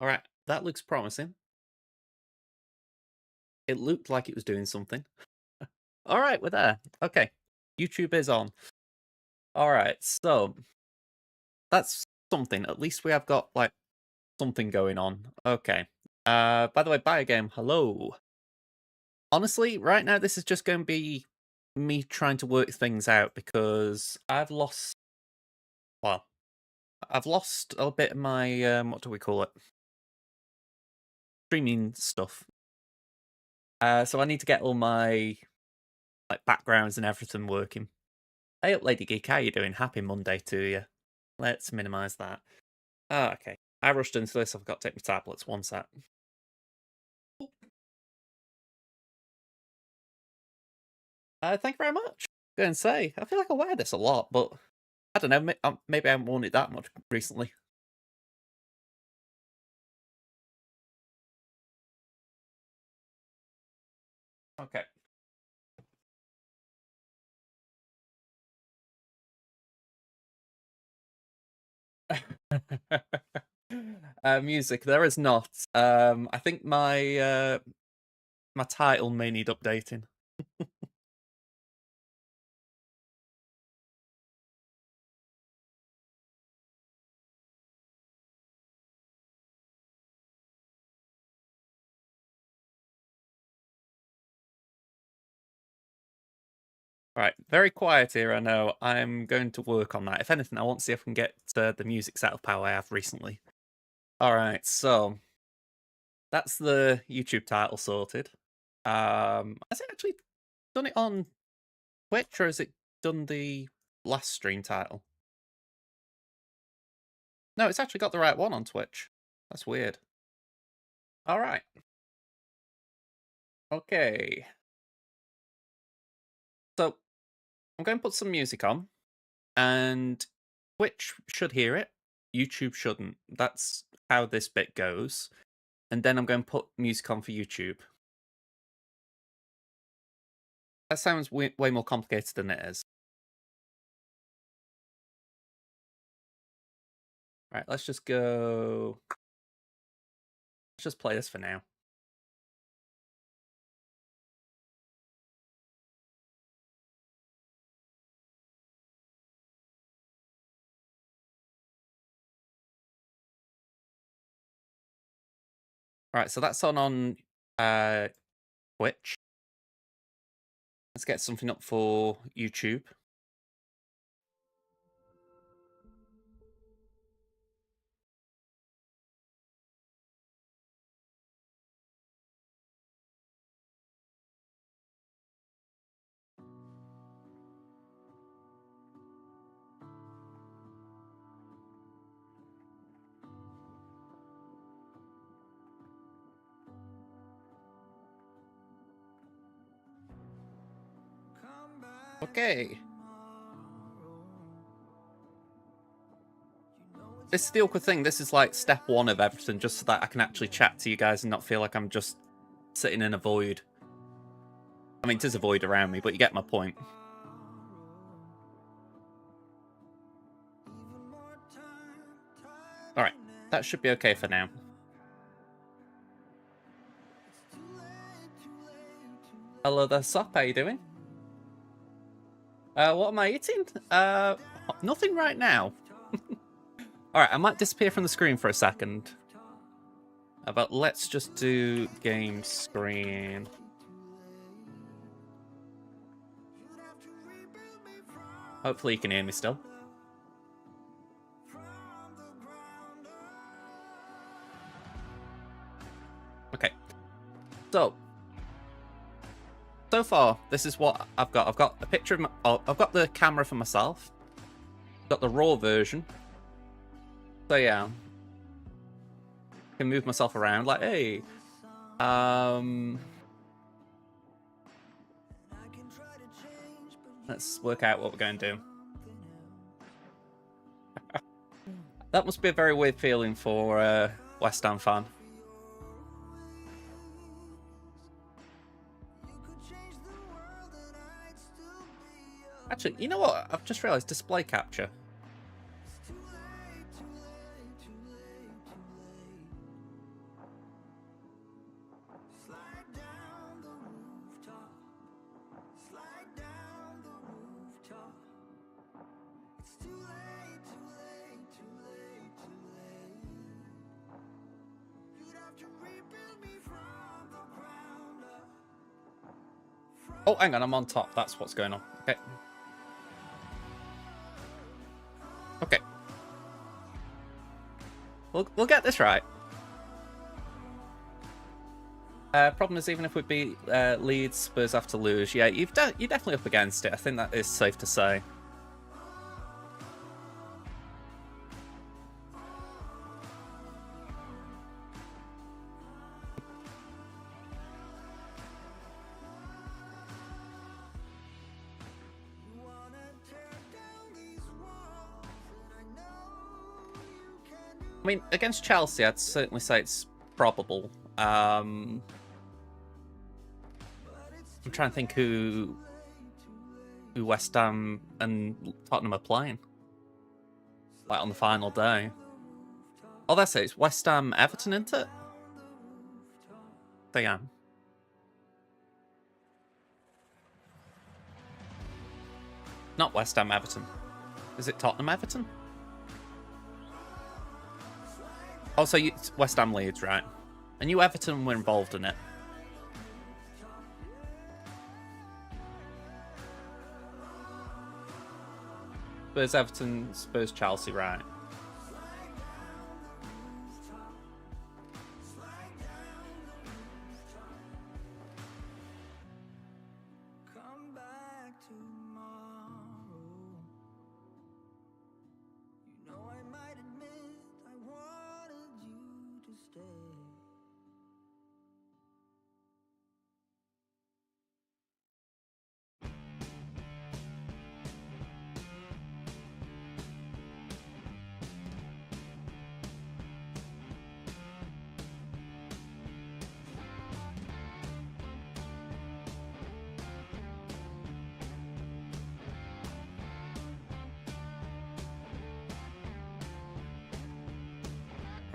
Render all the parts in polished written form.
Alright, that looks promising. It looked like it was doing something. Alright, we're there. Okay. YouTube is on. Alright, so that's something. At least we have got like something going on. Okay. By the way, bye game. Hello. Honestly, right now this is just going to be me trying to work things out because I've lost a bit of my what do we call it? Streaming stuff. So I need to get all my like backgrounds and everything working. Hey up, Lady Geek, how you doing? Happy Monday to you. Let's minimize that. Oh, okay. I rushed into this. I've got to take my tablets. One sec. Thank you very much. Go and say, I feel like I wear this a lot, but I don't know. Maybe I haven't worn it that much recently. Okay. Music. There is not. I think my title may need updating. Right, very quiet here, I know. I'm going to work on that. If anything, I want to see if I can get the music set up how I have recently. Alright, so that's the YouTube title sorted. Has it actually done it on Twitch, or has it done the last stream title? No, it's actually got the right one on Twitch. That's weird. Alright. Okay. So, I'm going to put some music on, and Twitch should hear it. YouTube shouldn't. That's how this bit goes. And then I'm going to put music on for YouTube. That sounds way more complicated than it is. Right, let's just go. Let's just play this for now. Alright, so that's on Twitch. Let's get something up for YouTube. Okay. This is the awkward thing. This is like step one of everything, just so that I can actually chat to you guys and not feel like I'm just sitting in a void. I mean, it is a void around me, but you get my point. Alright, that should be okay for now. Hello there, Sop, how you doing? What am I eating? Nothing right now. Alright, I might disappear from the screen for a second. But let's just do game screen. Hopefully you can hear me still. Okay. So far, this is what I've got. I've got a picture of my... Oh, I've got the camera for myself. I've got the raw version. So yeah. I can move myself around like, hey. Let's work out what we're going to do. That must be a very weird feeling for a West Ham fan. Actually, you know what? I've just realised display capture. Oh, hang on, I'm on top. That's what's going on. Okay. Okay. We'll get this right. Problem is, even if we beat Leeds, Spurs have to lose. Yeah, you're definitely up against it. I think that is safe to say. I mean, against Chelsea, I'd certainly say it's probable. I'm trying to think who West Ham and Tottenham are playing, like on the final day. Oh, that's it. It's West Ham Everton, isn't it? They am. Not West Ham Everton. Is it Tottenham Everton? Oh, so it's West Ham Leeds, right? And you Everton were involved in it. Spurs Everton, Spurs Chelsea, right?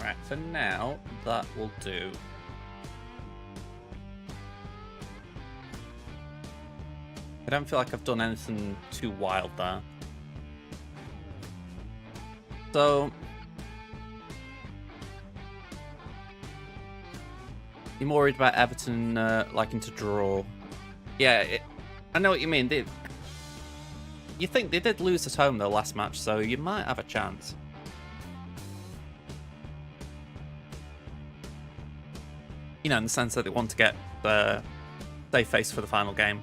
Right, for now, that will do. I don't feel like I've done anything too wild there. So, you're more worried about Everton liking to draw. Yeah, I know what you mean. You think they did lose at home though last match, so you might have a chance. You know, in the sense that they want to get the safe face for the final game.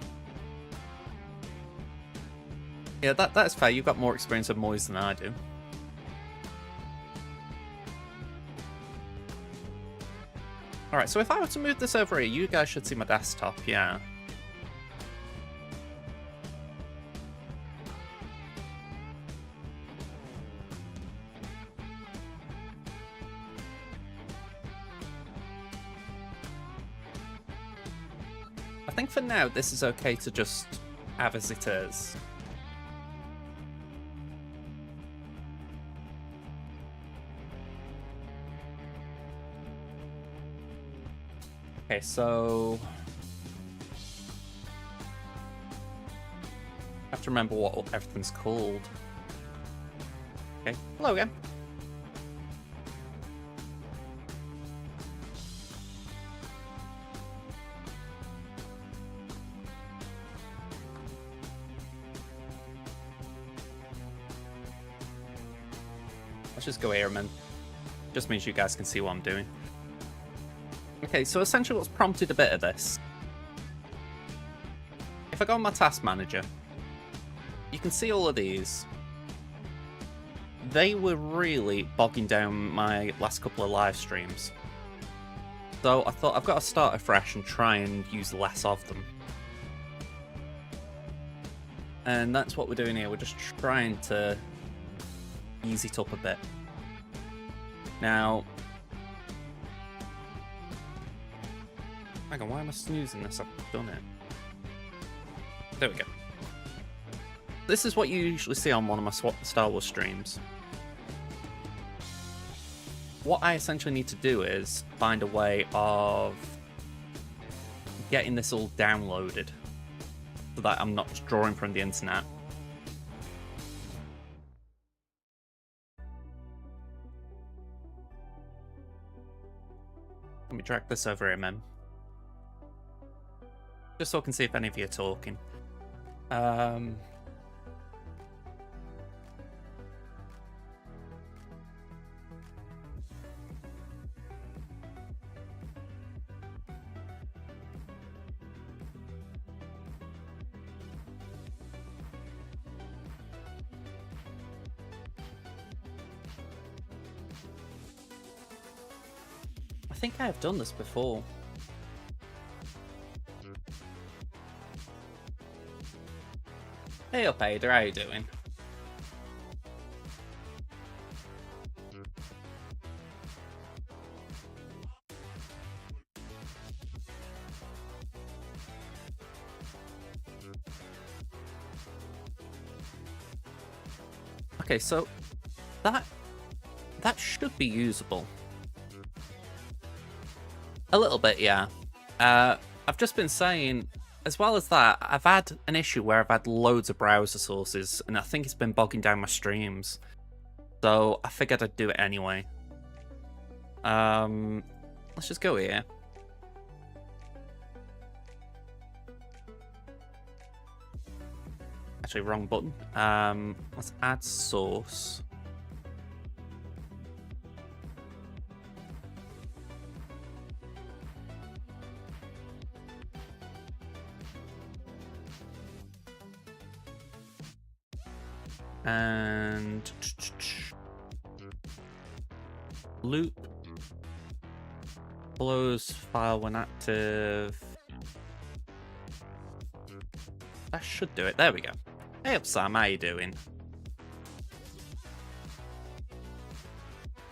Yeah, that's fair. You've got more experience of Moyes than I do. Alright, so if I were to move this over here, you guys should see my desktop, yeah. I think for now, this is okay to just have as it is. Okay, so I have to remember what everything's called. Okay, hello again. Let's just go here, man. Just means you guys can see what I'm doing. Okay, so essentially what's prompted a bit of this. If I go on my task manager, you can see all of these. They were really bogging down my last couple of live streams. So I thought I've got to start afresh and try and use less of them. And that's what we're doing here. We're just trying to ease it up a bit. Now, hang on, why am I snoozing this? I've done it. There we go. This is what you usually see on one of my Star Wars streams. What I essentially need to do is find a way of getting this all downloaded so that I'm not just drawing from the internet. Let me drag this over here, man. Just so I can see if any of you are talking. I think I have done this before. Hey up, Ada, how you doing? Okay, so that should be usable. A little bit, yeah. I've just been saying, as well as that, I've had an issue where I've had loads of browser sources, and I think it's been bogging down my streams. So I figured I'd do it anyway. Let's just go here. Actually, wrong button. Let's add source. And loop close file when active. That should do it. There we go. Hey up, Sam, how you doing?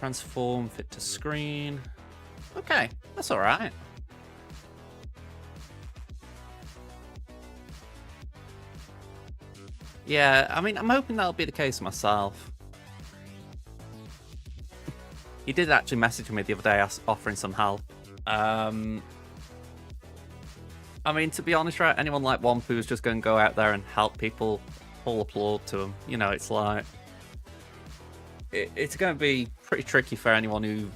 Transform fit to screen. Okay, that's all right. Yeah, I mean, I'm hoping that'll be the case myself. He did actually message me the other day offering some help. I mean, to be honest, right, anyone like Womp who's just going to go out there and help people, full applaud to him. You know, it's like... It's going to be pretty tricky for anyone who,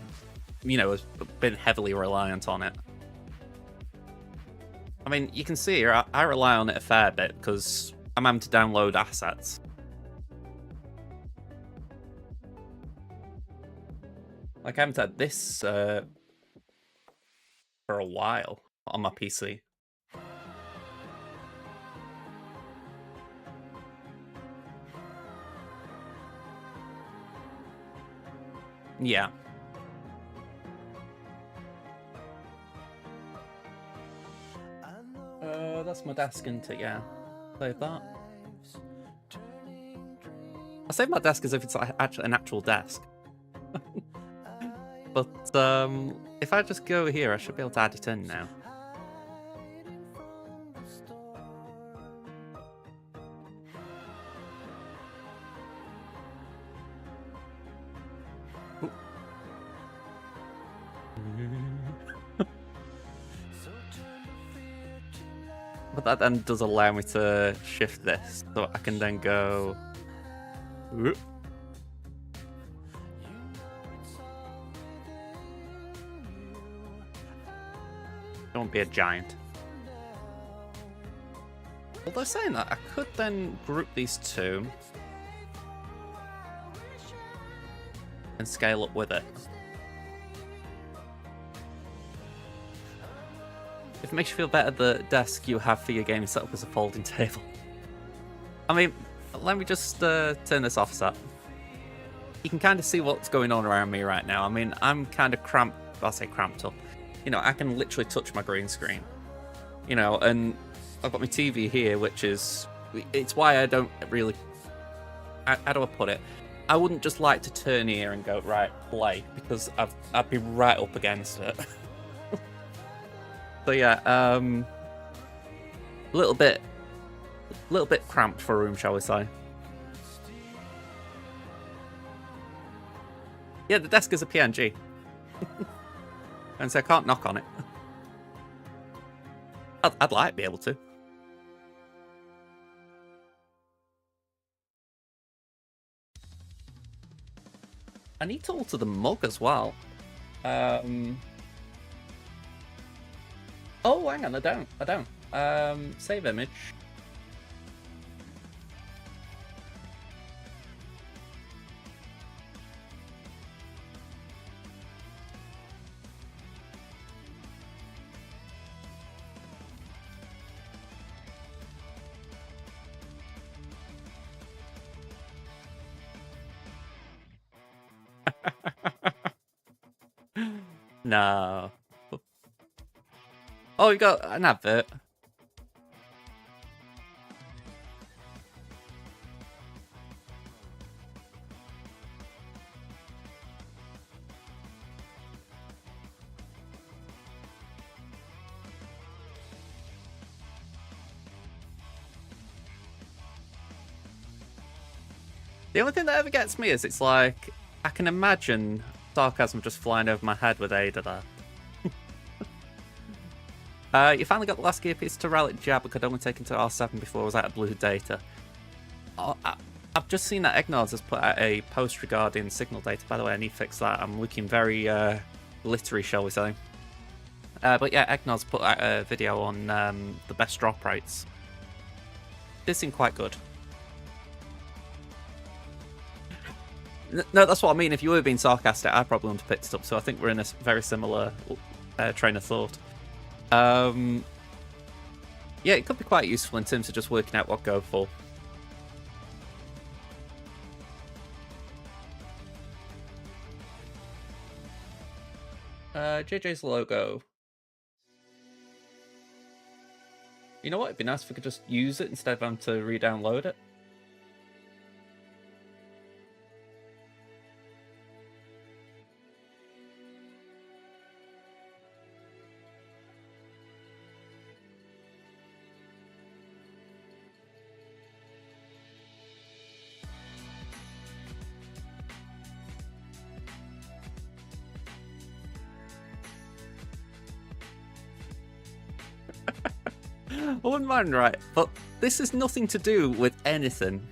you know, has been heavily reliant on it. I mean, you can see here, I rely on it a fair bit, because I'm having to download assets. Like, I haven't had this for a while on my PC. Yeah. That's my desk, isn't it? Yeah. Save that. I save my desk as if it's actually an actual desk. But if I just go here, I should be able to add it in now. But that then does allow me to shift this, so I can then go... Don't be a giant. Although saying that, I could then group these two and scale up with it. If it makes you feel better, the desk you have for your gaming setup is a folding table. I mean, let me just turn this off, Sat. You can kind of see what's going on around me right now. I mean, I'm kind of cramped. I'll say cramped up. You know, I can literally touch my green screen. You know, and I've got my TV here, which is... It's why I don't really... How do I put it? I wouldn't just like to turn here and go, right, play, because I'd be right up against it. So yeah, a little bit cramped for a room, shall we say? Yeah, the desk is a PNG, and so I can't knock on it. I'd like to be able to. I need to alter the mug as well. Oh, hang on, I don't. Save image. No. Oh, you got an advert. The only thing that ever gets me is it's like, I can imagine sarcasm just flying over my head with Ada there. You finally got the last gear piece to relic jab, but could only take into R7 before I was out of blue data. I've just seen that Egnards has put out a post regarding signal data. By the way, I need to fix that. I'm looking very glittery, shall we say. But yeah, Egnards put out a video on the best drop rates. They seem quite good. No, that's what I mean. If you were being sarcastic, I probably wouldn't have picked it up. So I think we're in a very similar train of thought. Yeah, it could be quite useful in terms of just working out what go for. JJ's logo. You know what? It'd be nice if we could just use it instead of having to re-download it. I wouldn't mind, right? But this is nothing to do with anything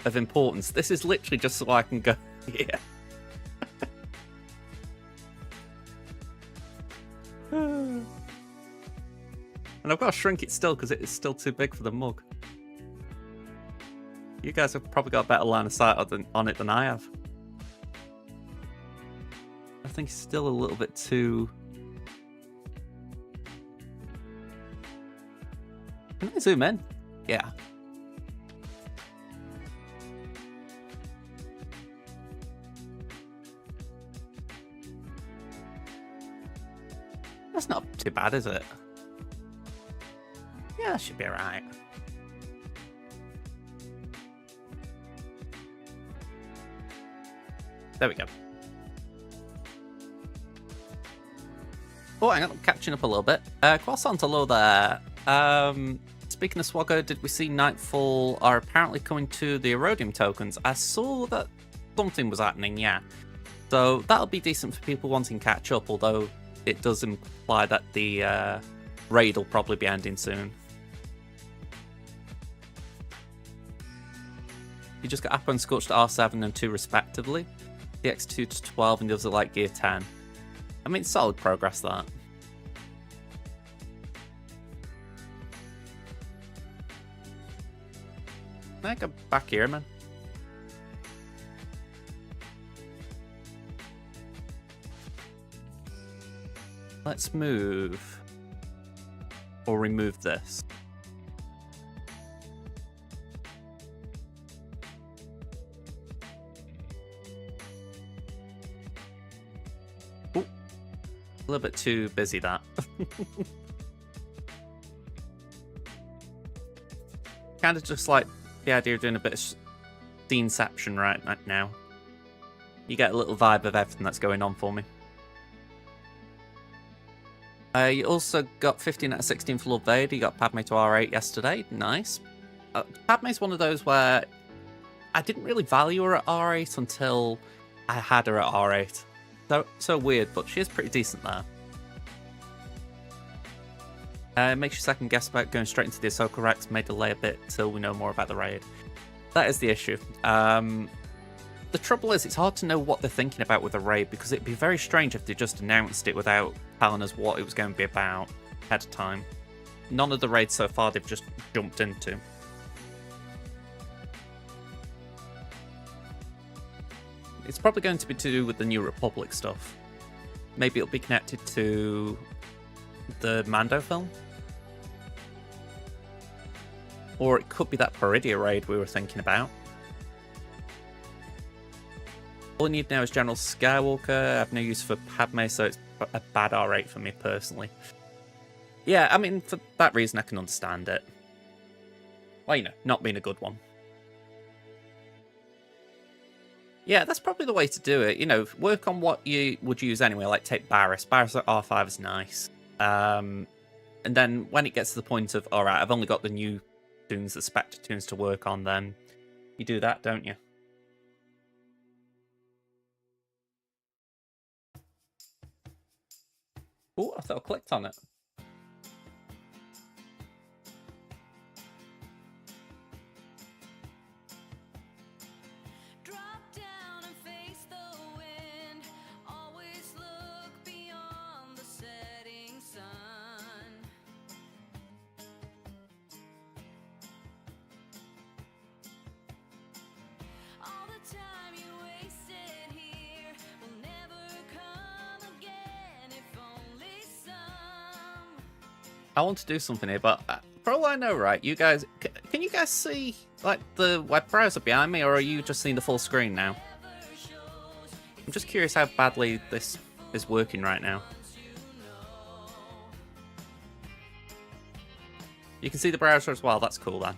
of importance. This is literally just so I can go here. And I've got to shrink it still because it is still too big for the mug. You guys have probably got a better line of sight on it than I have. I think it's still a little bit too... Can I zoom in? Yeah. That's not too bad, is it? Yeah, that should be alright. There we go. Oh, hang on, I'm catching up a little bit. Croissant hello there. Speaking of Swaggo, did we see Nightfall are apparently coming to the Erodium tokens? I saw that something was happening, yeah. So that'll be decent for people wanting catch up, although it does imply that the raid will probably be ending soon. You just got Apple and Scorched R7 and 2 respectively. The X2 to 12 and the others are like gear 10. I mean, solid progress that. Can I go back here, man? Let's move. Or remove this. Ooh. A little bit too busy, that. Kind of just like the idea of doing a bit of sceneception right now. You get a little vibe of everything that's going on for me. You also got 15 out of 16 for Lord Vader. You got Padme to R8 yesterday. Nice. Padme's one of those where I didn't really value her at R8 until I had her at R8. So weird, but she is pretty decent there. Makes you second guess about going straight into the Ahsoka Rex. May delay a bit till we know more about the raid. That is the issue. The trouble is, it's hard to know what they're thinking about with the raid, because it'd be very strange if they just announced it without telling us what it was going to be about ahead of time. none of the raids so far they've just jumped into. It's probably going to be to do with the New Republic stuff. Maybe it'll be connected to the Mando film. Or it could be that Peridia raid we were thinking about. All I need now is General Skywalker. I have no use for Padme, so it's a bad R8 for me personally. Yeah, I mean, for that reason I can understand it. Well, you know, not being a good one. Yeah, that's probably the way to do it. You know, work on what you would use anyway, like take Barriss. Barriss at R5 is nice. And then when it gets to the point of, alright, I've only got the new tunes, the Spectre tunes to work on, then you do that, don't you? Oh, I thought I clicked on it. I want to do something here, but for all I know, right, you guys, can you guys see, like, the web browser behind me, or are you just seeing the full screen now? I'm just curious how badly this is working right now. You can see the browser as well, that's cool then.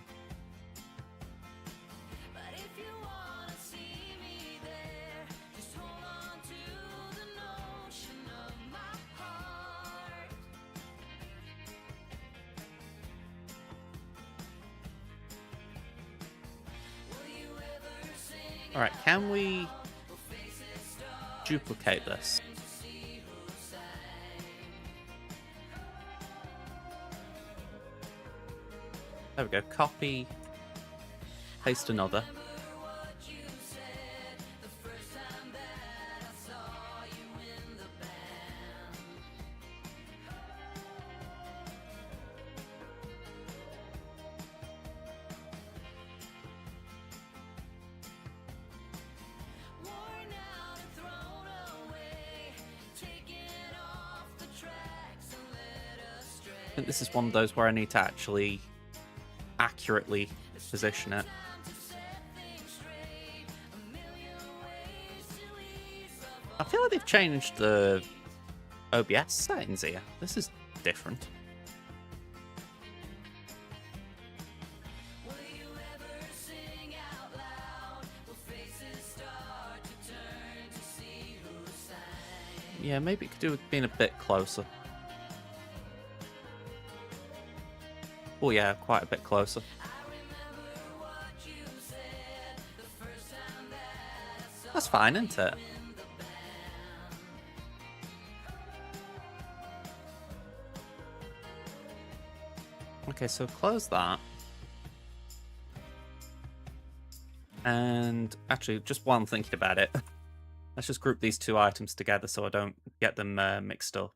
Alright, can we duplicate this? There we go, copy, paste another. I think this is one of those where I need to actually accurately position it. I feel like they've changed the OBS settings here. This is different. Yeah, maybe it could do with being a bit closer. Oh yeah, quite a bit closer. That's fine, isn't it? Okay, so close that. And actually, just while I'm thinking about it, let's just group these two items together so I don't get them mixed up.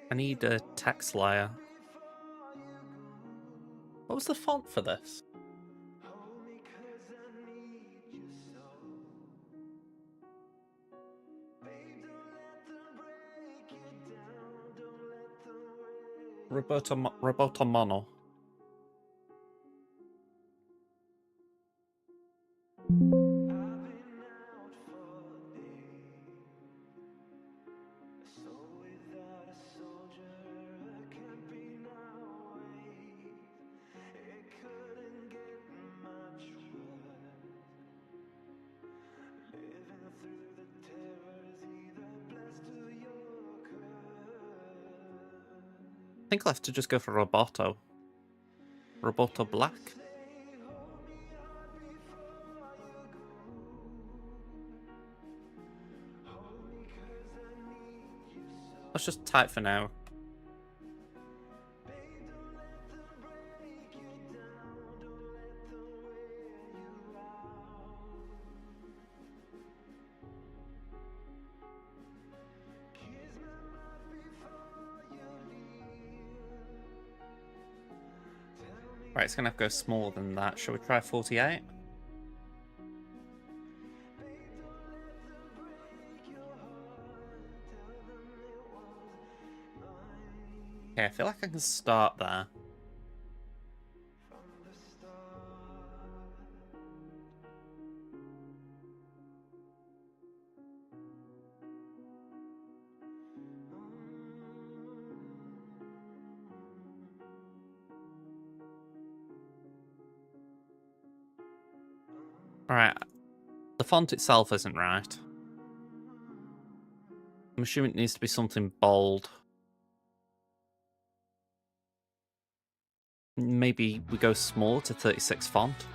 I need a text layer. What was the font for this? Roberto Mono. think I'll have to just go for Roboto. Roboto Black? Let's just type for now. Right, it's gonna have to go smaller than that. Shall we try 48? Okay, I feel like I can start there. Alright, the font itself isn't right. I'm assuming it needs to be something bold. Maybe we go small to 36 font.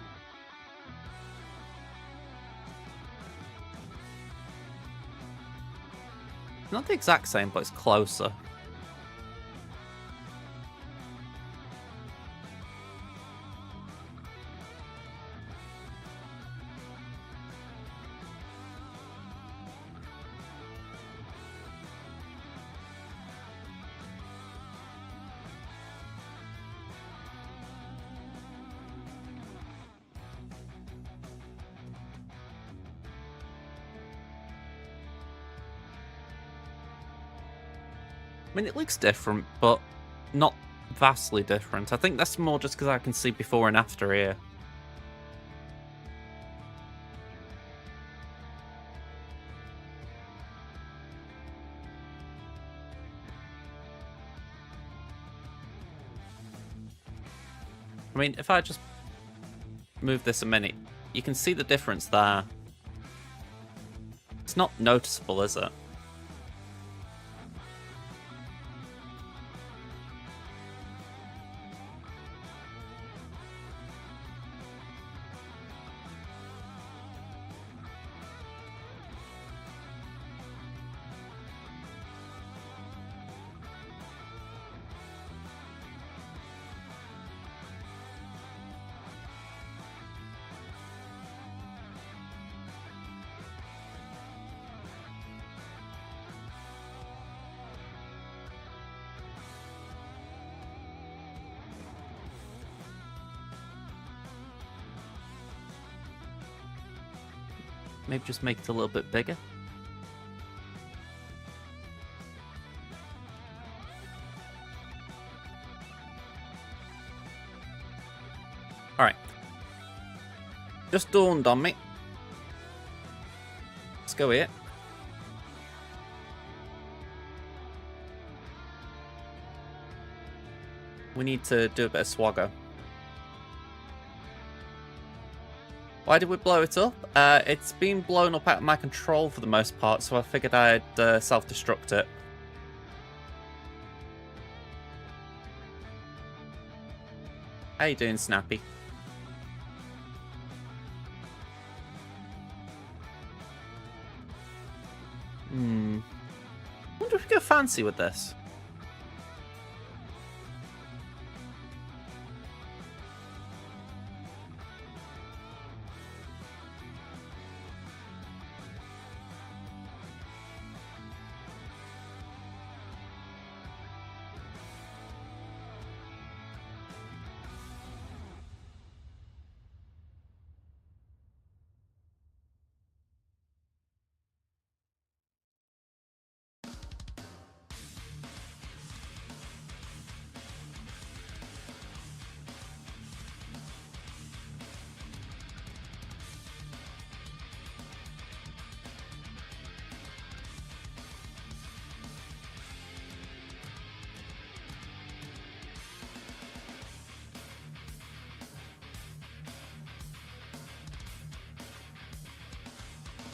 Not the exact same, but it's closer. I mean, it looks different, but not vastly different. I think that's more just because I can see before and after here. I mean, if I just move this a minute, you can see the difference there. It's not noticeable, is it? Maybe just make it a little bit bigger. Alright. Just dawned on me. Let's go here. We need to do a bit of swagger. Why did we blow it up? It's been blown up out of my control for the most part, so I figured I'd self-destruct it. How you doing, Snappy? Wonder if we go fancy with this.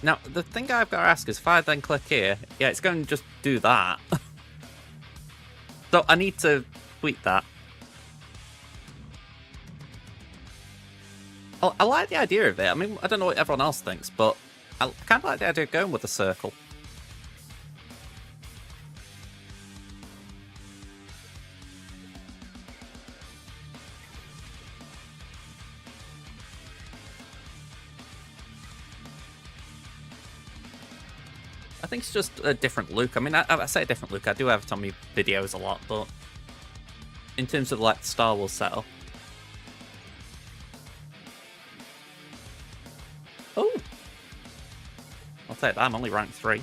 Now, the thing I've got to ask is, if I then click here, yeah, it's going to just do that. So I need to tweet that. I like the idea of it. I mean, I don't know what everyone else thinks, but I kind of like the idea of going with a circle. I think it's just a different look. I mean, I say a different look. I do have it on my videos a lot, but in terms of like the Star Wars setup. Oh! I'll take that. I'm only rank 3.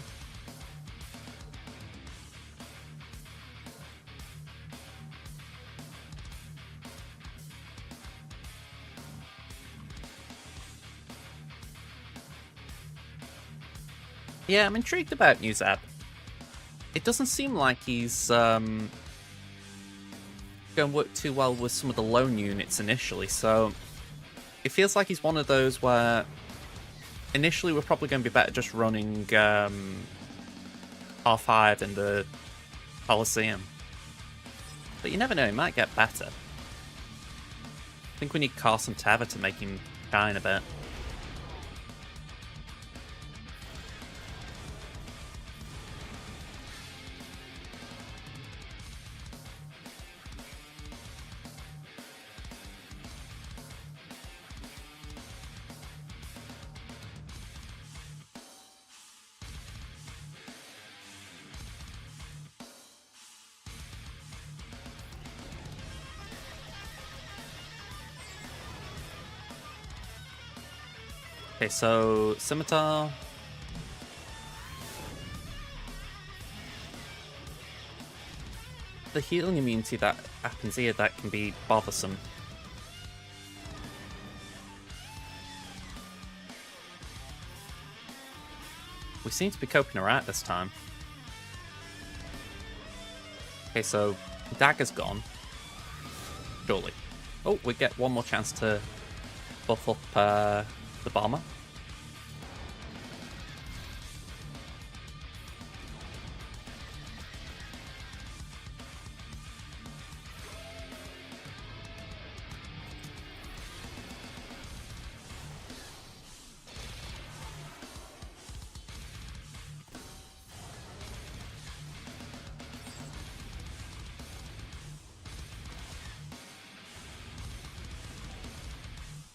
Yeah, I'm intrigued about Newzab. It doesn't seem like he's going to work too well with some of the lone units initially, so it feels like he's one of those where initially we're probably going to be better just running R5 in the Coliseum. But you never know, he might get better. I think we need Carson Tava to make him shine a bit. Okay, so Scimitar. The healing immunity that happens here, that can be bothersome. We seem to be coping alright this time. Okay, so Dagger's gone. Surely. Oh, we get one more chance to buff up the bomber.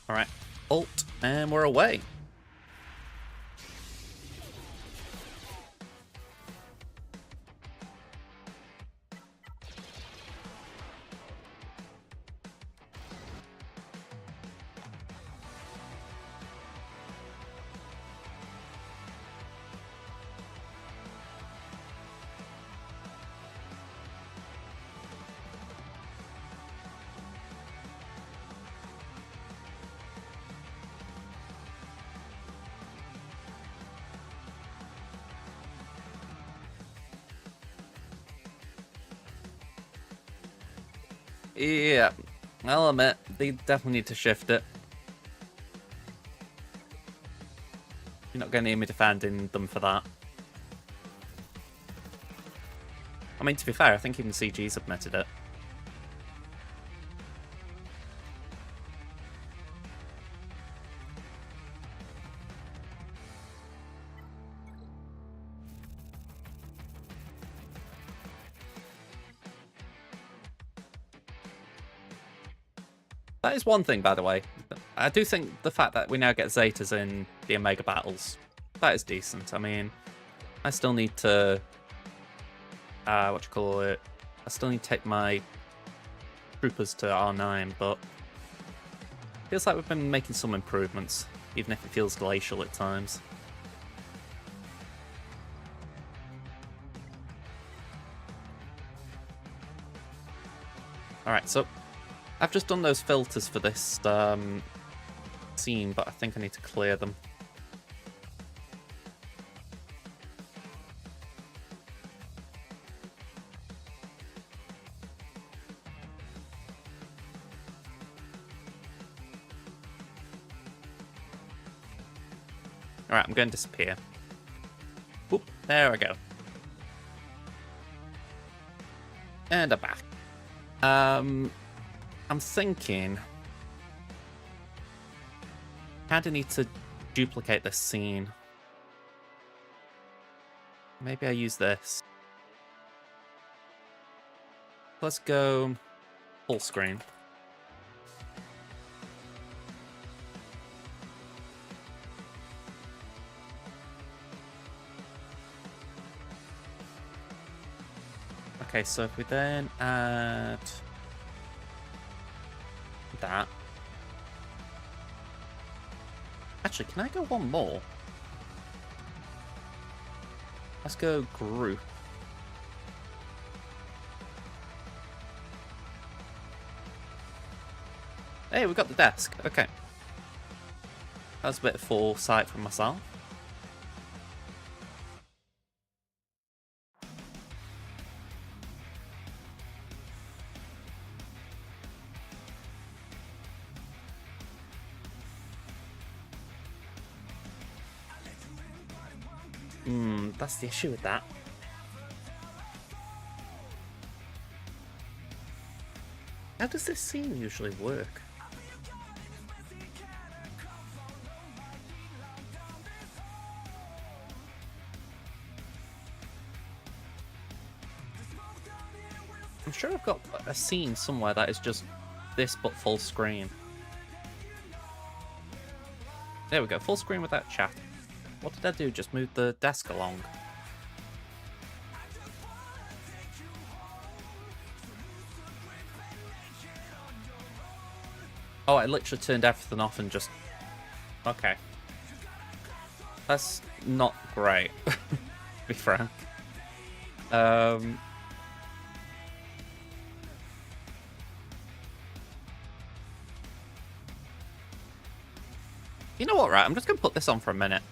Alright, ult, and we're away. Yeah, I'll admit, they definitely need to shift it. You're not going to hear me defending them for that. I mean, to be fair, I think even CG's admitted it. That is one thing, by the way. I do think the fact that we now get Zetas in the Omega battles, that is decent. I mean, I still need to... I still need to take my troopers to R9, but... feels like we've been making some improvements, even if it feels glacial at times. Alright, so I've just done those filters for this scene, but I think I need to clear them. Alright, I'm going to disappear. Whoop, there I go. And I'm back. I'm thinking, kind of need to duplicate this scene. Maybe I use this. Let's go full screen. Okay, so if we then add that. Actually, can I go one more? Let's go group. Hey, we got the desk. Okay. That's a bit of foresight from myself. That's the issue with that. How does this scene usually work? I'm sure I've got a scene somewhere that is just this but full screen. There we go, full screen with that chat. What did I do? Just move the desk along. Oh, I literally turned everything off and just... Okay. That's not great, to be frank. You know what, right? I'm just going to put this on for a minute.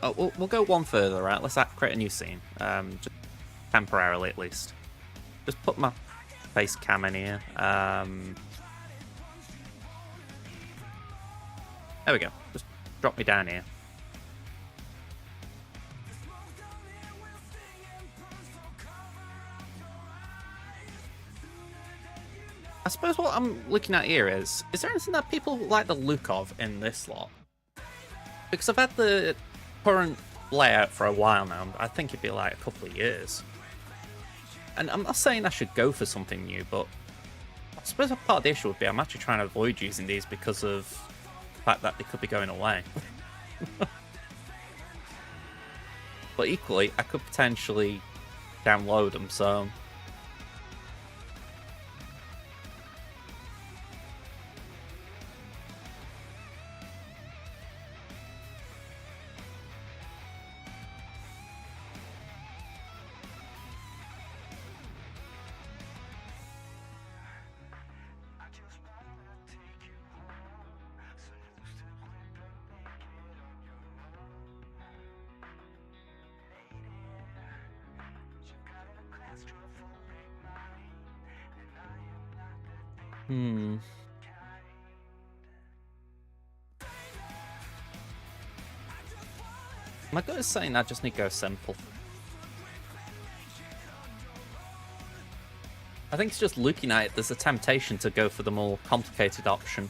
Oh, we'll go one further, right? Let's create a new scene. Just temporarily, at least. Just put my face cam in here. There we go. Just drop me down here. I suppose what I'm looking at here is there anything that people like the look of in this lot? Because I've had the current layout for a while now. I think it'd be like a couple of years. And I'm not saying I should go for something new, but I suppose part of the issue would be I'm actually trying to avoid using these because of the fact that they could be going away. But equally, I could potentially download them, so... My gut is saying I just need to go simple. I think it's just looking at it, there's a temptation to go for the more complicated option.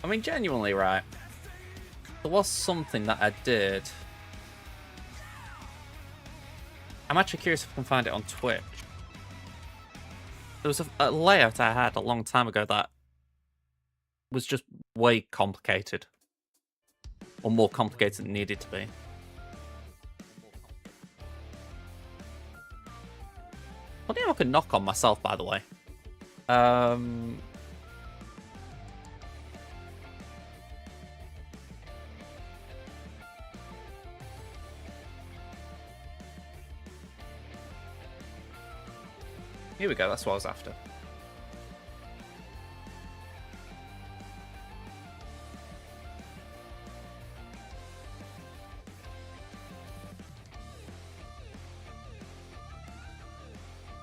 I mean, genuinely, right? There was something that I did. I'm actually curious if I can find it on Twitch. There was a layout I had a long time ago that was just way complicated. Or more complicated than it needed to be. Funny how I could knock on myself, by the way. Here we go, that's what I was after.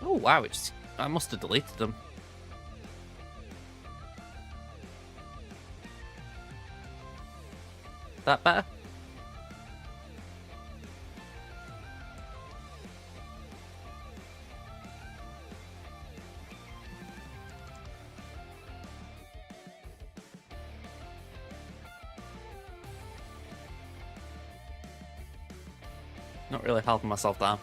Oh wow, I must have deleted them. That better? Not really helping myself down.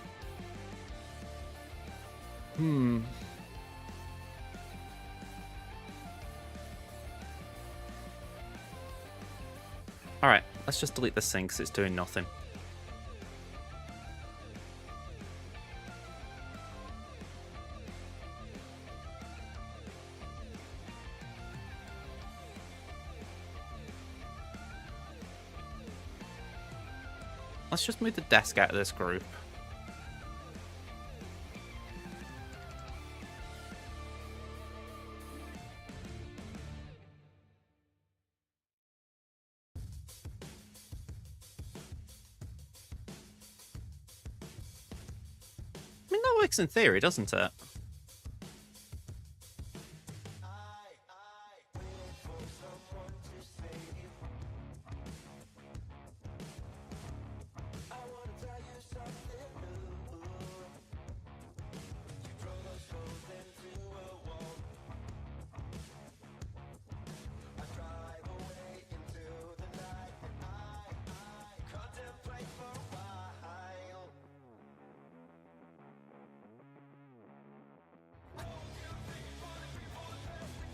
Alright, let's just delete this thing because it's doing nothing. Let's just move the desk out of this group. I mean, that works in theory, doesn't it?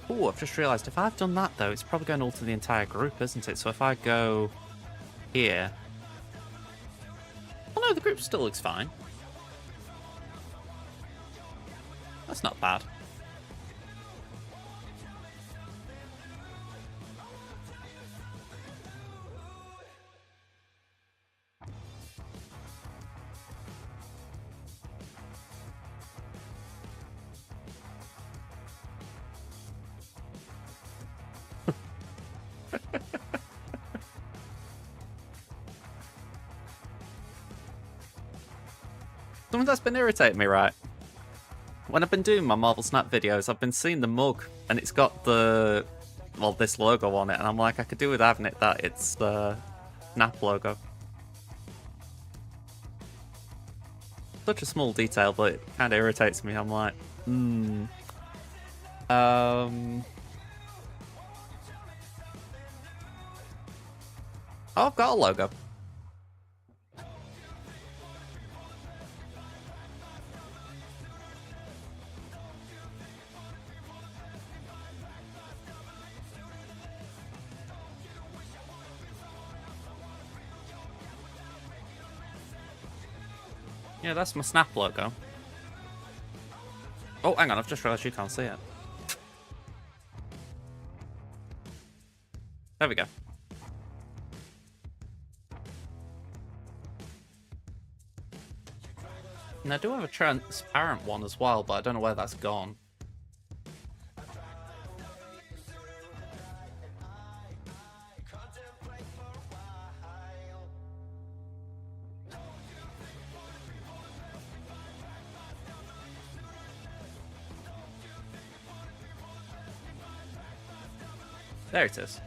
Oh, I've just realised if I've done that though, it's probably going to alter the entire group, isn't it? So if I go here... Oh no, the group still looks fine. That's not bad. Something that's been irritating me, right? When I've been doing my Marvel Snap videos, I've been seeing the mug, and it's got the, well, this logo on it, and I'm like, I could do with having it that it's the Snap logo. Such a small detail, but it kind of irritates me. I'm like, Oh, I've got a logo. Yeah, that's my Snap logo. Oh, hang on, I've just realised you can't see it. There we go. And I do have a transparent one as well, but I don't know where that's gone. There it is.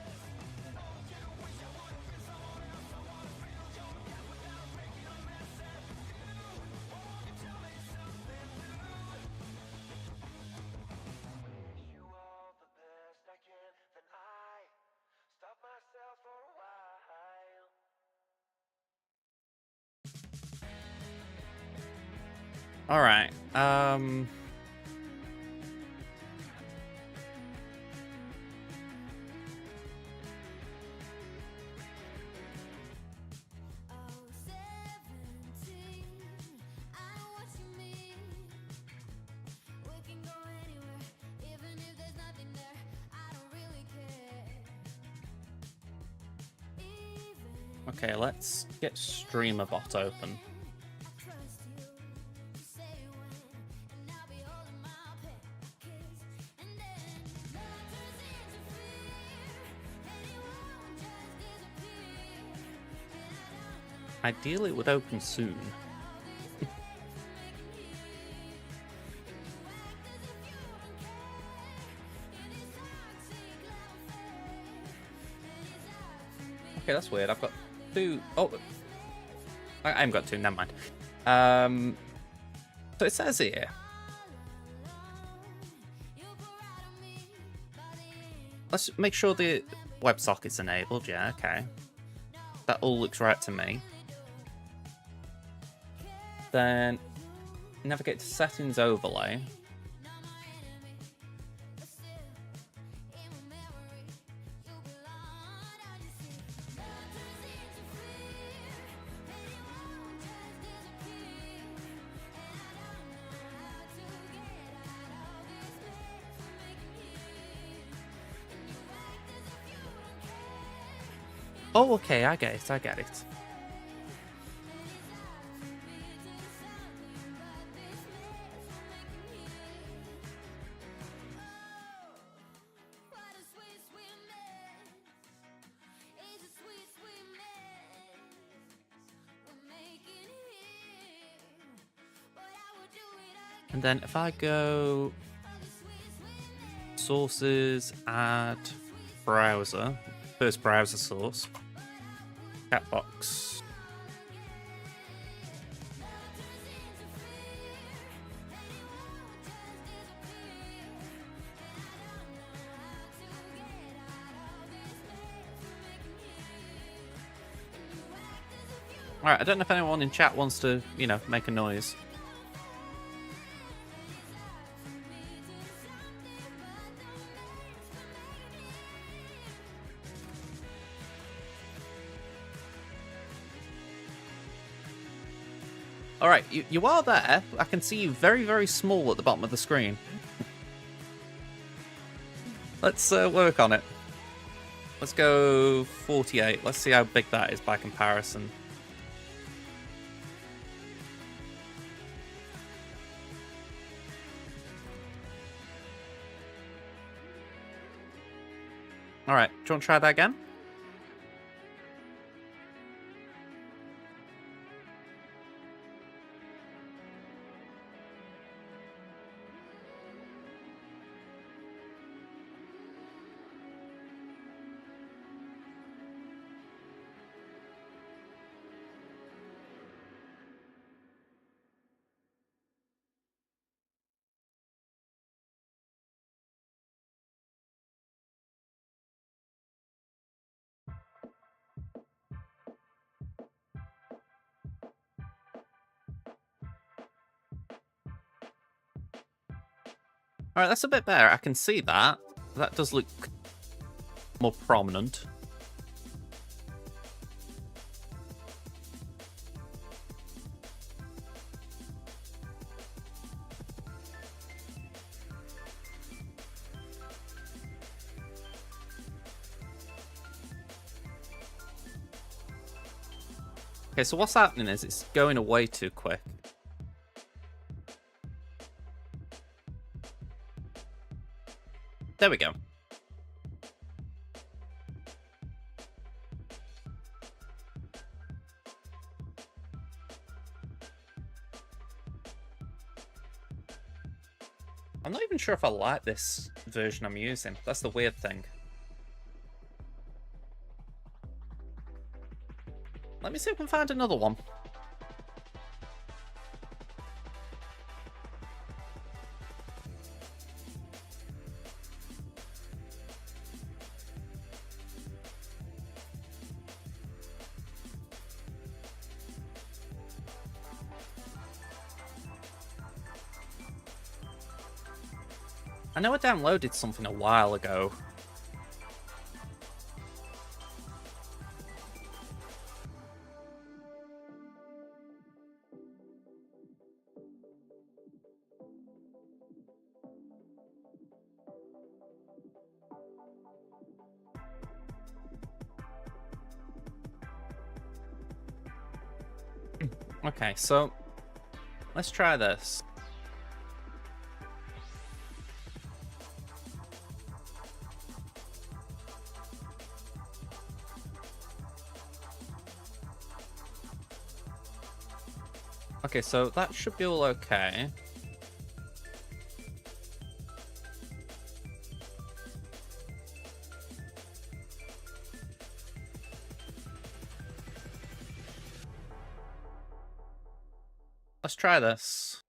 All right. Okay, let's get StreamerBot open. Ideally, it would open soon. Okay, that's weird. I've got 2. Oh, I haven't got 2. Never mind. So it says here. Let's make sure the WebSocket's enabled. Yeah, okay. That all looks right to me. Then navigate to settings overlay. Oh, okay, I get it, I get it. And then if I go sources, add browser, first browser source, cat box. Alright, I don't know if anyone in chat wants to, you know, make a noise. Alright, you are there. I can see you very, very small at the bottom of the screen. Let's work on it. Let's go 48. Let's see how big that is by comparison. Alright, do you want to try that again? Alright, that's a bit better. I can see that. That does look more prominent. Okay, so what's happening is it's going away too quick. There we go. I'm not even sure if I like this version I'm using. That's the weird thing. Let me see if I can find another one. I know I downloaded something a while ago. Okay, so let's try this. Okay, so that should be all okay. let's try this.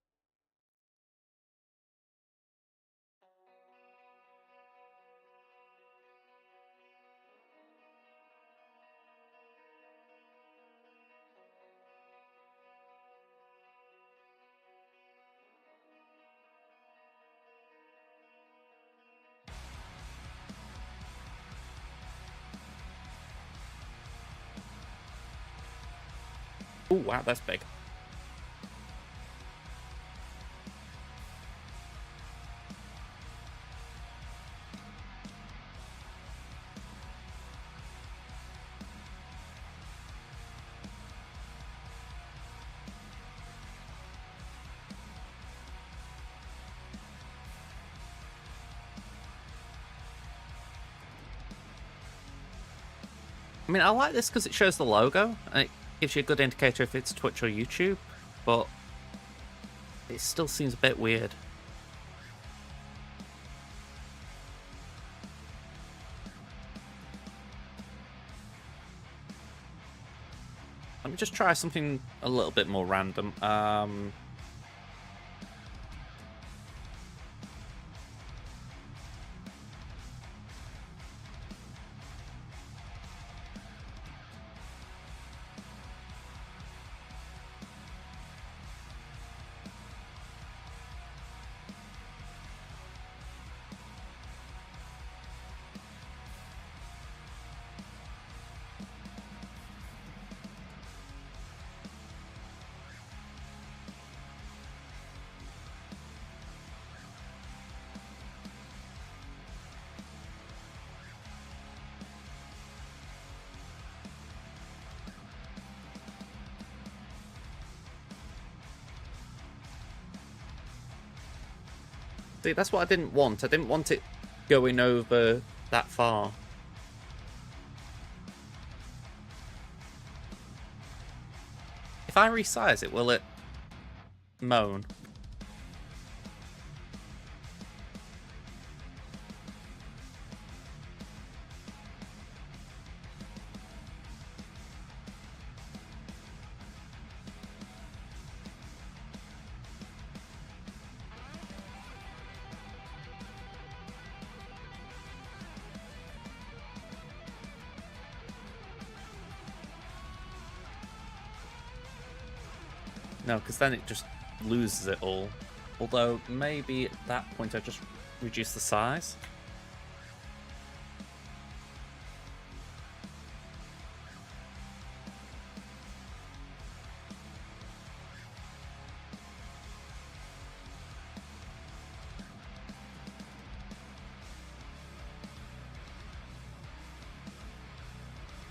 Oh, wow, that's big. I mean, I like this because it shows the logo, and it gives you a good indicator if it's Twitch or YouTube, but it still seems a bit weird. Let me just try something a little bit more random. See, that's what I didn't want. I didn't want it going over that far. If I resize it, will it moan? No, because then it just loses it all. Although, maybe at that point I just reduce the size.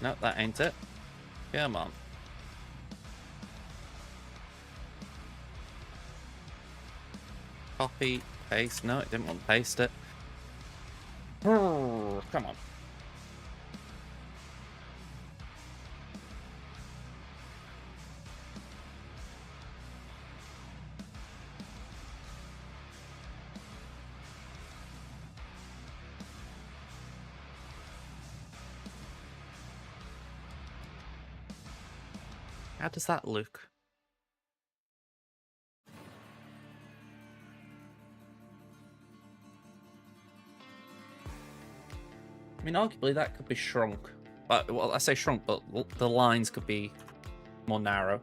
No, that ain't it. Come on. Copy, paste. No, it didn't want to paste it. Come on. How does that look? I mean, arguably that could be shrunk. Well, I say shrunk, but the lines could be more narrow.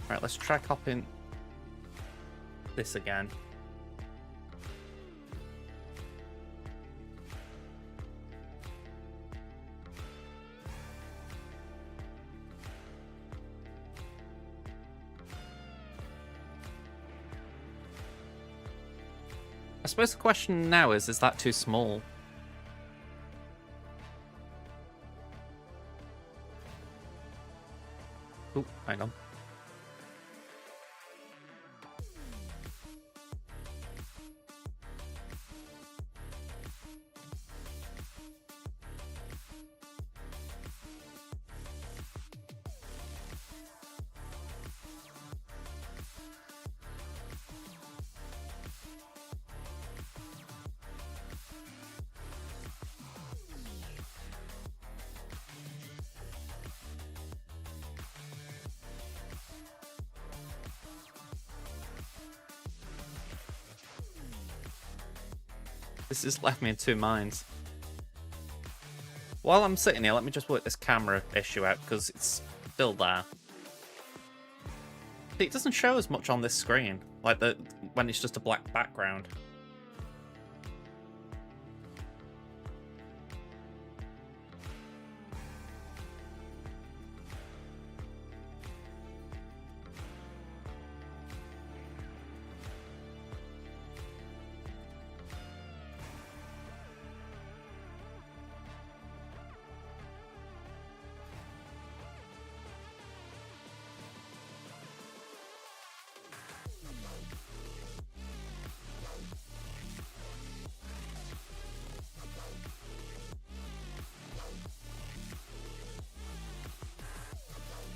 Alright, let's try copying this again. I suppose the question now is that too small? Oh, hang on. This has left me in two minds. While I'm sitting here, let me just work this camera issue out, because it's still there. It doesn't show as much on this screen, like when it's just a black background.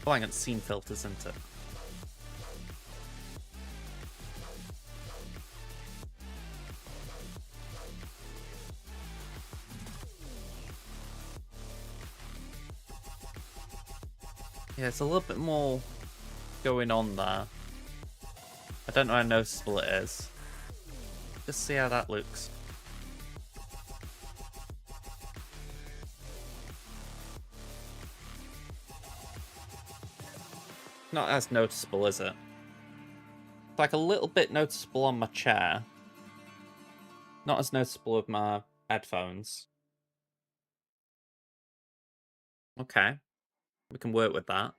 Applying at scene filters, isn't it? Yeah, it's a little bit more going on there. I don't know how noticeable it is. Just see how that looks. Not as noticeable, is it? It's like a little bit noticeable on my chair. Not as noticeable with my headphones. Okay. We can work with that.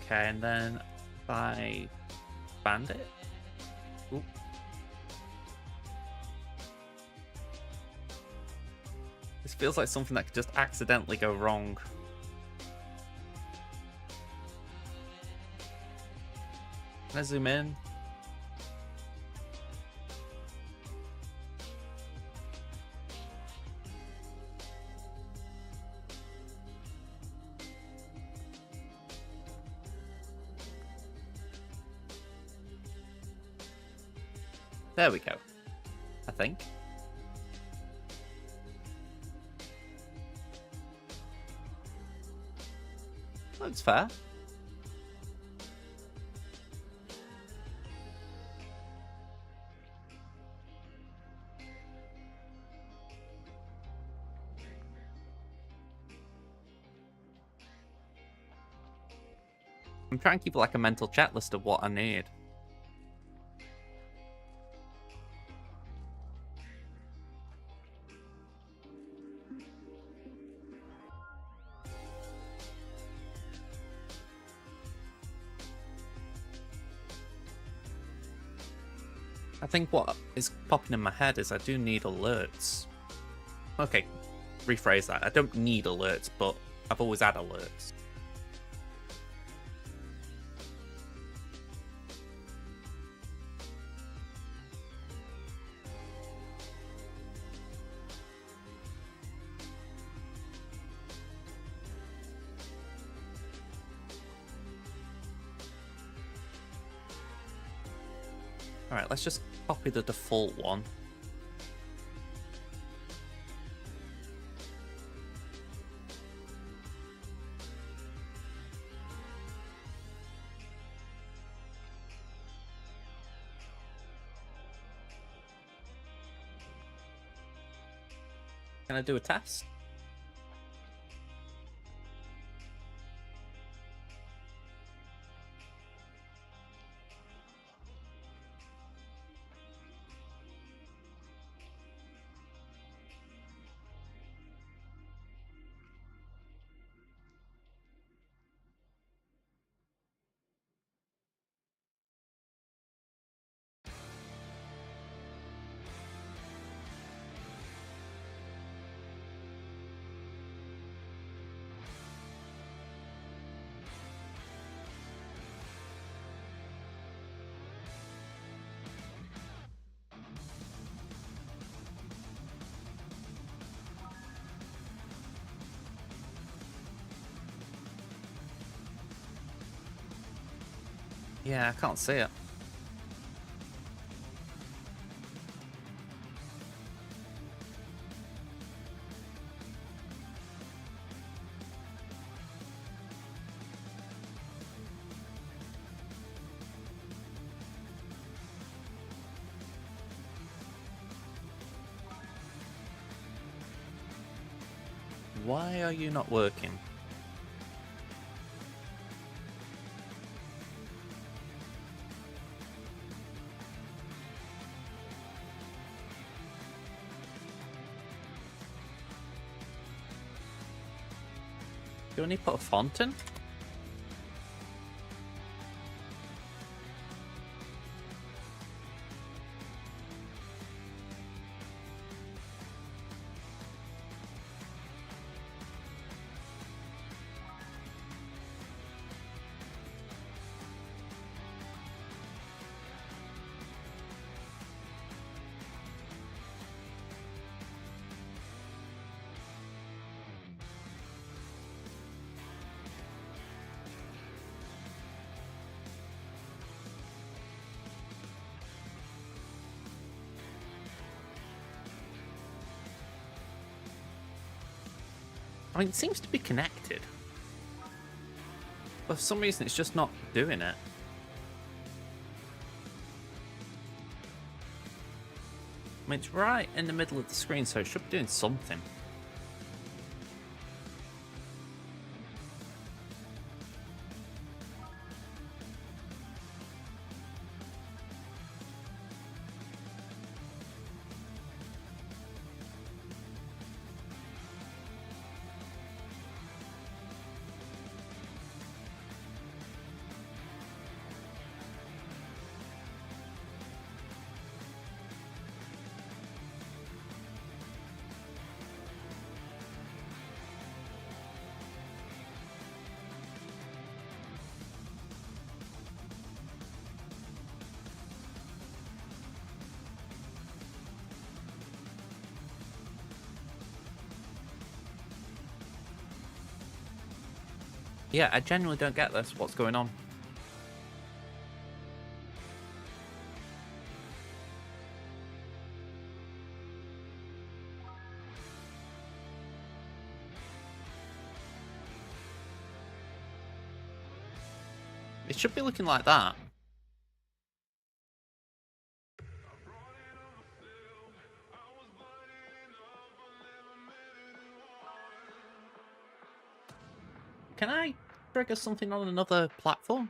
Okay, and then if I band it. Ooh. This feels like something that could just accidentally go wrong. Can I zoom in? There we go, I think. Looks fair. I'm trying to keep like a mental checklist of what I need. I think what is popping in my head is I do need alerts. Okay, rephrase that. I don't need alerts, but I've always had alerts. Alright, let's just copy the default one. Can I do a test? Yeah, I can't see it. Why are you not working? Do I need to put a font in? I mean, it seems to be connected. But for some reason, it's just not doing it. I mean, it's right in the middle of the screen, so it should be doing something. Yeah, I genuinely don't get this. What's going on? It should be looking like that. Can I trigger something on another platform?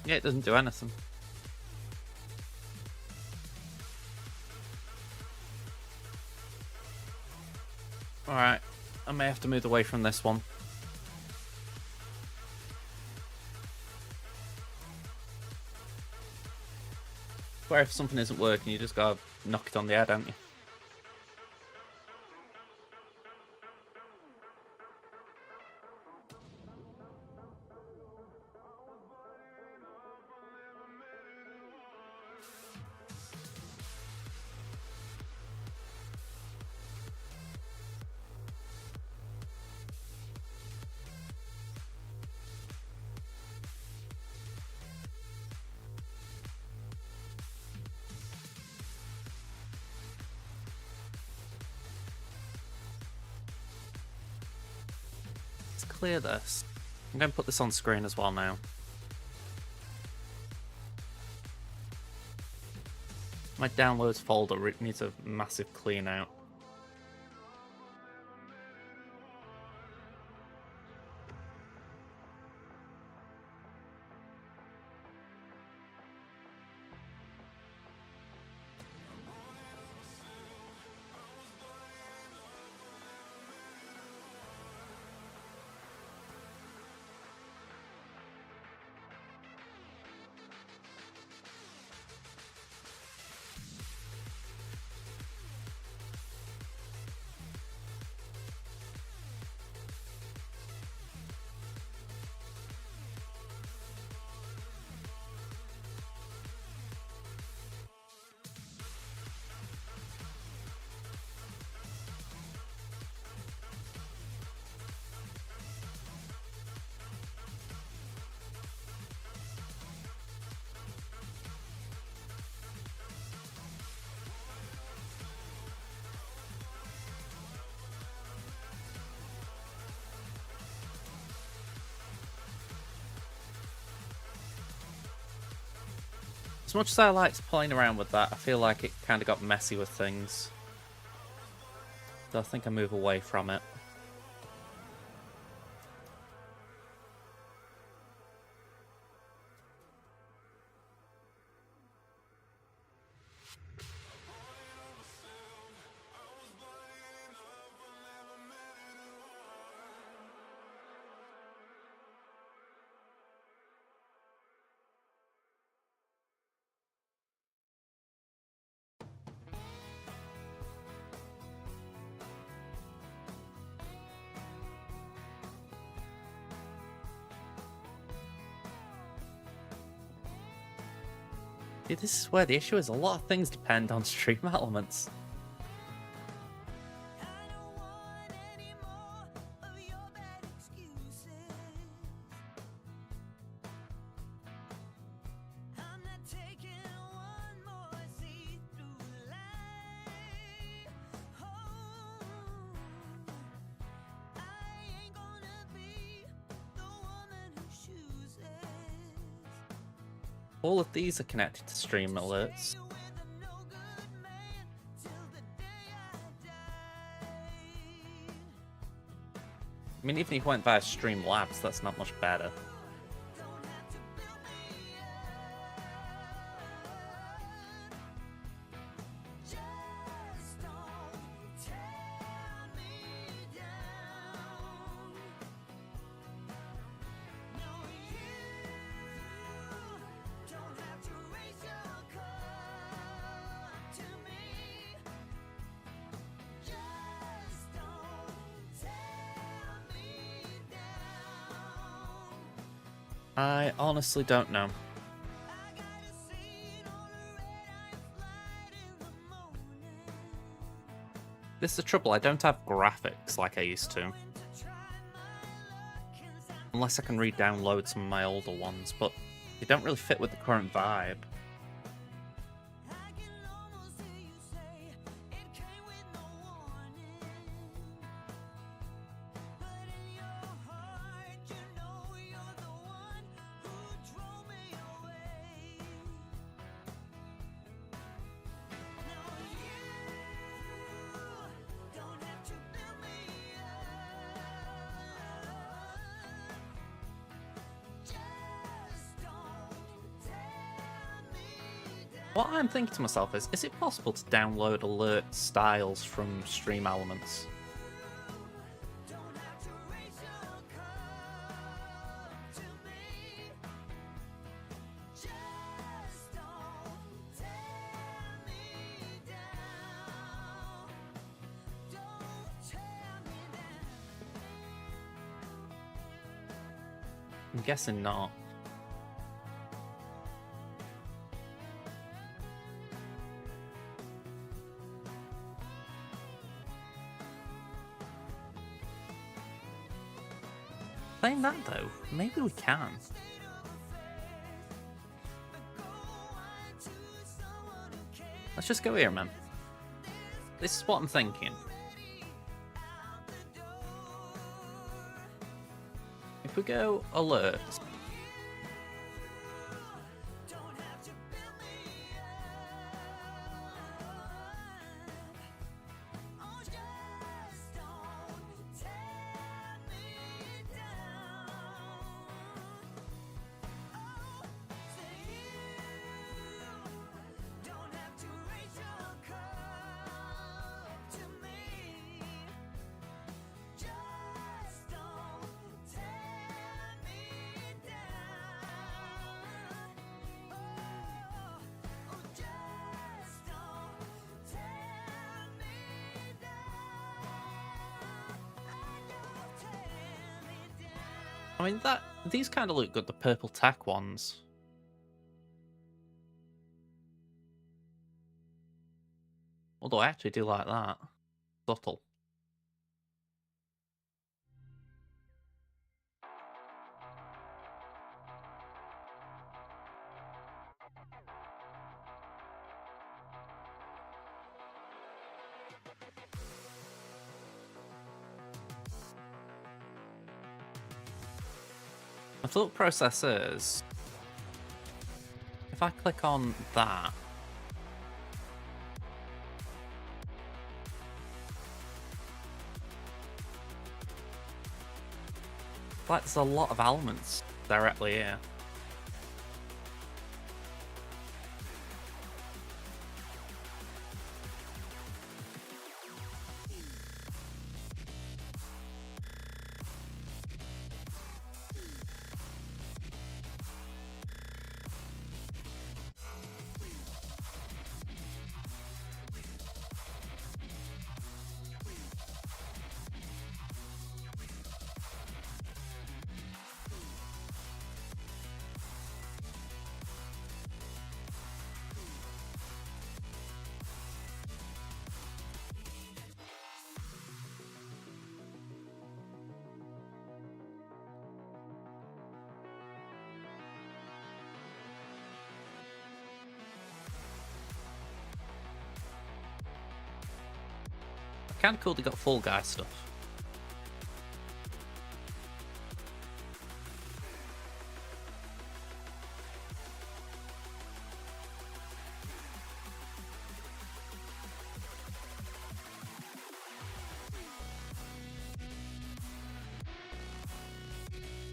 Yeah, it doesn't do anything. Alright, I may have to move away from this one. Where if something isn't working, you just gotta knock it on the head, don't you? Let's clear this. I'm going to put this on screen as well now. My downloads folder needs a massive clean out. As much as I liked playing around with that, I feel like it kind of got messy with things. So I think I move away from it. See, this is where the issue is. A lot of things depend on stream elements. All of these are connected to stream alerts. I mean, even if you went via Streamlabs, that's not much better. I honestly don't know. This is the trouble, I don't have graphics like I used to. Unless I can re-download some of my older ones, but they don't really fit with the current vibe. What I'm thinking to myself is it possible to download alert styles from Stream Elements? I'm guessing not. Saying that though, maybe we can. Let's just go here, man. This is what I'm thinking. If we go alerts. I mean, these kind of look good, the purple tack ones. Although I actually do like that. Subtle. My thought process is, if if I click on that, like there's a lot of elements directly here. Kind of cool they got Fall Guy stuff.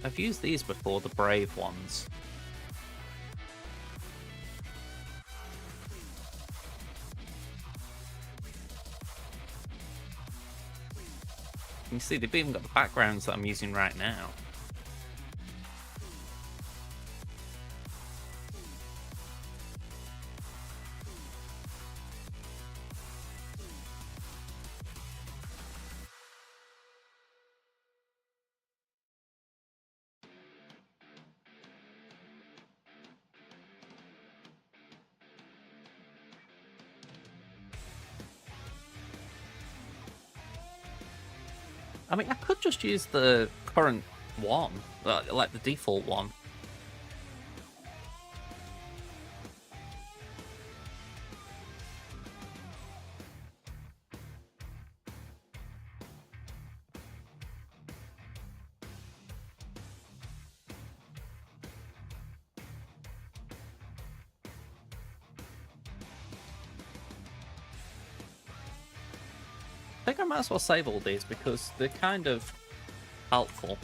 I've used these before, the Brave ones. You see, they've even got the backgrounds that I'm using right now. I mean, I could just use the current one, like the default one. I think I might as well save all these because they're kind of helpful.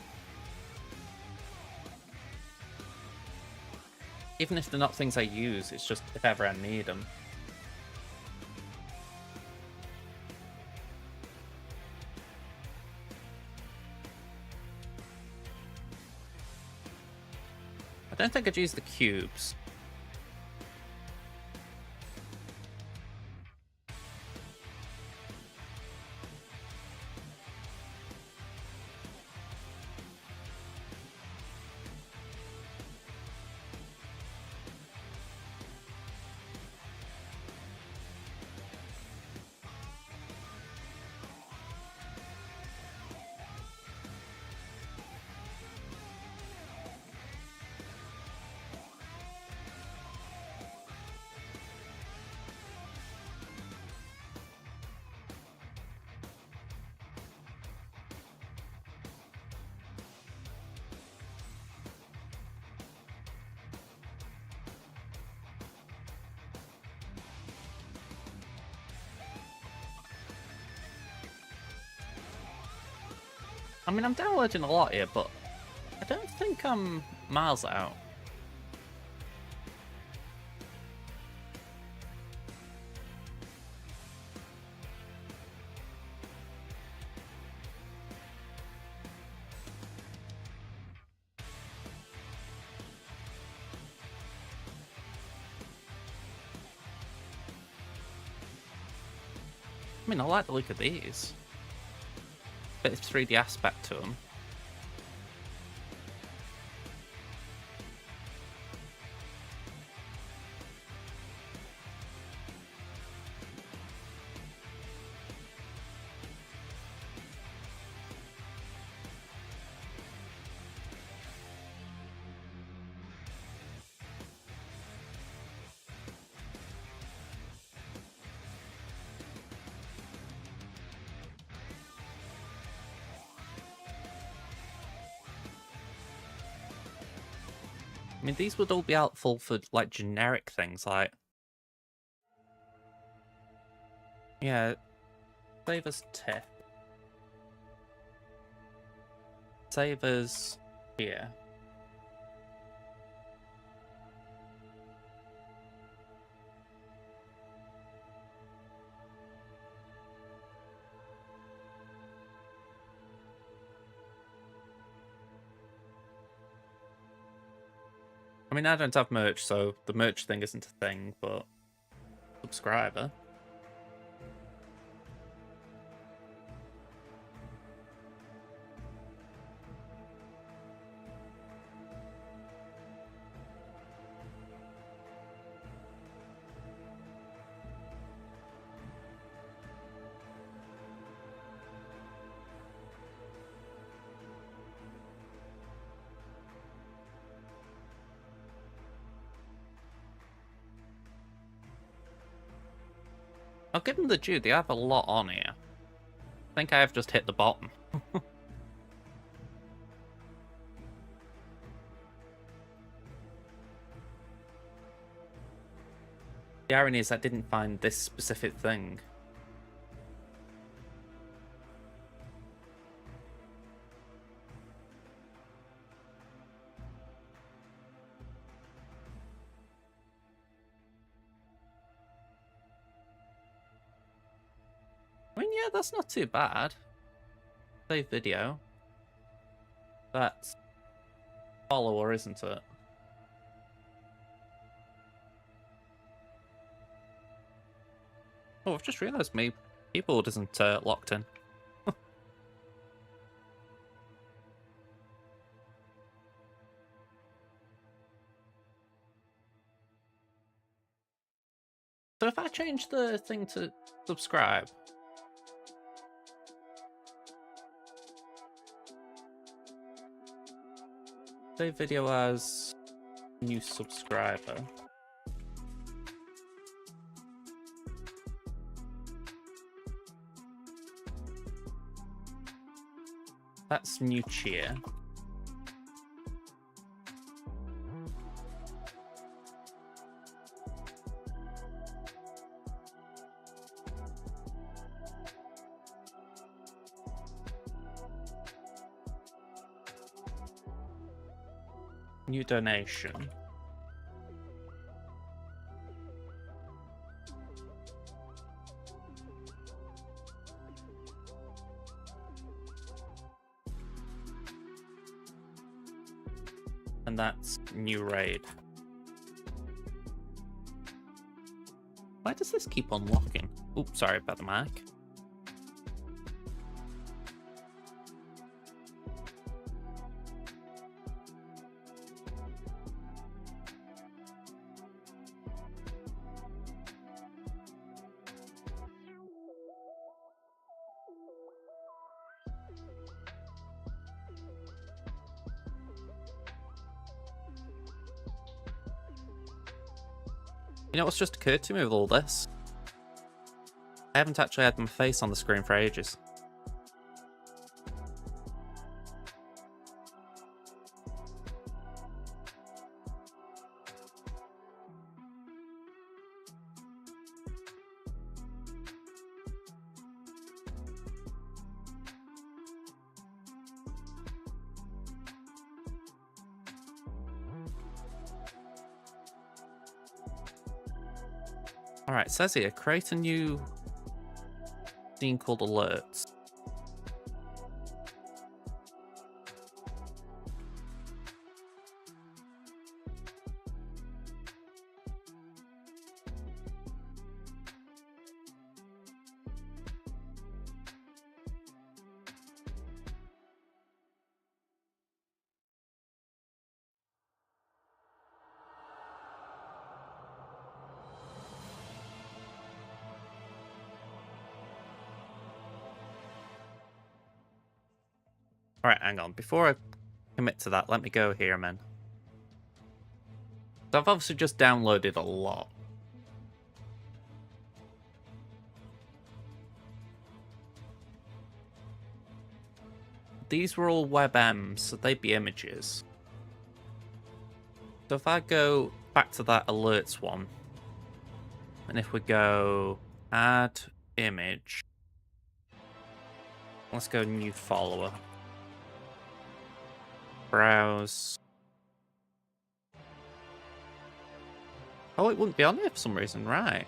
Even if they're not things I use, it's just if ever I need them. I don't think I'd use the cubes. I mean, I'm downloading a lot here, but I don't think I'm miles out. I mean, I like the look of these. Bit of 3D aspect to them. I mean, these would all be helpful for, like, generic things, like... Yeah, save as TIFF. Save as here. I mean, I don't have merch, so the merch thing isn't a thing, but subscriber. I'll give them the due, they have a lot on here. I think I have just hit the bottom. The irony is I didn't find this specific thing. I mean, yeah, that's not too bad. Save video. That's follower, isn't it? Oh, I've just realised my keyboard isn't locked in. So if I change the thing to subscribe... Save video as new subscriber. That's new cheer. New donation. And that's new raid. Why does this keep unlocking? Oops, sorry about the mic. You know what's just occurred to me with all this? I haven't actually had my face on the screen for ages. Alright, it says here, create a new scene called alerts. Alright, hang on. Before I commit to that, let me go here, man. So I've obviously just downloaded a lot. These were all WebMs, so they'd be images. So if I go back to that alerts one, and if we go add image, let's go new follower, browse. Oh, it wouldn't be on here for some reason, right?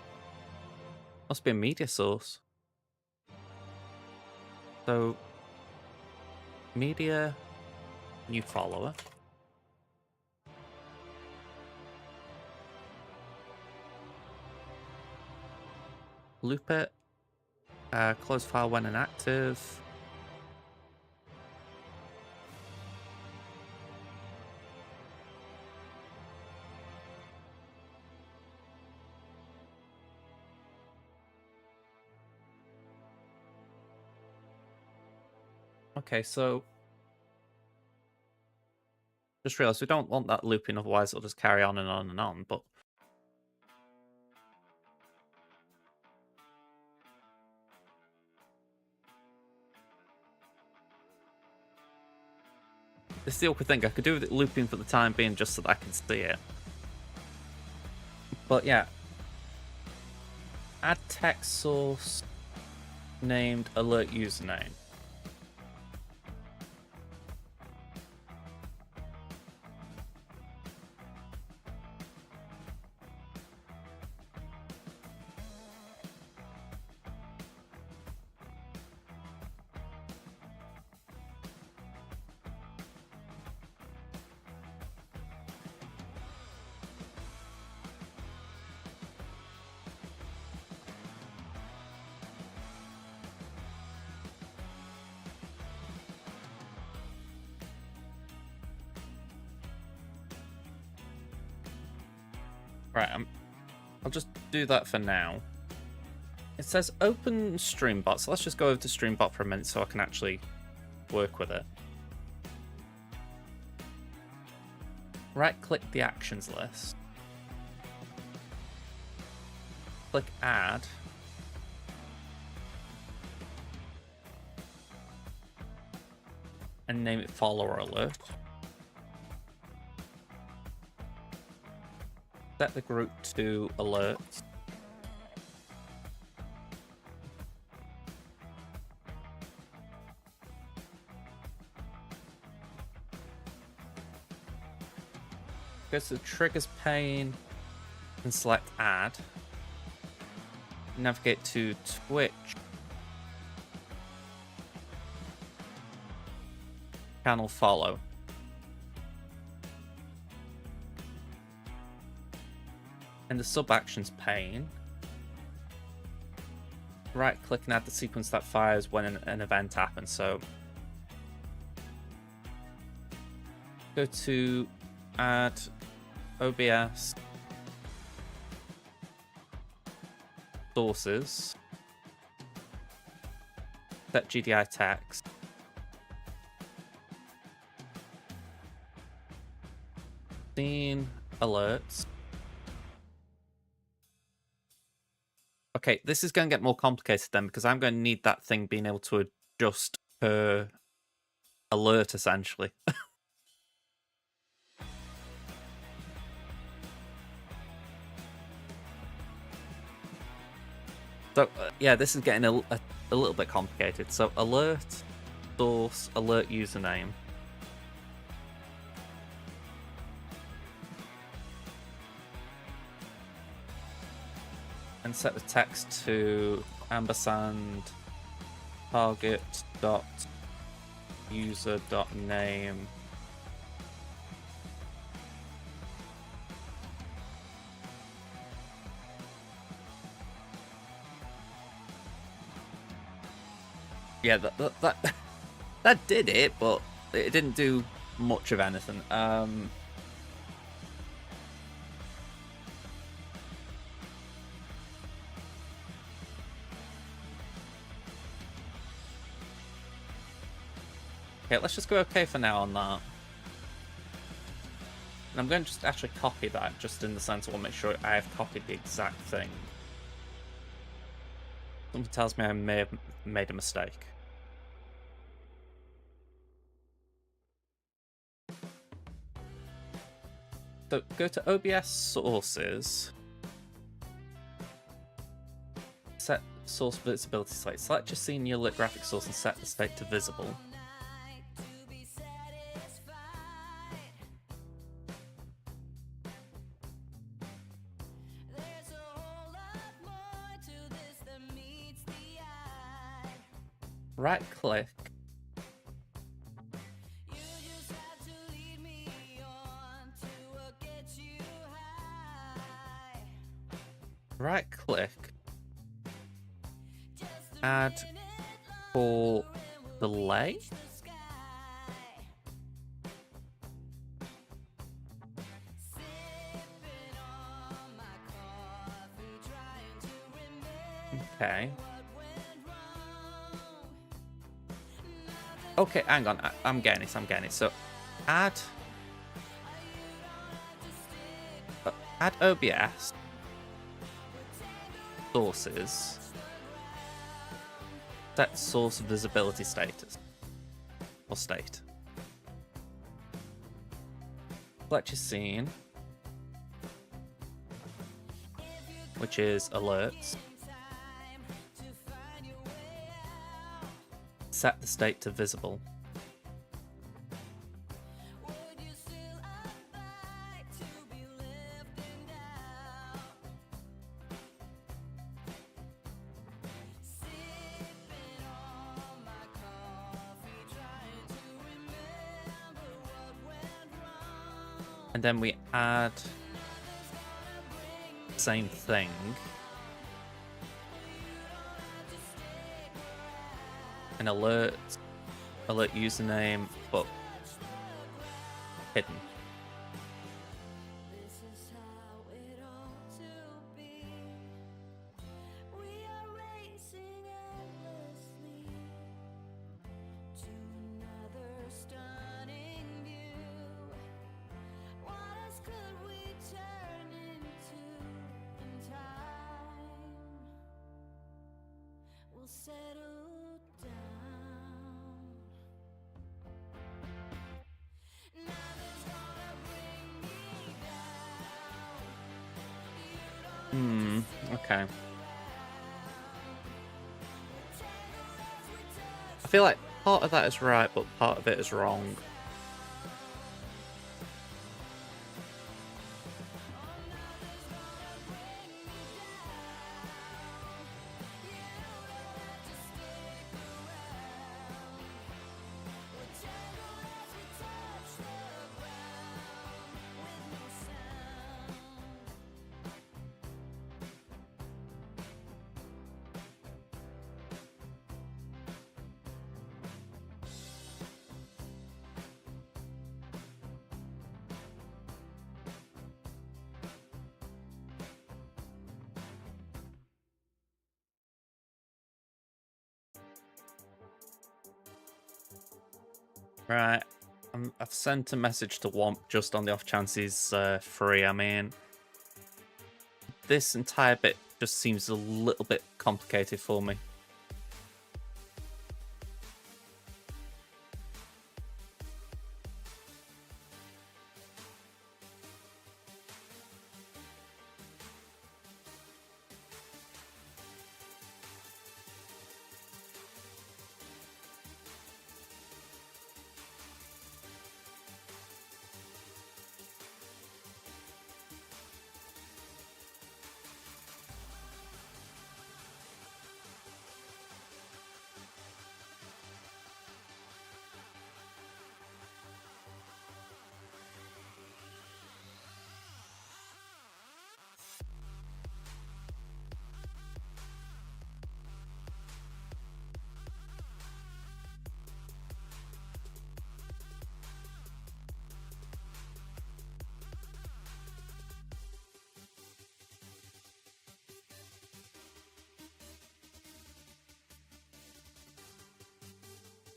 Must be a media source. So, media, new follower. Loop it. Close file when inactive. Okay, so just realized we don't want that looping, otherwise it'll just carry on and on and on, but this is the awkward thing. I could do with it looping for the time being just so that I can see it. But yeah. Add text source named alert username. Right, I'll just do that for now. It says open Streambot, so let's just go over to Streambot for a minute so I can actually work with it. Right-click the actions list. Click add. And name it follower alert. Set the group to alerts. Go to the triggers pane and select add. Navigate to Twitch. Channel follow. In the sub-actions pane, right-click and add the sequence that fires when an event happens. So go to add OBS sources, set GDI text, scene alerts. Okay, this is going to get more complicated then because I'm going to need that thing being able to adjust per alert, essentially. So, yeah, this is getting a little bit complicated. So, alert, source, alert username. And set the text to ampersand target dot user dot name. Yeah, that did it, but it didn't do much of anything. Okay, let's just go okay for now on that. And I'm going to just actually copy that, just in the sense I want to make sure I have copied the exact thing. Something tells me I may have made a mistake. So go to OBS sources. Set source visibility state. Select your scene in your lit graphic source and set the state to visible. Right click. Right click. Add for delay. Okay. Okay, hang on. I'm getting it. So add OBS sources. Set source visibility status or state. Select your scene, which is alerts. Set the state to visible. And then we add same thing. An alert username, but hidden. Okay. I feel like part of that is right, but part of it is wrong. Right. I've sent a message to Womp just on the off chance he's free. I mean, this entire bit just seems a little bit complicated for me.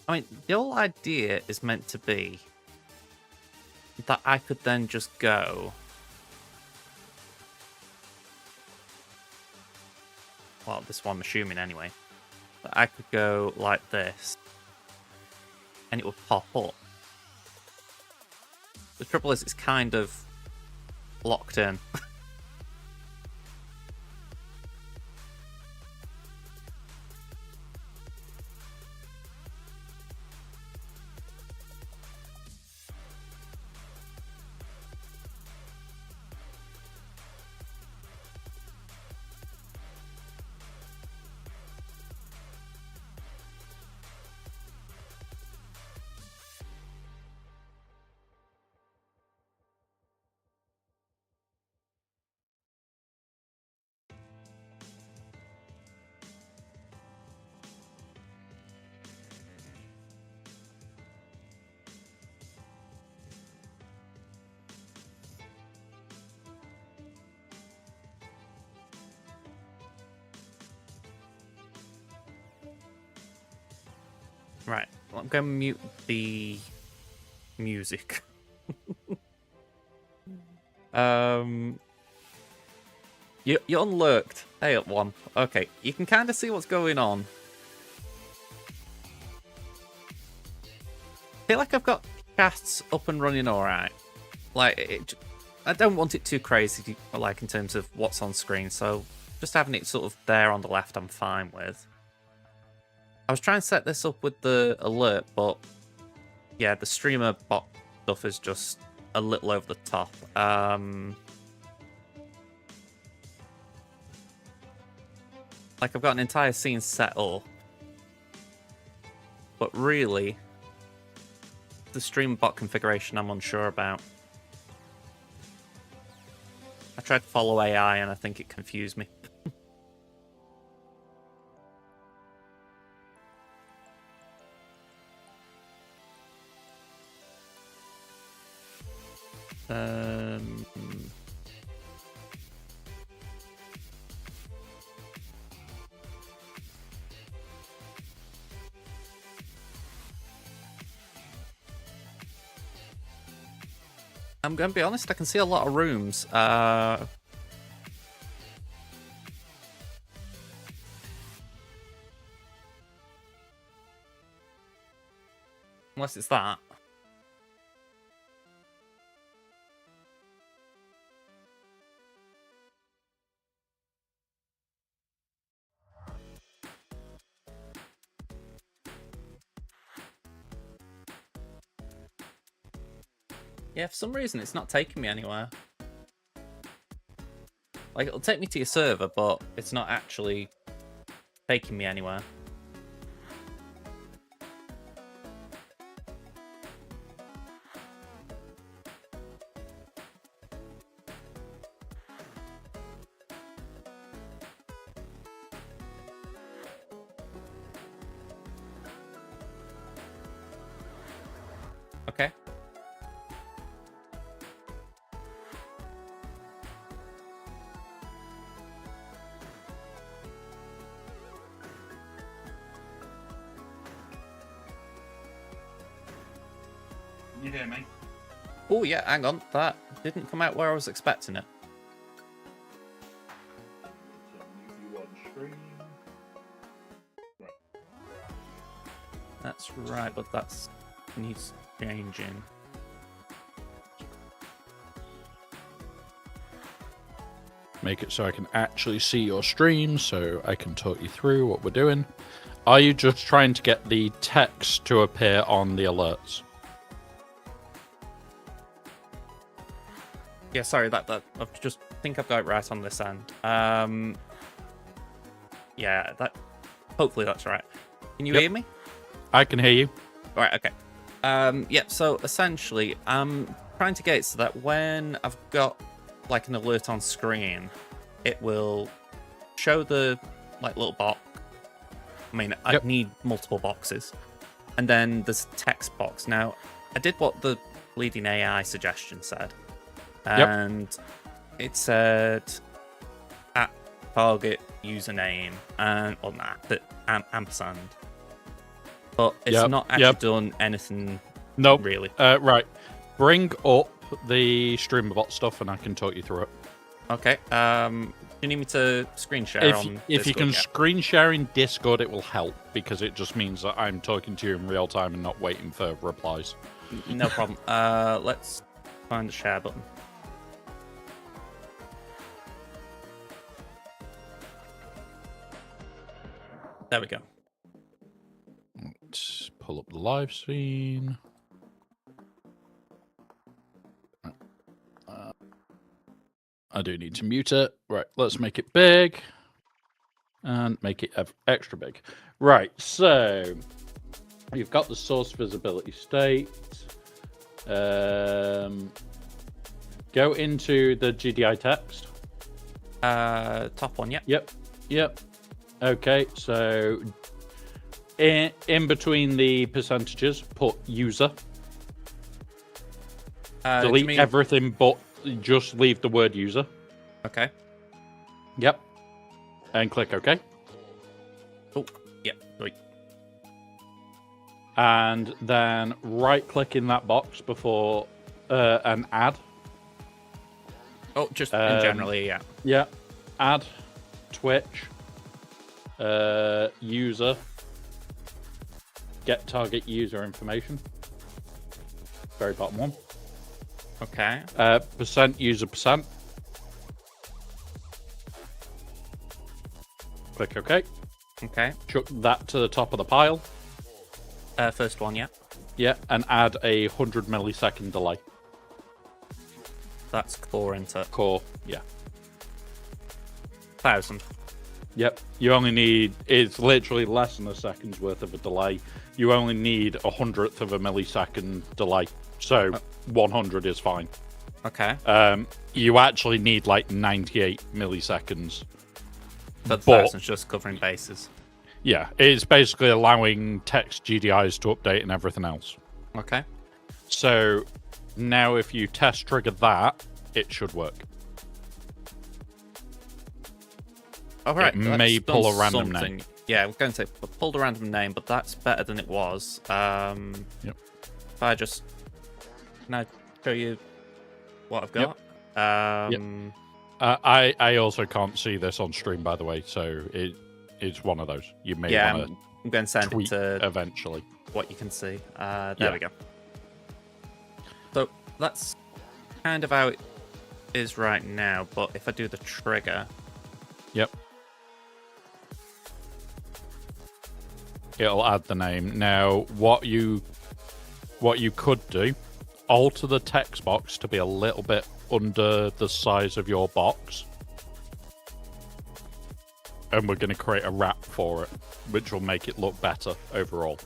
I mean, the whole idea is meant to be that I could then just go... Well, this one I'm assuming anyway. That I could go like this, and it would pop up. The trouble is, it's kind of locked in. Right, well, I'm going to mute the music. You're unlurked. Hey, up one. Okay, you can kind of see what's going on. I feel like I've got casts up and running all right. Like, I don't want it too crazy, like in terms of what's on screen. So just having it sort of there on the left, I'm fine with. I was trying to set this up with the alert, but yeah, the streamer bot stuff is just a little over the top. Like, I've got an entire scene set up, but really, the streamer bot configuration I'm unsure about. I tried to follow AI and I think it confused me. I'm going to be honest, I can see a lot of rooms. Unless it's that. Yeah, for some reason it's not taking me anywhere. Like, it'll take me to your server, but it's not actually taking me anywhere. Okay. You hear me? Oh, yeah, hang on. That didn't come out where I was expecting it. That's right, but that's needs changing. Make it so I can actually see your stream, so I can talk you through what we're doing. Are you just trying to get the text to appear on the alerts? Yeah, sorry, that I just think I've got it right on this end. Yeah, that. Hopefully that's right. Can you hear me? I can hear you. Right. Okay. Yeah. So essentially, I'm trying to get it so that when I've got like an alert on screen, it will show the like little box. I mean, I need multiple boxes, and then there's a text box. Now, I did what the leading AI suggestion said. And it said at target username and on that ampersand, but it's not actually done anything. Nope. Really. Right. Bring up the streamer bot stuff, and I can talk you through it. Okay. Do you need me to screen share on Discord? If you can screen share in Discord, it will help because it just means that I'm talking to you in real time and not waiting for replies. No problem. Let's find the share button. There we go. Let's pull up the live scene. I do need to mute it. Right, let's make it big. And make it extra big. Right, so you've got the source visibility state. Go into the GDI text. Top one, yep. Yep. Okay, so in between the percentages, put user. Delete everything, but just leave the word user. Okay. Yep. And click OK. Oh, yep. Wait. And then right-click in that box before an add. Oh, just in generally, yeah. Yeah. Add Twitch. User. Get target user information. Very bottom one. Okay. Percent user percent. Click OK. Okay. Chuck that to the top of the pile. First one, yeah. Yeah, and add a 100 millisecond delay. That's core enter. Core, yeah. 1,000. Yep. You only need, it's literally less than a second's worth of a delay. You only need 100th of a millisecond delay. So 100 is fine. Okay. You actually need like 98 milliseconds. But 1,000's just covering bases. Yeah, it's basically allowing text GDIs to update and everything else. Okay. So now if you test trigger that, it should work. All right. It may pull a random name. Yeah, we're going to say pulled a random name, but that's better than it was. Yep. If I just can I show you what I've got? Yep. I also can't see this on stream, by the way, so it's one of those. You may want to I'm going to send it to eventually what you can see. There we go. So that's kind of how it is right now, but if I do the trigger... Yep. It'll add the name. Now, what you could do, alter the text box to be a little bit under the size of your box. And we're going to create a wrap for it, which will make it look better overall.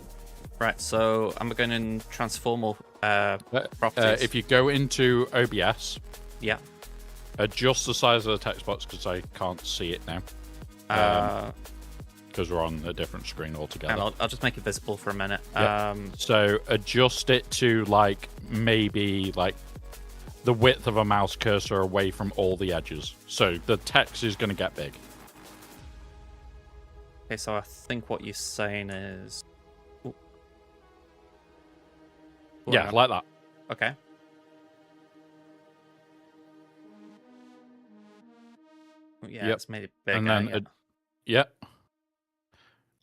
Right, so I'm going in transformal properties. If you go into OBS, yeah, adjust the size of the text box because I can't see it now. Because we're on a different screen altogether. And I'll just make it visible for a minute. Yep. So adjust it to like maybe like the width of a mouse cursor away from all the edges. So the text is going to get big. Okay, so I think what you're saying is... Ooh. Yeah, like that. Okay. Yeah, it's made it bigger. And then,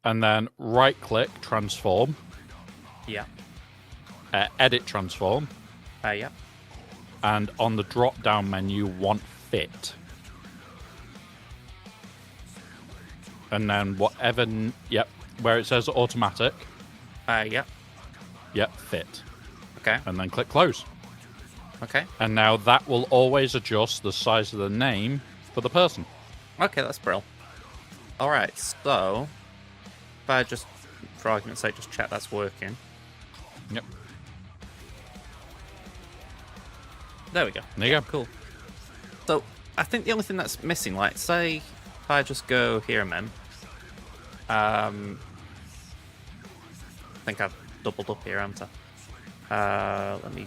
and then right-click, transform. Yeah. Edit transform. Yeah. And on the drop-down menu, want fit. And then whatever, where it says automatic. Yeah. Yep, fit. Okay. And then click close. Okay. And now that will always adjust the size of the name for the person. Okay, that's brilliant. All right, so if I just, for argument's sake, just check that's working. Yep. There we go. There you go. Cool. So I think the only thing that's missing, like, say if I just go here and then, I think I've doubled up here, haven't I? Let me...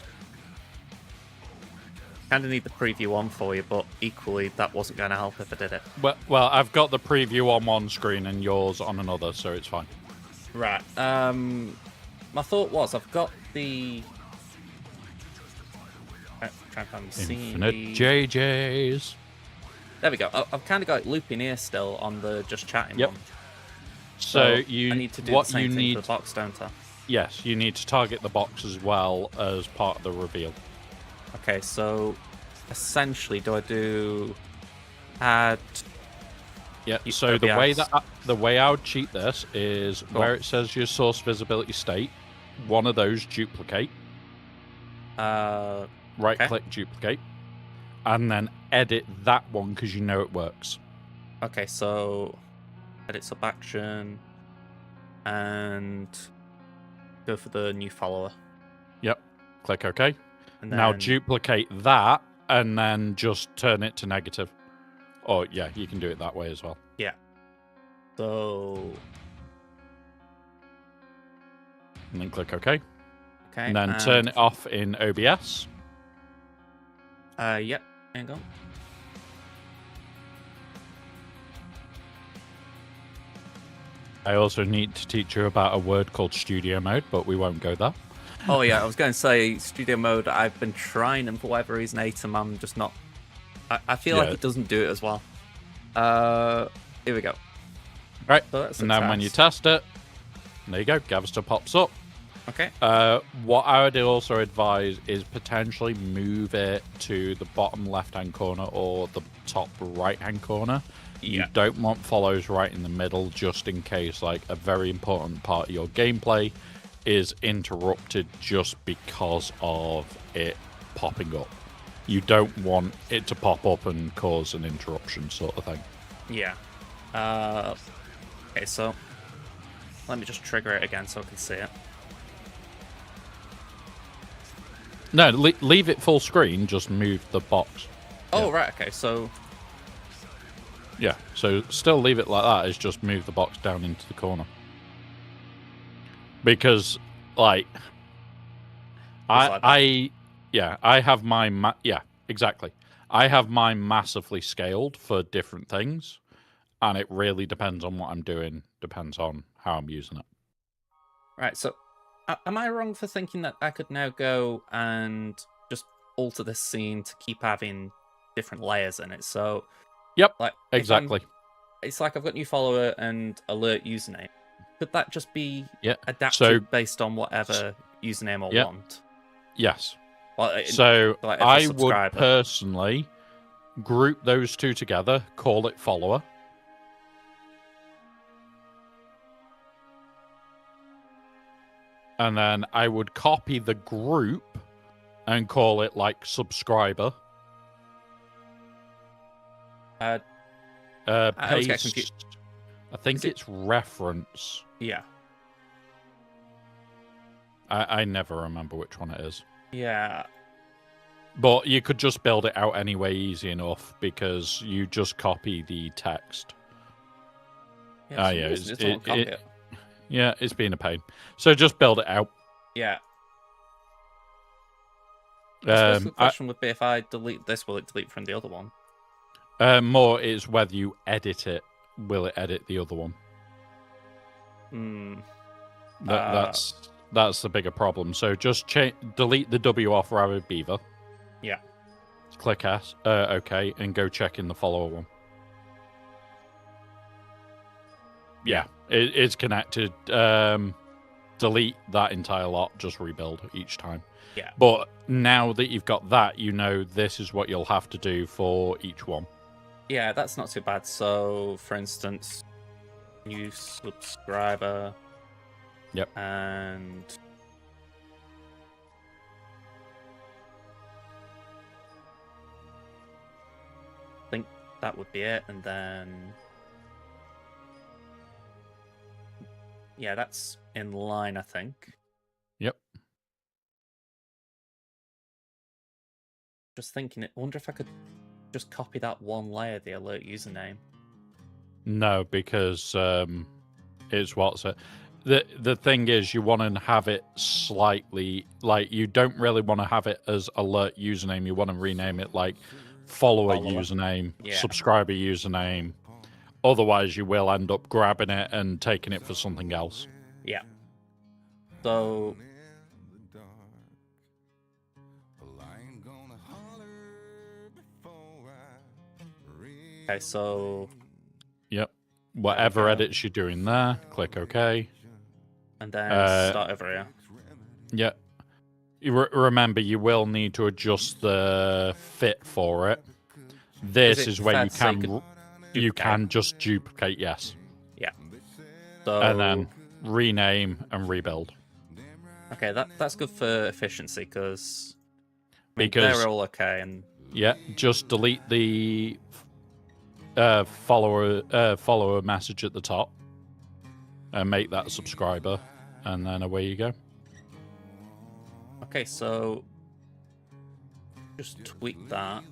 Kind of need the preview on for you, but equally that wasn't going to help if I did it. Well, I've got the preview on one screen and yours on another, so it's fine. Right. My thought was I've got the... Try and find the scene. Infinite JJs. There we go. I've kind of got it looping here still on the just chatting one. So I need to do the same thing for the box, don't I? Yes, you need to target the box as well as part of the reveal. Okay, so essentially, do I do add Yeah. So the way I would cheat this is where it says your source visibility state, one of those duplicate. Right click duplicate, and then edit that one because you know it works. Okay, so edit sub action and go for the new follower. Yep. Click OK. And then... Now duplicate that and then just turn it to negative. Or yeah, you can do it that way as well. Yeah. So... And then click OK. Okay. And then turn it off in OBS. Yep. Hang on. I also need to teach you about a word called studio mode, but we won't go there. Oh yeah, I was going to say studio mode. I've been trying, and for whatever reason, Atom, I'm just not. I feel like it doesn't do it as well. Here we go. Right, so and then when you test it, there you go. Gavster pops up. Okay. What I would also advise is potentially move it to the bottom left-hand corner or the top right-hand corner. You don't want follows right in the middle, just in case like a very important part of your gameplay is interrupted just because of it popping up. You don't want it to pop up and cause an interruption sort of thing. Yeah. Okay, so let me just trigger it again so I can see it. No, leave it full screen, just move the box. Oh, right, okay, so... Yeah, so still leave it like that, is just move the box down into the corner. Because, like... I have my... yeah, exactly. I have mine massively scaled for different things, and it really depends on what I'm doing, depends on how I'm using it. Right, so am I wrong for thinking that I could now go and just alter this scene to keep having different layers in it? So... Yep, like exactly. It's like I've got new follower and alert username. Could that just be adapted based on whatever username I want? Yes. Well, so like I would personally group those two together, call it follower. And then I would copy the group and call it like subscriber. I always get confused. I think it's reference. Yeah. I never remember which one it is. Yeah. But you could just build it out anyway easy enough because you just copy the text. Yeah, it's been a pain. So just build it out. Yeah. The question would be if I delete this, will it delete from the other one? More is whether you edit it, will it edit the other one? That's the bigger problem. So just delete the W off Rabbit Beaver. Yeah. Click S, OK, and go check in the follower one. Yeah, it's connected. Delete that entire lot, just rebuild each time. Yeah. But now that you've got that, you know this is what you'll have to do for each one. Yeah, that's not too bad. So, for instance, new subscriber. Yep. And I think that would be it. And then, yeah, that's in line, I think. Yep. Just thinking, I wonder if I could just copy that one layer, the alert username. No, because it's what's it. The thing is, you want to have it slightly like you don't really want to have it as alert username. You want to rename it like follower. Username, subscriber username. Otherwise, you will end up grabbing it and taking it for something else. Yeah. So. Okay, so... Yep. Whatever edits you're doing there, click OK. And then start over here. Yep. Remember, you will need to adjust the fit for it. This is where you can... you can just duplicate, yes. Yeah. So And then rename and rebuild. Okay, that's good for efficiency because they're all okay. And yeah, just delete the follower message at the top and make that a subscriber, and then away you go. Okay, so just tweak that.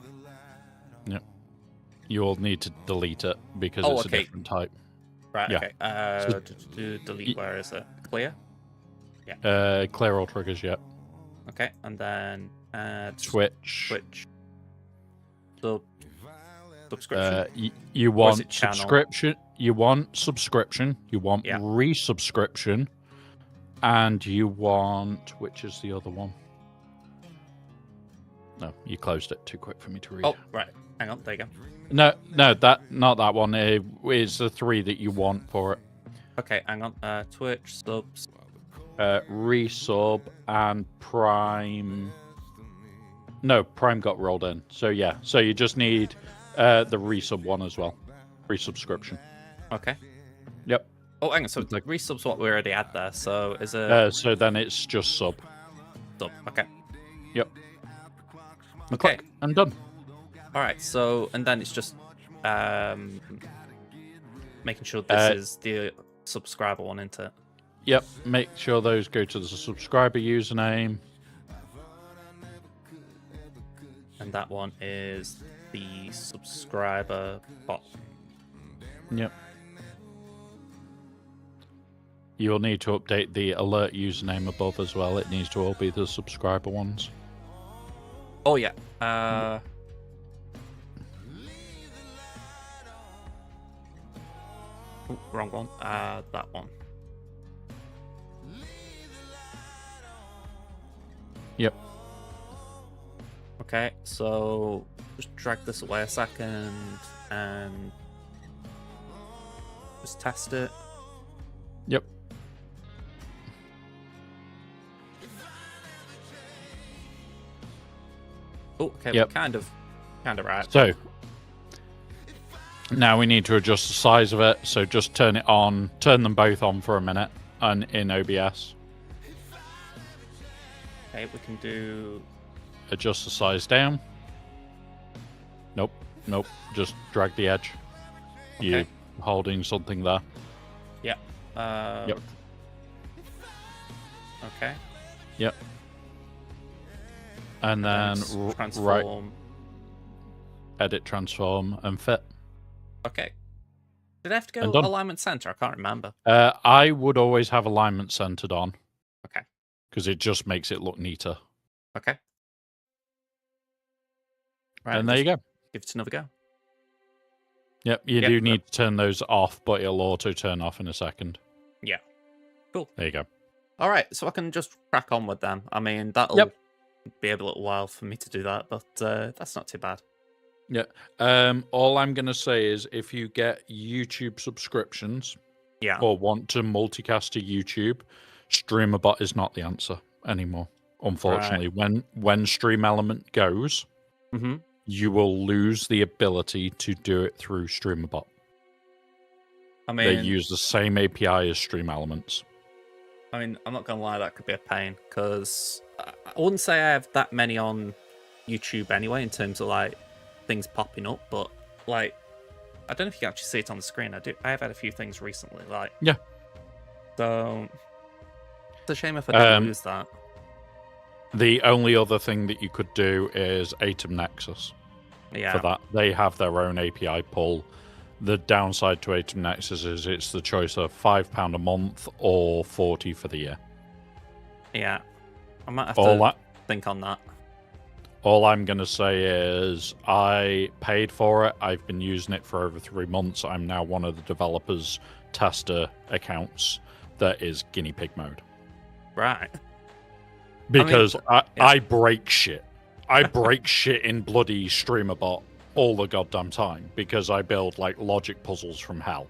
Yep. You'll need to delete it because it's a different type. Right, yeah. Okay. Delete, where is it? Clear? Yeah. Clear all triggers, yep. Okay, and then Twitch. Subscription. You want subscription. You want subscription. You want resubscription. And you want... Which is the other one? No, you closed it too quick for me to read. Oh, right. Hang on, there you go. No, not that one. It is the 3 that you want for it. Okay, hang on. Twitch, subs. Resub and Prime. No, Prime got rolled in. So yeah, so you just need the resub one as well. Resubscription. Okay. Yep. Oh, hang on. So resub's what we already had there. So is it? So then it's just sub. Sub. Okay. Yep. Okay. Click, and done. All right. So and then it's just making sure this is the subscriber one, isn't it? Yep. Make sure those go to the subscriber username. And that one is the subscriber bot. Yep. You'll need to update the alert username above as well. It needs to all be the subscriber ones. Oh, yeah. Ooh, wrong one. That one. Yep. Okay, so just drag this away a second and just test it. Yep. Oh, okay, yep. Kind of right. So now we need to adjust the size of it. So just turn it on, turn them both on for a minute, and in OBS. Okay, we can do. Adjust the size down. Nope. Just drag the edge. Okay. You holding something there. Yeah. Yep. Okay. Yep. And then transform. Edit, transform, and fit. Okay. Did I have to go alignment center? I can't remember. I would always have alignment centered on. Okay. Because it just makes it look neater. Okay. Right, and there you go. Give it another go. Yep, you do need to turn those off, but it'll auto turn off in a second. Yeah. Cool. There you go. All right, so I can just crack on with them. I mean, that'll be a little while for me to do that, but that's not too bad. Yeah. All I'm going to say is if you get YouTube subscriptions or want to multicast to YouTube, StreamerBot is not the answer anymore. Unfortunately, when Stream Element goes, you will lose the ability to do it through StreamerBot. I mean, they use the same API as Stream Elements. I mean, I'm not going to lie, that could be a pain, because I wouldn't say I have that many on YouTube anyway, in terms of, like, things popping up, but, like, I don't know if you can actually see it on the screen. I have had a few things recently, like... Yeah. So, it's a shame if I did lose that. The only other thing that you could do is Atom Nexus. Yeah. For that. They have their own API pull. The downside to Atom Nexus is it's the choice of £5 a month or 40 for the year. Yeah. I might have to think on that. All I'm going to say is I paid for it. I've been using it for over 3 months. I'm now one of the developers' tester accounts that is guinea pig mode. Right. Because I break shit. I break shit in bloody StreamerBot all the goddamn time because I build like logic puzzles from hell.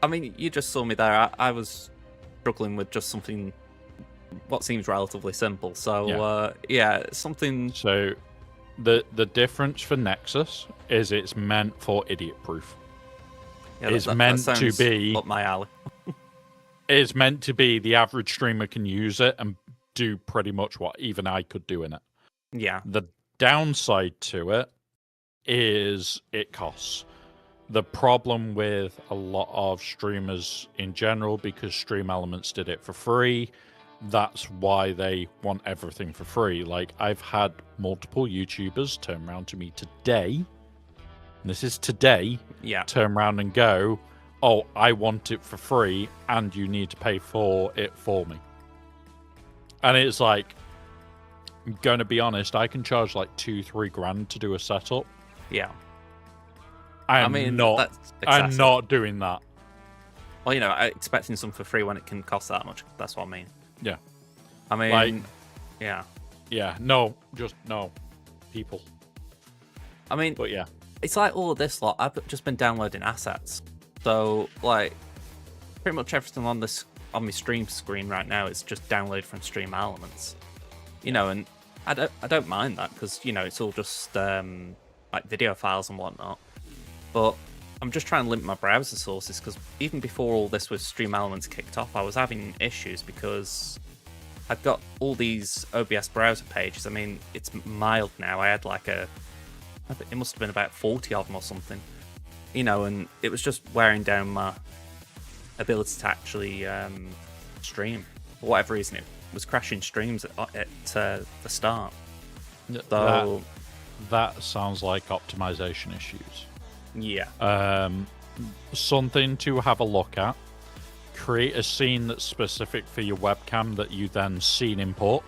I mean, you just saw me there. I was struggling with just something what seems relatively simple. So something. So the difference for Nexus is it's meant for idiot proof. Yeah, is meant to sounds be up my alley. is meant to be the average streamer can use it and do pretty much what even I could do in it. Yeah. The downside to it is it costs. The problem with a lot of streamers in general, because Stream Elements did it for free, that's why they want everything for free. Like, I've had multiple YouTubers turn around to me today, and this is today, turn around and go, oh, I want it for free, and you need to pay for it for me. And it's like, I'm going to be honest, I can charge like $2-3 grand to do a setup. Yeah. I'm not doing that. Well, you know, expecting something for free when it can cost that much. That's what I mean. Yeah. I mean, like, yeah. Yeah, no, just no. People. I mean, but yeah. It's like all of this lot, I've just been downloading assets. So, like, pretty much everything on my stream screen right now is just downloaded from Stream Elements. You know, and I don't mind that, because, you know, it's all just like video files and whatnot. But I'm just trying to limit my browser sources, because even before all this with Stream Elements kicked off, I was having issues because I've got all these OBS browser pages. I mean, it's mild now. I had like it must have been about 40 of them or something. You know, and it was just wearing down my ability to actually stream. For whatever reason, it was crashing streams at the start. So that sounds like optimization issues. Yeah. Something to have a look at. Create a scene that's specific for your webcam that you then scene import,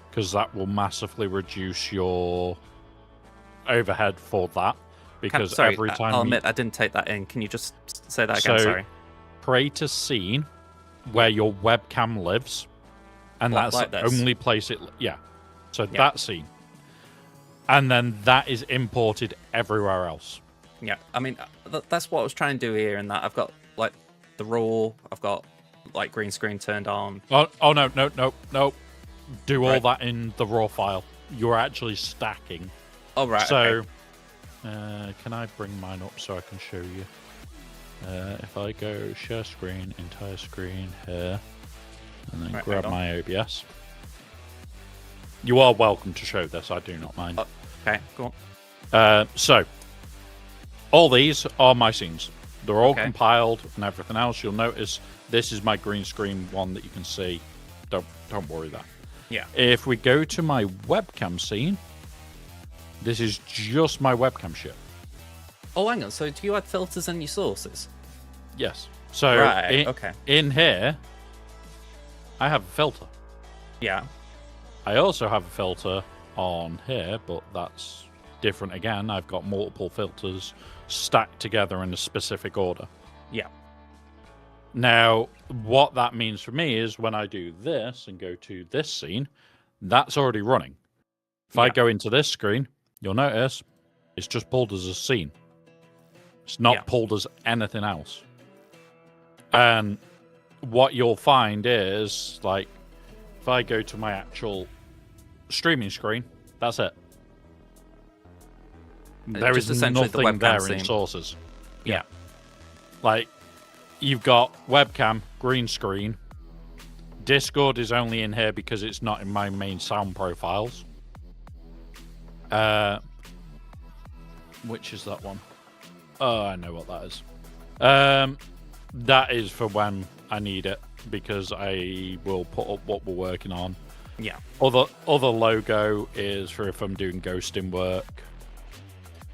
because that will massively reduce your overhead for that. Because every time I'll admit I didn't take that in. Can you just say that again? Sorry. Create a scene where your webcam lives, and that's like the only place it. Yeah. So that scene, and then that is imported everywhere else. Yeah, I mean, that's what I was trying to do here, in that I've got, like, the RAW, I've got, like, green screen turned on. Oh no. Do all that in the RAW file. You're actually stacking. Oh, right, So, okay. Can I bring mine up so I can show you? If I go share screen, entire screen here, and then grab my OBS. You are welcome to show this, I do not mind. Okay, go on. So, all these are my scenes. They're all compiled and everything else. You'll notice this is my green screen one that you can see. Don't worry that. Yeah. If we go to my webcam scene, this is just my webcam shit. Oh, hang on. So do you add filters in your sources? Yes. So in here, I have a filter. Yeah. I also have a filter on here, but that's different again. I've got multiple filters stacked together in a specific order. Yeah. Now, what that means for me is when I do this and go to this scene, that's already running. If I go into this screen, you'll notice it's just pulled as a scene. It's not pulled as anything else. And what you'll find is, like, if I go to my actual streaming screen, that's it. There is nothing there in sources. Yeah. Like, you've got webcam, green screen. Discord is only in here because it's not in my main sound profiles. Which is that one? Oh, I know what that is. That is for when I need it, because I will put up what we're working on. Yeah. Other logo is for if I'm doing ghosting work.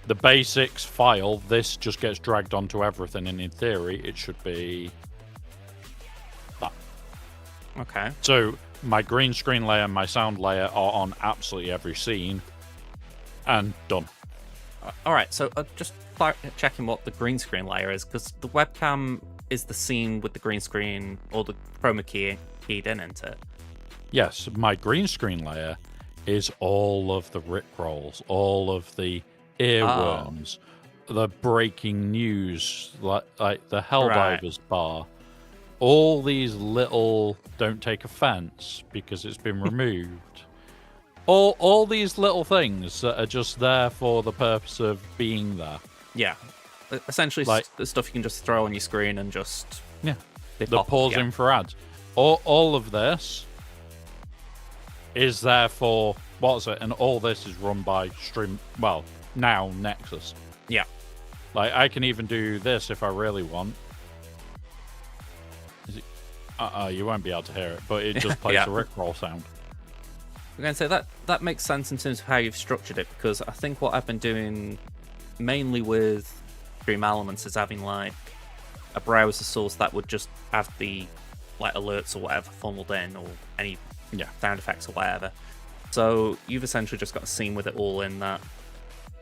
The basics file, this just gets dragged onto everything, and in theory, it should be that. Okay. So my green screen layer and my sound layer are on absolutely every scene, and done. All right, so just checking what the green screen layer is, because the webcam is the scene with the green screen or the chroma key keyed in, isn't it? Yes, my green screen layer is all of the rickrolls, all of the earworms, the breaking news, like the Helldivers bar, all these little, don't take offense because it's been removed. All these little things that are just there for the purpose of being there. Yeah. essentially Like- the stuff you can just throw on your screen and just Yeah. they The pop up, pausing for ads. All of this is there for what is it? And all this is run by now Nexus. Yeah. Like I can even do this if I really want. Is it? You won't be able to hear it, but it just plays Yeah. a Rickroll sound. I'm going to say that makes sense in terms of how you've structured it, because I think what I've been doing mainly with Stream Elements is having like a browser source that would just have the like alerts or whatever funneled in, or any sound effects or whatever. So you've essentially just got a scene with it all in that.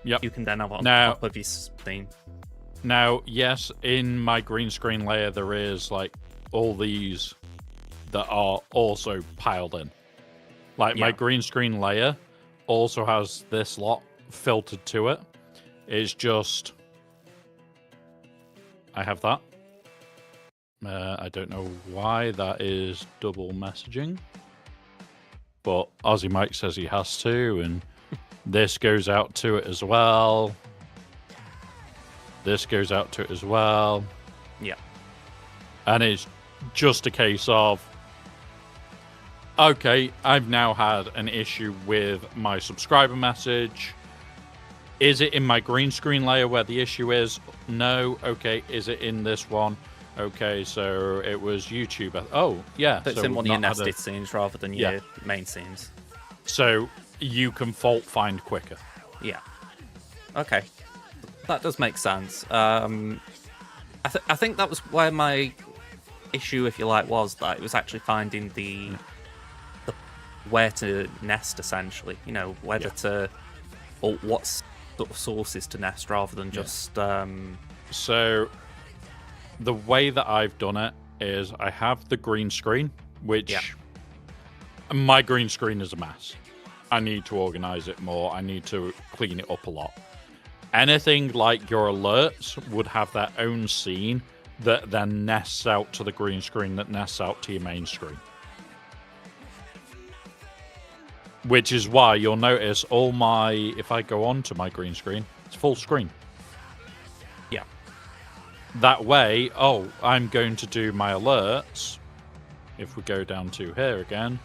Yep. You can then have on top of your theme. Now, yes, in my green screen layer there is like all these that are also piled in. Like my green screen layer also has this lot filtered to it. It's just I have that. I don't know why that is double messaging, but Aussie Mike says he has to, and this goes out to it as well. This goes out to it as well. Yeah. And it's just a case of, okay, I've now had an issue with my subscriber message. Is it in my green screen layer where the issue is? No. Okay. Is it in this one? Okay, so it was YouTube. Oh, yeah. So it's in one of your nested scenes rather than your main scenes. So you can fault find quicker. Yeah. Okay. That does make sense. I think that was where my issue, if you like, was that it was actually finding the where to nest, essentially. You know, whether to, or what sort of sources to nest rather than just. So the way that I've done it is I have the green screen, which my green screen is a mess. I need to organize it more. I need to clean it up a lot. Anything like your alerts would have their own scene that then nests out to the green screen, that nests out to your main screen. Which is why you'll notice if I go on to my green screen, it's full screen. Yeah. That way, I'm going to do my alerts. If we go down to here again,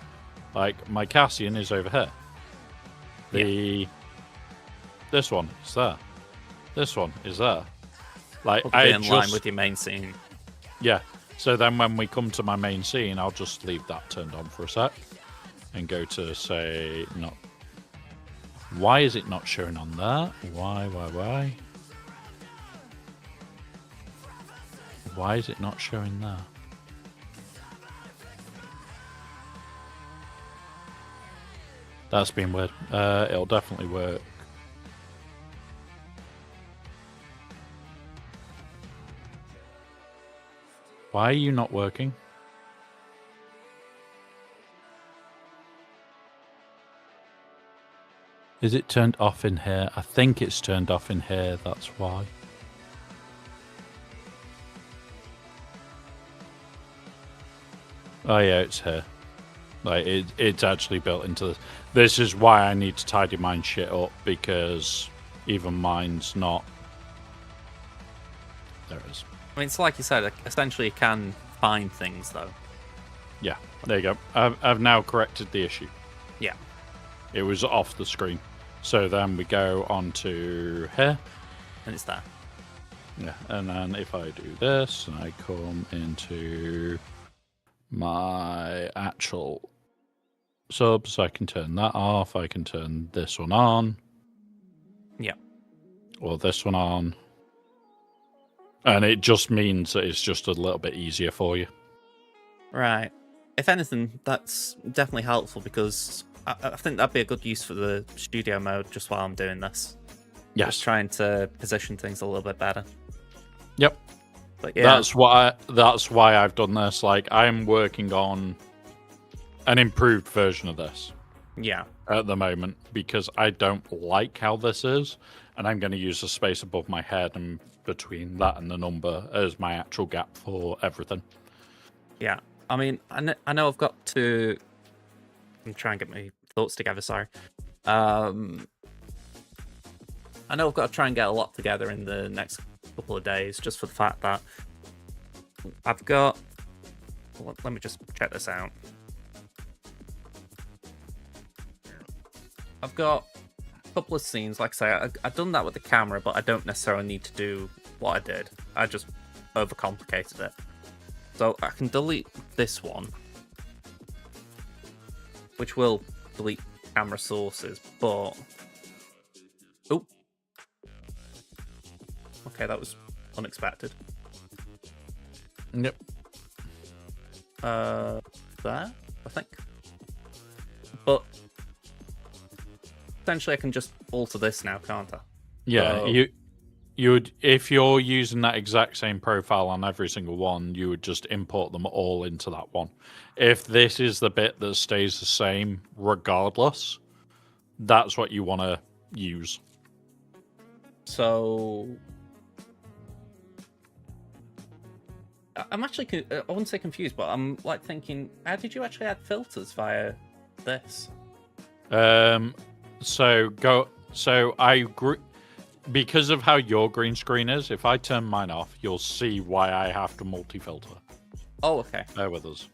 like my Cassian is over here. This one is there. This one is there. Like I in line with your main scene. Yeah. So then when we come to my main scene, I'll just leave that turned on for a sec and go to say not. Why is it not showing on there? Why? Why is it not showing there? That's been weird. It'll definitely work. Why are you not working? Is it turned off in here? I think it's turned off in here, that's why. Oh yeah, it's here. Like it's actually built into this. This is why I need to tidy mine shit up, because even mine's not. There it is. I mean, it's like you said, essentially you can find things though. Yeah, there you go. I've now corrected the issue. Yeah. It was off the screen. So then we go on to here. And it's there. Yeah, and then if I do this, and I come into my actual subs, I can turn that off. I can turn this one on. Yeah. Or this one on. And it just means that it's just a little bit easier for you. Right. If anything, that's definitely helpful, because I think that'd be a good use for the studio mode just while I'm doing this. Yes. Just trying to position things a little bit better. Yep. But yeah. That's why I've done this. Like, I'm working on an improved version of this. Yeah. At the moment, because I don't like how this is, and I'm going to use the space above my head and between that and the number as my actual gap for everything. Yeah. I mean, I know I've got to... I'm trying to get my thoughts together, sorry. I know I've got to try and get a lot together in the next couple of days, just for the fact that I've got. Let me just check this out. I've got a couple of scenes. Like I say, I've done that with the camera, but I don't necessarily need to do what I did. I just overcomplicated it. So I can delete this one, which will delete camera sources, but... Oh. Okay, that was unexpected. Yep. There, I think. But essentially I can just alter this now, can't I? Yeah, So... you would, if you're using that exact same profile on every single one, you would just import them all into that one. If this is the bit that stays the same regardless, that's what you want to use. So I'm actually, I wouldn't say confused, but I'm like thinking, how did you actually add filters via this? Because of how your green screen is, if I turn mine off, you'll see why I have to multi-filter. Oh, okay. Bear with us.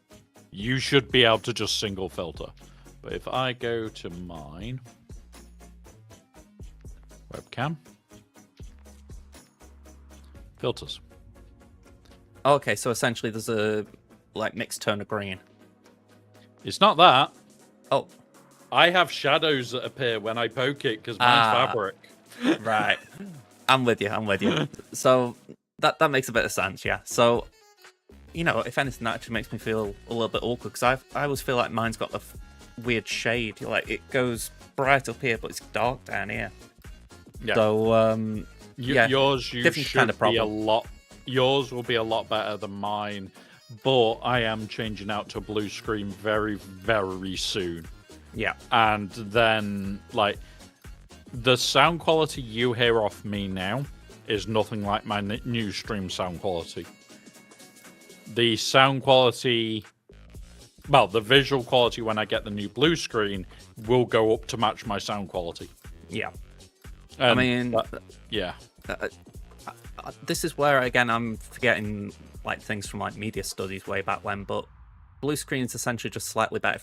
You should be able to just single filter. But if I go to mine, webcam, filters. Okay, so essentially there's a like mixed tone of green. It's not that. Oh. I have shadows that appear when I poke it because mine's fabric. Right. I'm with you. So that makes a bit of sense, yeah. So, you know, if anything, that actually makes me feel a little bit awkward because I always feel like mine's got a weird shade. Like it goes bright up here, but it's dark down here. Yeah. So, yeah, yours different should kind of be a problem. lot. Yours will be a lot better than mine, but I am changing out to blue screen very, very soon. Yeah. And then, like, the sound quality you hear off me now is nothing like my new stream sound quality. The sound quality, well, the visual quality when I get the new blue screen will go up to match my sound quality. Yeah. And I mean, yeah. This is where, again, I'm forgetting like things from like media studies way back when, but blue screen is essentially just slightly better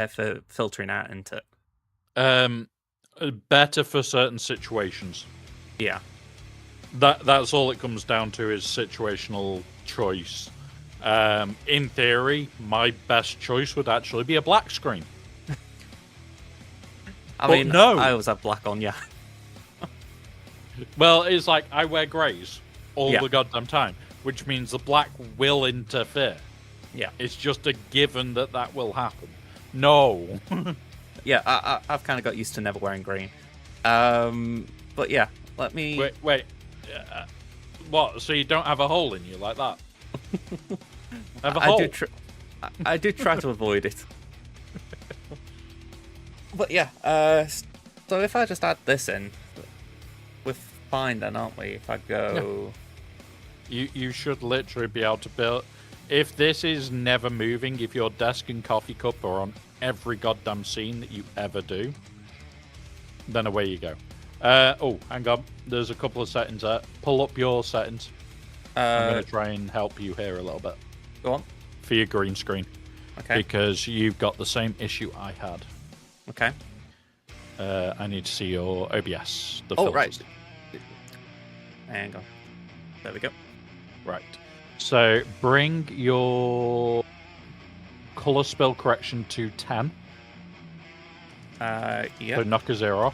for filtering out, isn't it? Better for certain situations. Yeah. That's all it comes down to is situational choice. In theory, my best choice would actually be a black screen. I mean, no. I always have black on, yeah. Well, it's like I wear greys all Yeah. the goddamn time, which means the black will interfere. Yeah. It's just a given that will happen. No. Yeah, I've kind of got used to never wearing green. But yeah, let me... Wait. What? So you don't have a hole in you like that? Have a hole? I do try to avoid it. But yeah, so if I just add this in, we're fine then, aren't we? If I go... Yeah. You should literally be able to build... If this is never moving, if your desk and coffee cup are on every goddamn scene that you ever do, then away you go. Oh, hang on. There's a couple of settings there. Pull up your settings. I'm going to try and help you here a little bit. Go on. For your green screen. Okay. Because you've got the same issue I had. Okay. I need to see your OBS. The Oh, filters. right. Hang on. There we go. Right. So bring your color spill correction to 10. Yeah. So knock a 0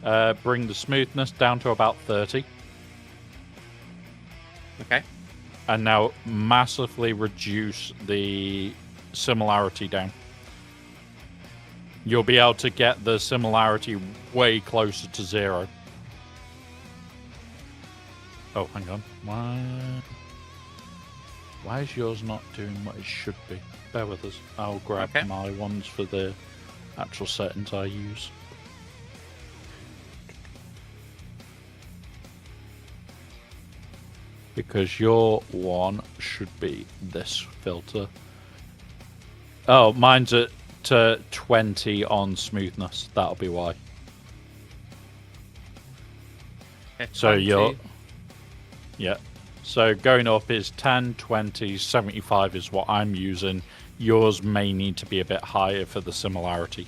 off. Bring the smoothness down to about 30. Okay. And now massively reduce the similarity down. You'll be able to get the similarity way closer to 0. Oh, hang on. Why is yours not doing what it should be? Bear with us. I'll grab my ones for the actual settings I use. Because your one should be this filter. Oh, mine's at 20 on smoothness. That'll be why. Okay, So Yeah. So going up is 10, 20, 75 is what I'm using. Yours may need to be a bit higher for the similarity.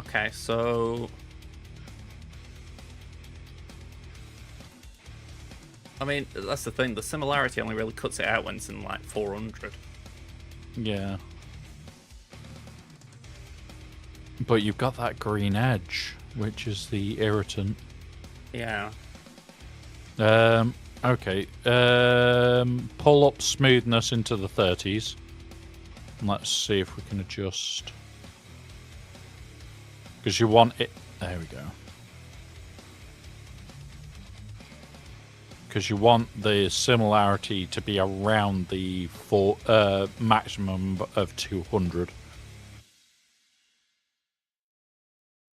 Okay, so... I mean, that's the thing. The similarity only really cuts it out when it's in, like, 400. Yeah. But you've got that green edge, which is the irritant. Yeah. Okay. Pull up smoothness into the 30s. Let's see if we can adjust. Because you want it... There we go. Because you want the similarity to be around the maximum of 200.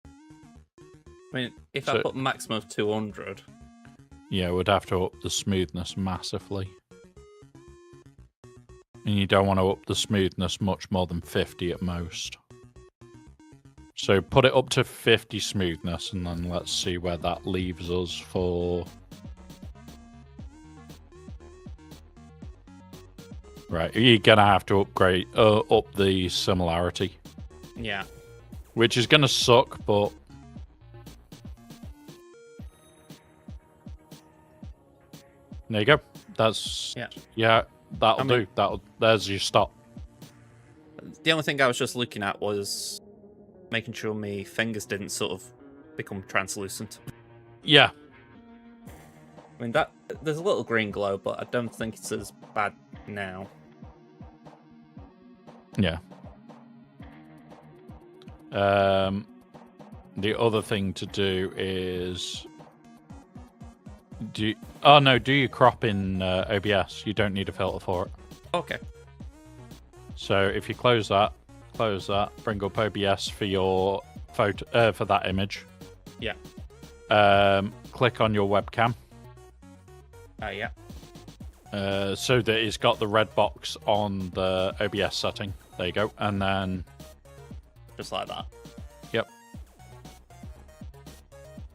I mean, if I put maximum of 200... Yeah, we'd have to up the smoothness massively. And you don't want to up the smoothness much more than 50 at most. So put it up to 50 smoothness, and then let's see where that leaves us for... Right, you're going to have to upgrade, up the similarity. Yeah. Which is going to suck, but... There you go. That's... Yeah, that'll do. There's your stop. The only thing I was just looking at was making sure my fingers didn't sort of become translucent. Yeah. I mean, there's a little green glow, but I don't think it's as bad now. Yeah. The other thing to do is... do your crop in OBS. You don't need a filter for it. Okay. So if you close that, bring up OBS for your photo for that image. Yeah. Click on your webcam. Yeah. So that it's got the red box on the OBS setting. There you go. And then... just like that. Yep.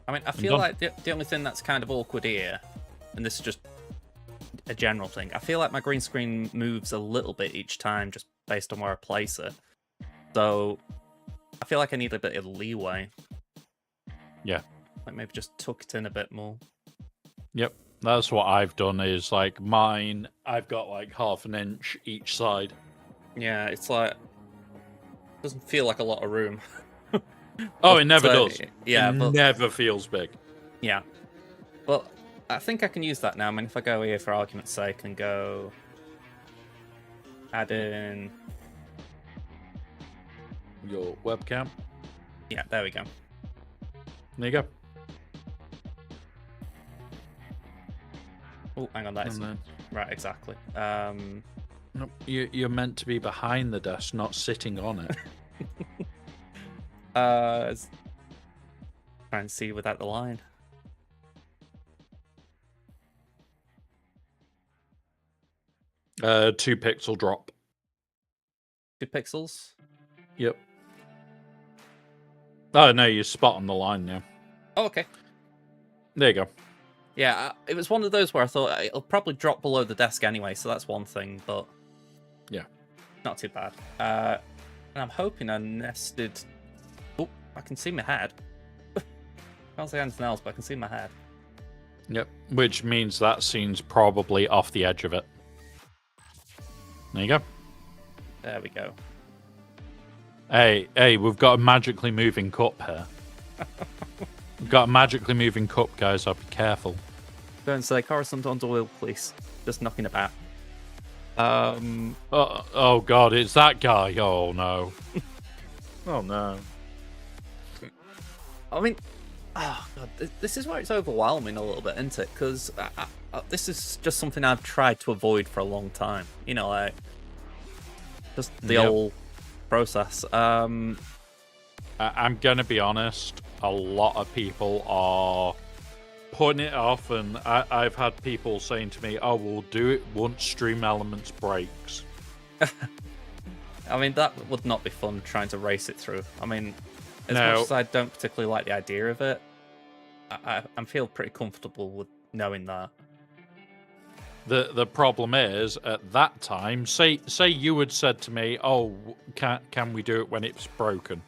I mean, I feel like the only thing that's kind of awkward here, and this is just a general thing, I feel like my green screen moves a little bit each time just based on where I place it. So I feel like I need a bit of leeway. Yeah. Like maybe just tuck it in a bit more. Yep. That's what I've done is like mine, I've got like half an inch each side. Yeah, it's like, doesn't feel like a lot of room. Oh, it never does. Yeah, it never feels big. Yeah. Well, I think I can use that now. I mean, if I go here for argument's sake and go add in your webcam. Yeah, there we go. There you go. Oh, hang on, that is right, exactly. No, you're meant to be behind the desk, not sitting on it. Try and see without the line. Uh, 2 pixel drop. 2 pixels? Yep. Oh no, you're spot on the line now. Oh, okay. There you go. Yeah, it was one of those where I thought it'll probably drop below the desk anyway, so that's one thing, but yeah, not too bad. And I'm hoping I nested. Oh, I can see my head. Can't see anything else, but I can see my head. Yep, which means that scene's probably off the edge of it. There you go. There we go. Hey, we've got a magically moving cup here. We've got a magically moving cup, guys. I'll be careful. Don't say Coruscant oil, please. Just knocking about. Oh God, it's that guy. Oh no. Oh no. I mean, oh God, this is where it's overwhelming a little bit, isn't it? Because this is just something I've tried to avoid for a long time. You know, like just the whole process. I'm gonna be honest. A lot of people are putting it off, and I've had people saying to me, "Oh, we'll do it once Stream Elements breaks." I mean, that would not be fun trying to race it through. I mean, as much as I don't particularly like the idea of it, I feel pretty comfortable with knowing that. The problem is at that time, say you had said to me, "Oh, can we do it when it's broken?"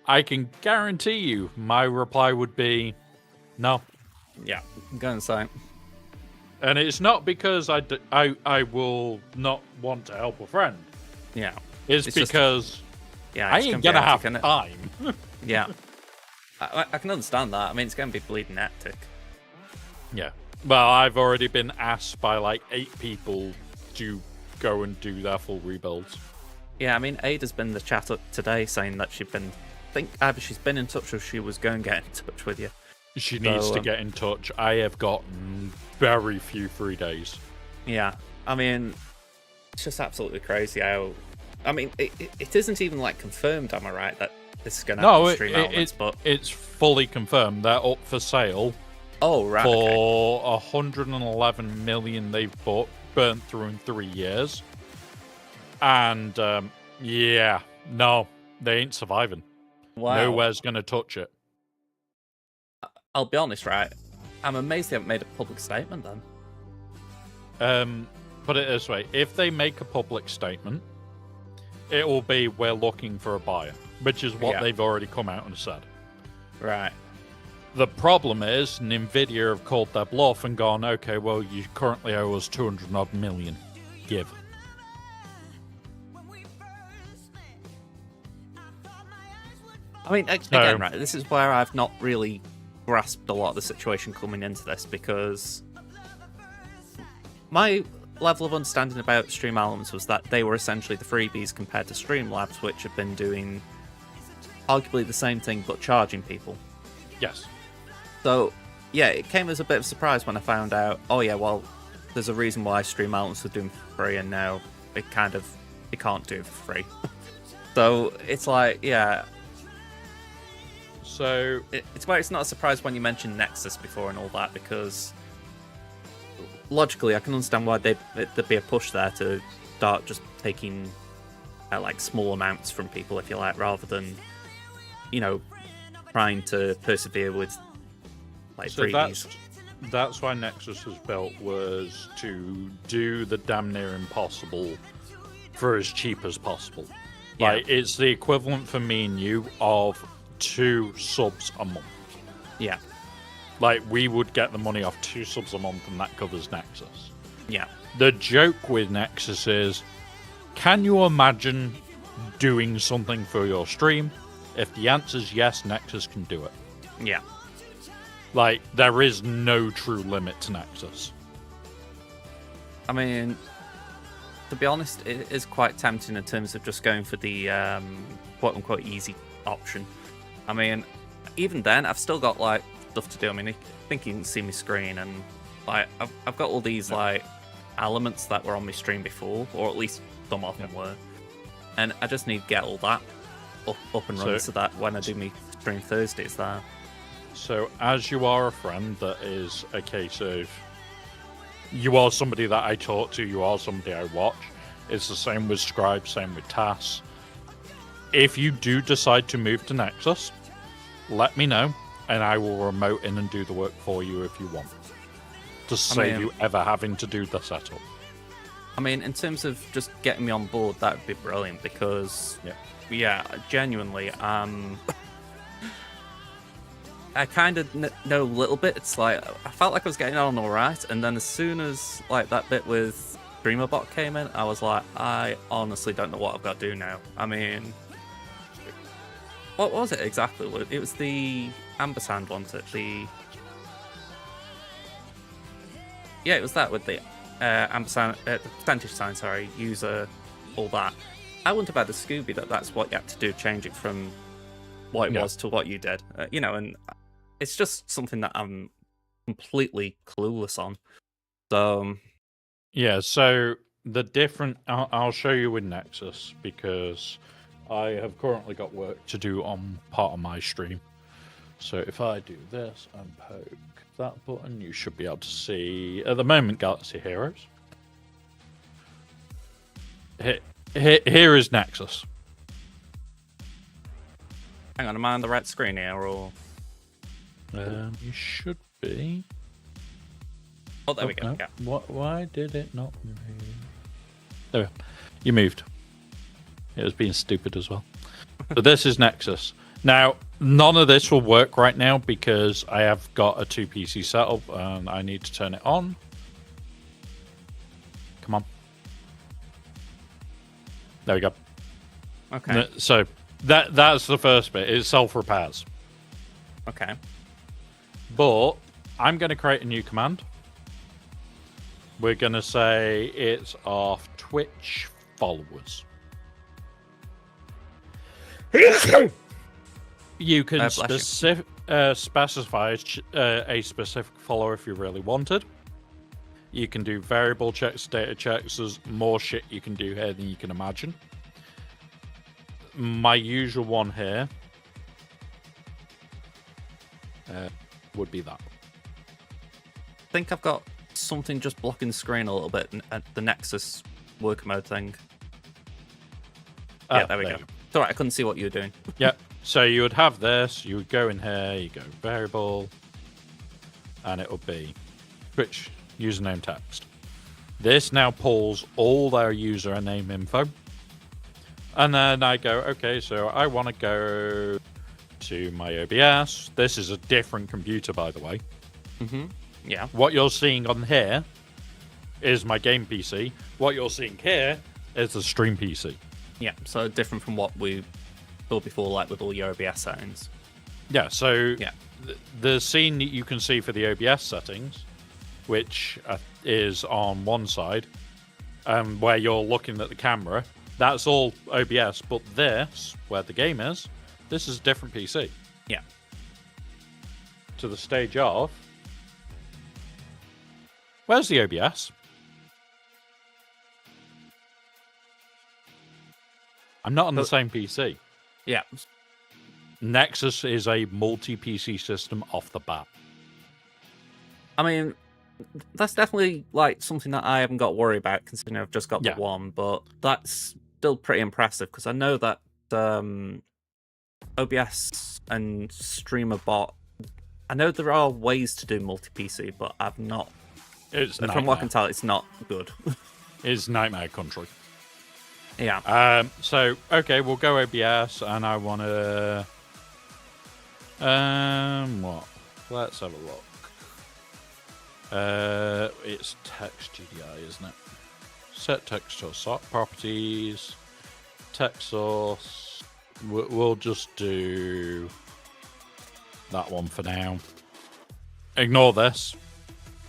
I can guarantee you, my reply would be, "No." Yeah, I'm going to say. And it's not because I will not want to help a friend. Yeah, It's because I ain't gonna have time. Yeah, I can understand that. I mean, it's going to be bleeding hectic. Yeah. Well, I've already been asked by like 8 people to go and do their full rebuilds. Yeah, I mean, Ada's been in the chat up today saying that either she's been in touch or she was going to get in touch with you. She needs to get in touch. I have got very few free days. Yeah. I mean, it's just absolutely crazy how... I mean, it isn't even like confirmed, am I right, that this is going to happen Stream Elements, but... it's fully confirmed. They're up for sale. Oh, right. For 111 million they've burnt through in 3 years. And, yeah, no, they ain't surviving. Wow. Nowhere's going to touch it. I'll be honest, right? I'm amazed they haven't made a public statement then. Put it this way. If they make a public statement, it will be, we're looking for a buyer, which is what they've already come out and said. Right. The problem is, NVIDIA have called their bluff and gone, okay, well, you currently owe us 200 odd million. Give. I mean, again, right, this is where I've not really grasped a lot of the situation coming into this, because my level of understanding about Stream Elements was that they were essentially the freebies compared to Streamlabs, which have been doing arguably the same thing but charging people. Yes. So, yeah, it came as a bit of a surprise when I found out, oh yeah, well, there's a reason why Stream Elements were doing for free, and now it can't do it for free. So, it's like, yeah. So... It's why it's not a surprise when you mentioned Nexus before and all that, because logically I can understand why there'd be a push there to start just taking like small amounts from people, if you like, rather than, you know, trying to persevere with like freebies. That's why Nexus was built, was to do the damn near impossible for as cheap as possible. Yeah. Like, it's the equivalent for me and you of 2 subs a month. Yeah. Like, we would get the money off 2 subs a month, and that covers Nexus. Yeah. The joke with Nexus is, can you imagine doing something for your stream? If the answer's yes, Nexus can do it. Yeah. Like, there is no true limit to Nexus. I mean, to be honest, it is quite tempting in terms of just going for the quote-unquote easy option. I mean, even then, I've still got, like, stuff to do. I mean, I think you can see my screen, and, like, I've got all these, like, elements that were on my stream before, or at least some of them were. And I just need to get all that up and running so that when I do my stream Thursdays there. So, as you are a friend, that is a case of you are somebody that I talk to, you are somebody I watch. It's the same with Scribe, same with Tass. If you do decide to move to Nexus, let me know, and I will remote in and do the work for you if you want. To save you ever having to do the setup. I mean, in terms of just getting me on board, that would be brilliant, because, yeah genuinely, I kind of know a little bit. It's like, I felt like I was getting on alright, and then as soon as like that bit with DreamerBot came in, I was like, I honestly don't know what I've got to do now. I mean, what was it exactly? It was the ampersand, wasn't it? Yeah, it was that with the ampersand, the percentage sign, sorry, user, all that. I wouldn't have had a Scooby that's what you had to do, change it from what it was to what you did. You know, and it's just something that I'm completely clueless on. So... yeah, so the different... I'll show you with Nexus, because I have currently got work to do on part of my stream. So if I do this and poke that button, you should be able to see, at the moment, Galaxy Heroes. Here is Nexus. Hang on, am I on the right screen here, or...? You should be. Oh, there we go. No. Yeah. Why did it not move? There we go. You moved. It was being stupid as well. So this is Nexus. Now, none of this will work right now because I have got a 2 PC setup and I need to turn it on. Come on. There we go. Okay. So that's the first bit. It self-repairs. Okay. But I'm going to create a new command. We're going to say it's off Twitch followers. You can specify a specific follower if you really wanted. You can do variable checks, data checks. There's more shit you can do here than you can imagine. My usual one here would be that. I think I've got something just blocking the screen a little bit at the Nexus work mode thing. Yeah, there we go. It's alright, I couldn't see what you were doing. Yep. So you would have this, you would go in here, you go variable, and it would be Twitch username text. This now pulls all their username info. And then I go, okay, so I want to go to my OBS. This is a different computer, by the way. Mm-hmm. Yeah. What you're seeing on here is my game PC. What you're seeing here is the stream PC. Yeah, so different from what we saw before, like with all your OBS settings. Yeah, so yeah. The scene that you can see for the OBS settings, which is on one side, where you're looking at the camera, that's all OBS, but this, where the game is, this is a different PC. Yeah. To the stage of... Where's the OBS? I'm not on the same PC. Yeah. Nexus is a multi-PC system off the bat. I mean, that's definitely like something that I haven't got to worry about considering I've just got the one, but that's still pretty impressive because I know that OBS and StreamerBot, I know there are ways to do multi-PC, but I've not. From what I can tell, it's not good. It's nightmare country. Yeah. So, okay, we'll go OBS, and I want to... what? Let's have a look. It's text GDI, isn't it? Set text source, sort properties, text source. We'll just do that one for now. Ignore this,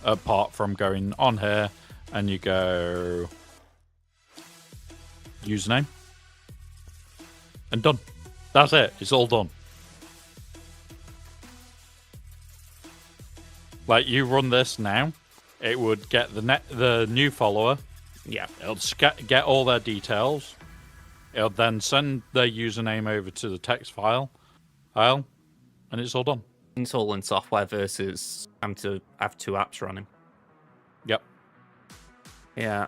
apart from going on here, and you go username, and done. That's it. It's all done. Like, you run this now, it would get the new follower. Yeah. It'll get all their details. It'll then send their username over to the text file, and it's all done. It's all in software versus having to have two apps running. Yep. Yeah.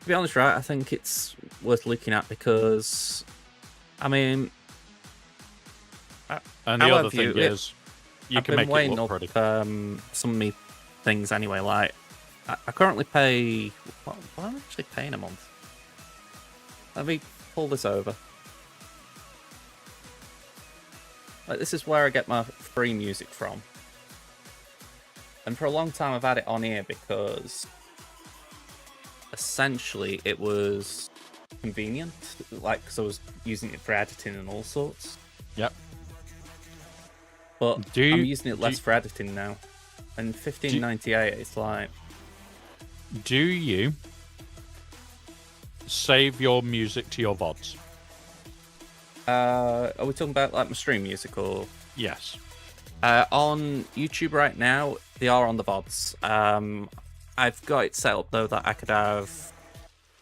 To be honest, right, I think it's worth looking at because, I mean... And the other thing is... You can make it look pretty. Some of me things anyway. Like, I currently pay. What am I actually paying a month? Let me pull this over. Like, this is where I get my free music from, and for a long time I've had it on here because essentially it was convenient, like because I was using it for editing and all sorts. Yep. But I'm using it less for editing now. And $15.98, it's like... Do you save your music to your VODs? Are we talking about like my stream music or... Yes. On YouTube right now, they are on the VODs. I've got it set up though that I could have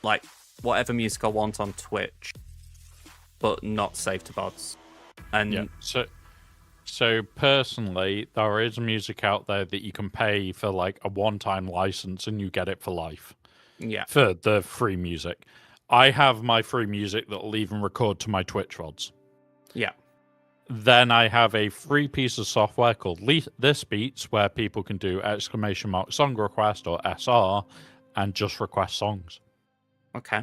like whatever music I want on Twitch, but not saved to VODs. And yeah, So personally, there is music out there that you can pay for like a one-time license and you get it for life. Yeah. For the free music. I have my free music that'll even record to my Twitch VODs. Yeah. Then I have a free piece of software called This Beats, where people can do !! song request or SR and just request songs. Okay.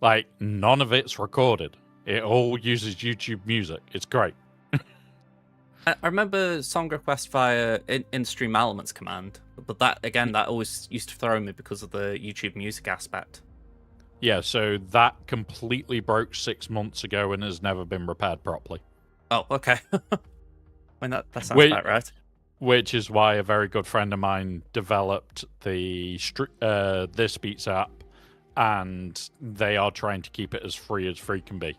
Like, none of it's recorded. It all uses YouTube Music. It's great. I remember song request via in Stream Elements command, but that again, that always used to throw me because of the YouTube Music aspect. Yeah, so that completely broke 6 months ago and has never been repaired properly. Oh, okay. I mean, that sounds about right. Which is why a very good friend of mine developed the This Beats app, and they are trying to keep it as free can be.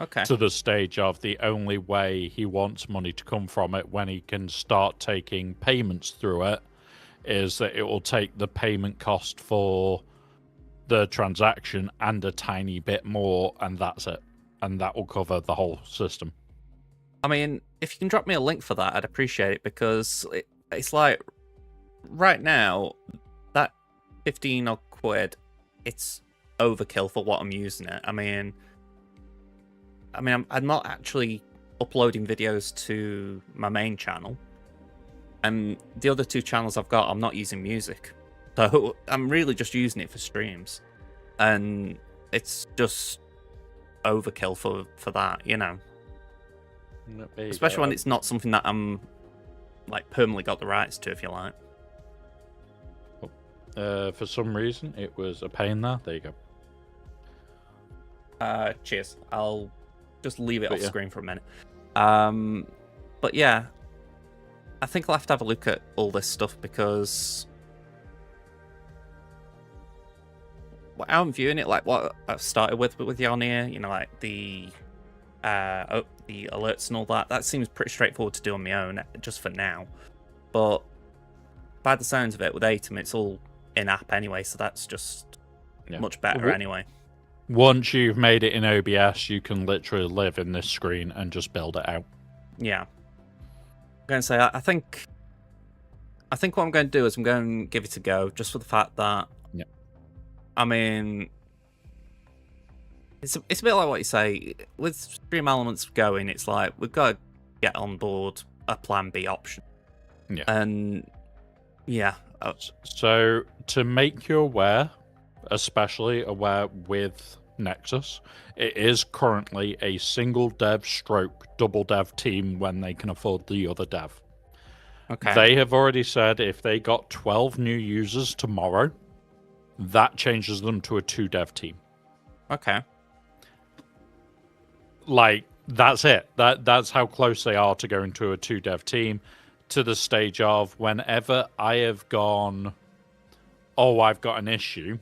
Okay. To the stage of the only way he wants money to come from it when he can start taking payments through it is that it will take the payment cost for the transaction and a tiny bit more, and that's it. And that will cover the whole system. I mean, if you can drop me a link for that, I'd appreciate it, because it's like, right now, that 15 odd quid, it's overkill for what I'm using it. I mean, I'm not actually uploading videos to my main channel, and the other 2 channels I've got, I'm not using music. So I'm really just using it for streams, and it's just overkill for that, you know. Especially when it's not something that I'm like permanently got the rights to, if you like. For some reason, it was a pain there. There you go. Cheers. I'll just leave it off screen for a minute. But yeah, I think I'll have to have a look at all this stuff, because how I'm viewing it, like what I've started with Yonir, you know, like the alerts and all that seems pretty straightforward to do on my own, just for now. But by the sounds of it, with Atom, it's all in-app anyway, so that's just much better anyway. Once you've made it in OBS, you can literally live in this screen and just build it out. Yeah. I'm going to say, I think what I'm going to do is I'm going to give it a go, just for the fact that, I mean, it's a bit like what you say, with Stream Elements going, it's like, we've got to get on board a plan B option. Yeah. And, yeah. So, to make you aware, especially aware with Nexus, it is currently a single dev stroke double dev team when they can afford the other dev. Okay. They have already said if they got 12 new users tomorrow, that changes them to a 2 dev team. Okay. Like, that's it. That's how close they are to going to a 2 dev team, to the stage of whenever I have gone, oh, I've got an issue,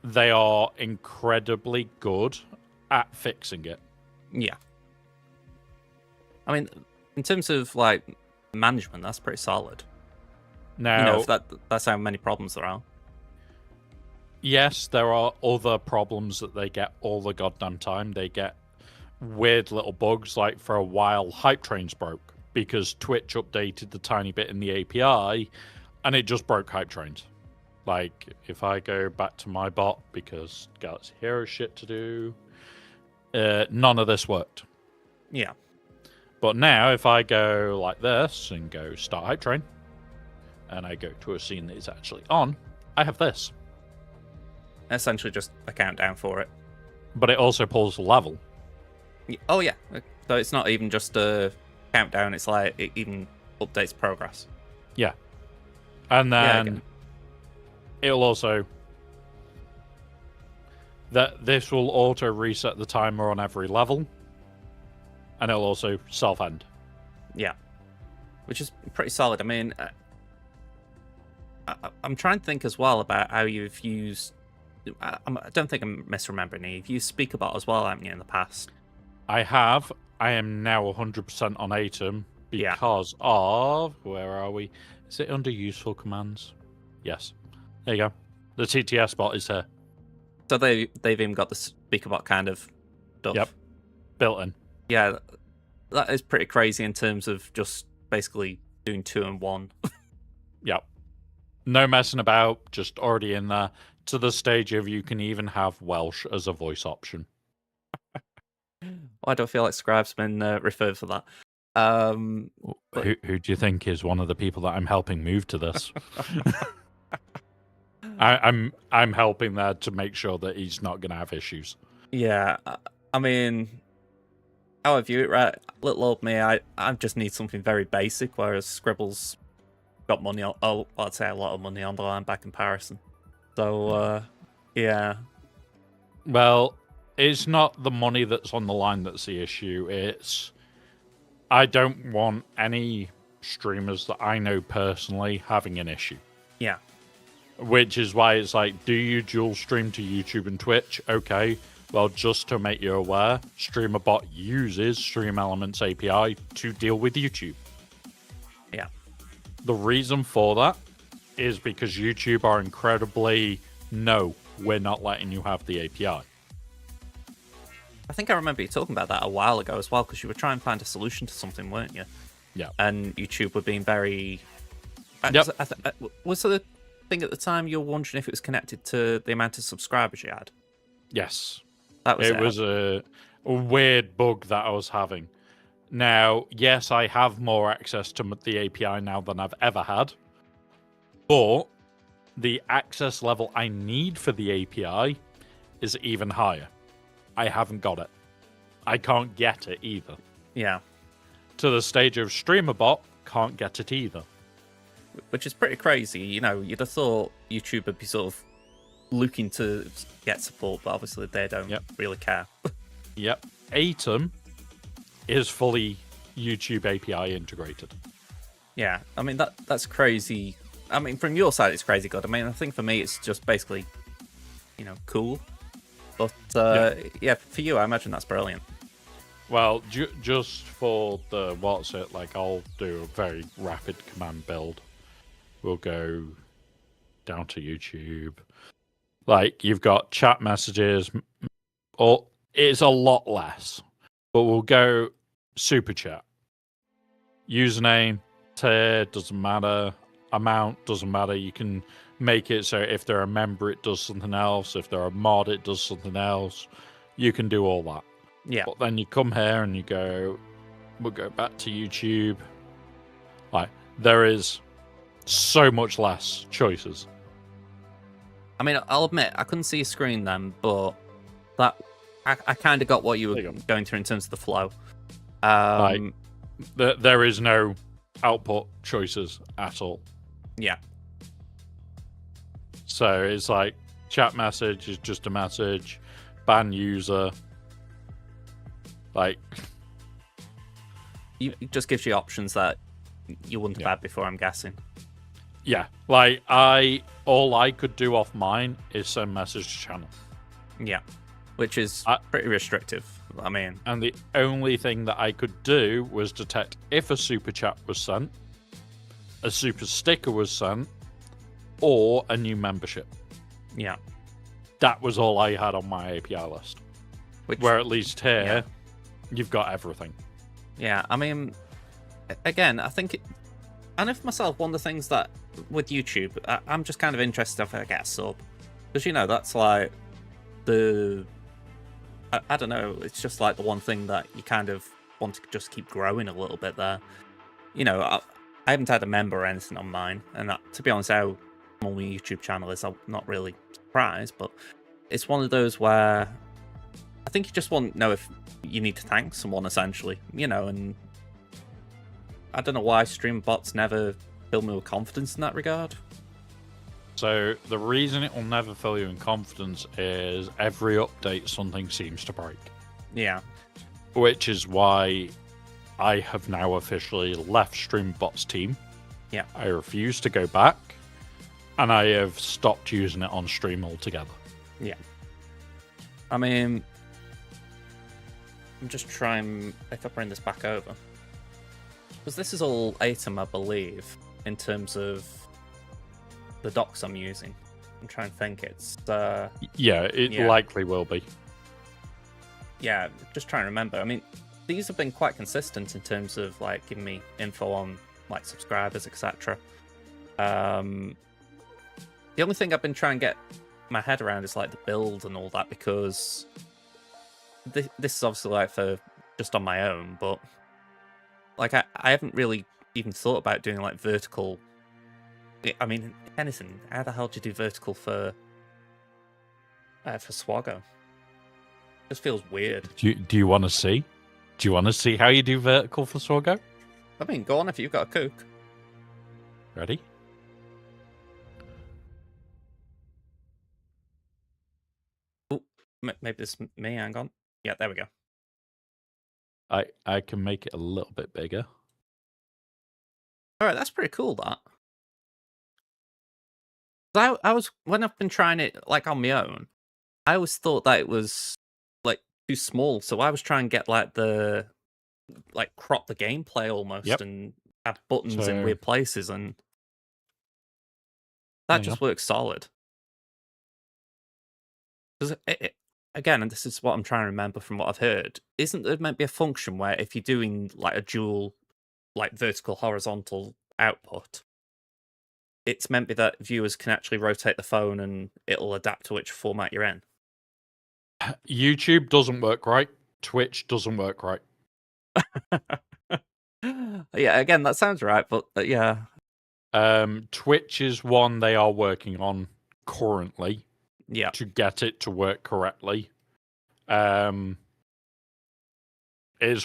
they are incredibly good at fixing it. Yeah. I mean, in terms of, like, management, that's pretty solid. Now, you know, if that's how many problems there are. Yes, there are other problems that they get all the goddamn time. They get weird little bugs, like for a while, Hype Trains broke because Twitch updated the tiny bit in the API, and it just broke Hype Trains. Like, if I go back to my bot, because Galaxy Hero shit to do, none of this worked. Yeah. But now, if I go like this and go start Hype Train, and I go to a scene that is actually on, I have this. Essentially just a countdown for it. But it also pulls the level. Oh, yeah. So it's not even just a countdown, it's like it even updates progress. Yeah. And then it'll also... This will auto reset the timer on every level. And it'll also self-end. Yeah. Which is pretty solid. I mean, I'm trying to think as well about how you've used... I don't think I'm misremembering it. You've used SpeakerBot as well, haven't you, in the past? I have. I am now 100% on Atom because of... Where are we? Is it under useful commands? Yes. There you go. The TTS bot is here. So they've even got the SpeakerBot kind of stuff. Yep. Built in. Yeah, that is pretty crazy in terms of just basically doing 2 and 1. Yep. No messing about, just already in there, to the stage of you can even have Welsh as a voice option. Why do I feel like Scribe's been referred for that? But Who do you think is one of the people that I'm helping move to this? I'm helping there to make sure that he's not going to have issues. yeah, I mean, how I view it, right? Little old me, I just need something very basic, whereas Scribble's got money on, oh, I'd say a lot of money on the line by comparison. So, yeah. Well, it's not the money that's on the line that's the issue. It's I don't want any streamers that I know personally having an issue. Yeah. Which is why it's like, do you dual stream to YouTube and Twitch? Okay. Well, just to make you aware, StreamerBot uses Stream Elements API to deal with YouTube. Yeah. The reason for that is because YouTube are incredibly, no, we're not letting you have the API. I think I remember you talking about that a while ago as well, because you were trying to find a solution to something, weren't you? Yeah. And YouTube were being very... Yep. Was there a thing at the time you were wondering if it was connected to the amount of subscribers you had? Yes. That was It was a weird bug that I was having. Now, yes, I have more access to the API now than I've ever had, but the access level I need for the API is even higher. I haven't got it. I can't get it either. Yeah. To the stage of StreamerBot, can't get it either. Which is pretty crazy. You know, you'd have thought YouTube would be sort of looking to get support, but obviously they don't really care. Yep. Atom is fully YouTube API integrated. Yeah, I mean, that's crazy. I mean, from your side, it's crazy good. I mean, I think for me, it's just basically, you know, cool. But, yeah, for you, I imagine that's brilliant. Well, just for the what's it, like, I'll do a very rapid command build. We'll go down to YouTube. Like, you've got chat messages, or it's a lot less, but we'll go super chat. Username, tier, doesn't matter. Amount, doesn't matter. You can make it so if they're a member, it does something else. If they're a mod, it does something else. You can do all that. Yeah. But then you come here and you go, we'll go back to YouTube. Like, there is so much less choices. I mean, I'll admit, I couldn't see a screen then, but that I kind of got what you were going through in terms of the flow. Like, there is no output choices at all. Yeah. So it's like chat message is just a message, ban user. Like, it just gives you options that you wouldn't have had before, I'm guessing. Yeah, like all I could do off mine is send message to channel. Yeah, which is pretty restrictive. I mean, and the only thing that I could do was detect if a super chat was sent, a super sticker was sent, or a new membership. Yeah, that was all I had on my API list. Where at least here, you've got everything. Yeah, I mean, again, I think, I know for myself, one of the things that with YouTube, I'm just kind of interested if I get a sub, because you know that's like the, I don't know, it's just like the one thing that you kind of want to just keep growing a little bit there. You know, I haven't had a member or anything on mine, and to be honest, how small my YouTube channel is, I'm not really surprised, but it's one of those where I think you just want to know if you need to thank someone, essentially, you know, and I don't know why StreamBots never fill me with confidence in that regard. So the reason it will never fill you in confidence is every update something seems to break. Yeah. Which is why I have now officially left StreamBot's team. Yeah. I refuse to go back, and I have stopped using it on stream altogether. Yeah. I mean, I'm just trying, if I bring this back over, because this is all Atom, I believe, in terms of the docs I'm using. I'm trying to think. It's yeah, it likely will be. Yeah, just trying to remember. I mean, these have been quite consistent in terms of like giving me info on like subscribers, etc. The only thing I've been trying to get my head around is like the build and all that, because this is obviously like for just on my own, but like I haven't really even thought about doing like vertical. I mean, anything. How the hell do you do vertical for Swaggo? Just feels weird. Do you want to see? Do you want to see how you do vertical for Swaggo? I mean, go on if you've got a kook. Ready? Oh, maybe this is me. Hang on. Yeah, there we go. I can make it a little bit bigger. All right, that's pretty cool. That. I was when I've been trying it like on my own, I always thought that it was like too small, so I was trying to get like crop the gameplay almost and have buttons in weird places, and that just works solid. Because again, and this is what I'm trying to remember from what I've heard, isn't there meant to be a function where if you're doing like a dual, like vertical horizontal output, it's meant to be that viewers can actually rotate the phone and it'll adapt to which format you're in? YouTube doesn't work right. Twitch doesn't work right. Yeah, again, that sounds right, but yeah. Twitch is one they are working on currently. Yeah. To get it to work correctly. It's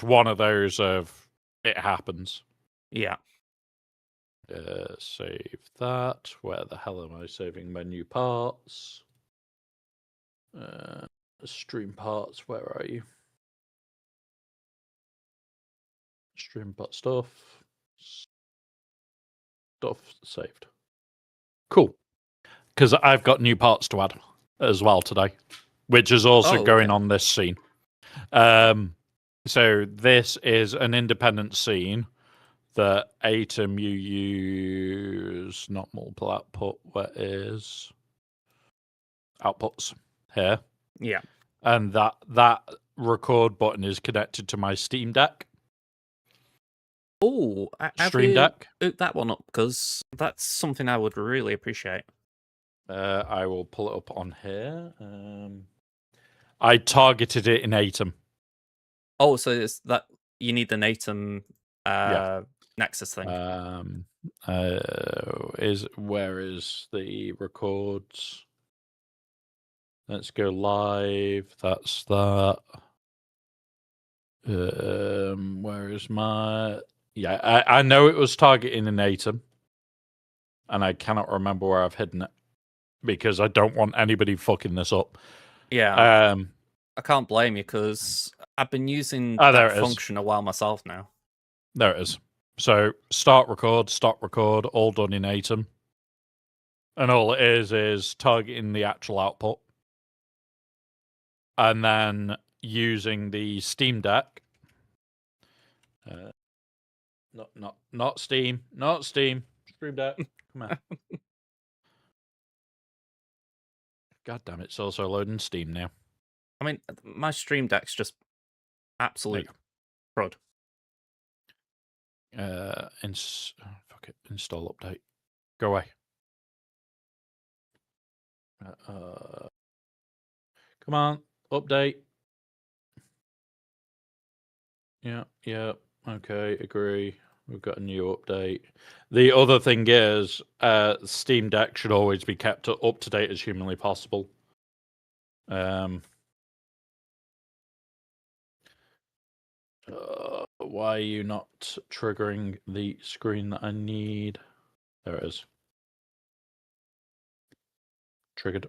one of those of it happens. Yeah. Save that. Where the hell am I saving menu parts? Stream parts, where are you? Stream part stuff. Stuff saved. Cool. Because I've got new parts to add as well today, which is also going on this scene. So this is an independent scene. The item you use, not multiple output, where is outputs here? Yeah. And that record button is connected to my Steam Deck. Oh, Stream Deck. Hook that one up, because that's something I would really appreciate. I will pull it up on here. I targeted it in Atom. Oh, so it's that you need the Atom Nexus thing. Where is the records? Let's go live. That's that. Where is my? Yeah, I know it was targeting an Atom, and I cannot remember where I've hidden it because I don't want anybody fucking this up. Yeah. I can't blame you because I've been using that function a while myself now. There it is. So start record, stop record, all done in Atom. And all it is targeting the actual output. And then using the Steam Deck. Not Steam. Not Steam. Stream Deck. Come on. God damn it, it's also loading Steam now. I mean, my Stream Deck's just absolute crud. Fuck it. Install update. Go away. Come on, update. Yeah. Okay, agree. We've got a new update. The other thing is, Steam Deck should always be kept up to date as humanly possible. Why are you not triggering the screen that I need? There it is. Triggered.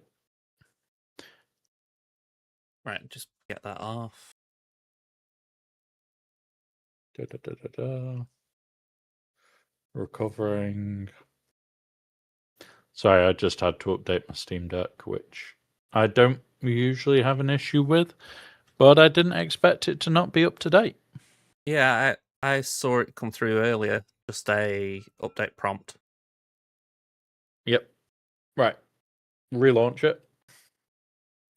Right, just get that off. Recovering. Sorry, I just had to update my Steam Deck, which I don't usually have an issue with, but I didn't expect it to not be up to date. Yeah, I saw it come through earlier, just a update prompt. Yep. Right. Relaunch it.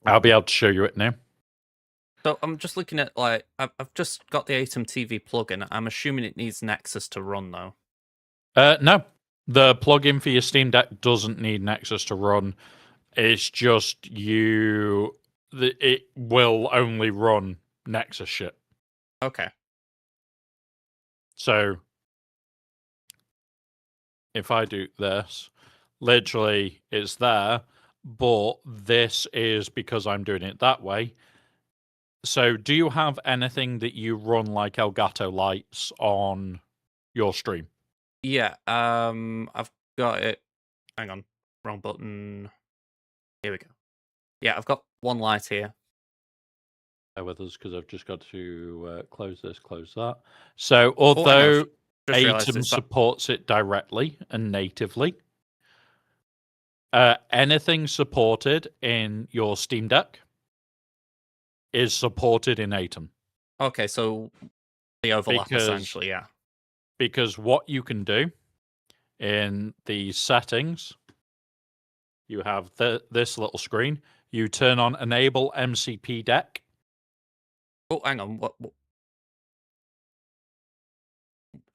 I'll be able to show you it now. So I'm just looking at, like, I've just got the Atom TV plugin. I'm assuming it needs Nexus to run, though. No. The plugin for your Steam Deck doesn't need Nexus to run. It's just you it will only run Nexus shit. Okay. So if I do this, literally it's there, but this is because I'm doing it that way. So do you have anything that you run like Elgato lights on your stream? Yeah. I've got it. Hang on. Wrong button. Here we go. Yeah, I've got one light here. Bear with us because I've just got to close this, close that. So Oh, hang on. although Just realised Atom it's that. supports it directly and natively, anything supported in your Steam Deck is supported in Atom. Okay, so the overlap essentially, yeah. Because what you can do in the settings, you have this little screen. You turn on Enable MCP Deck. Oh, hang on. What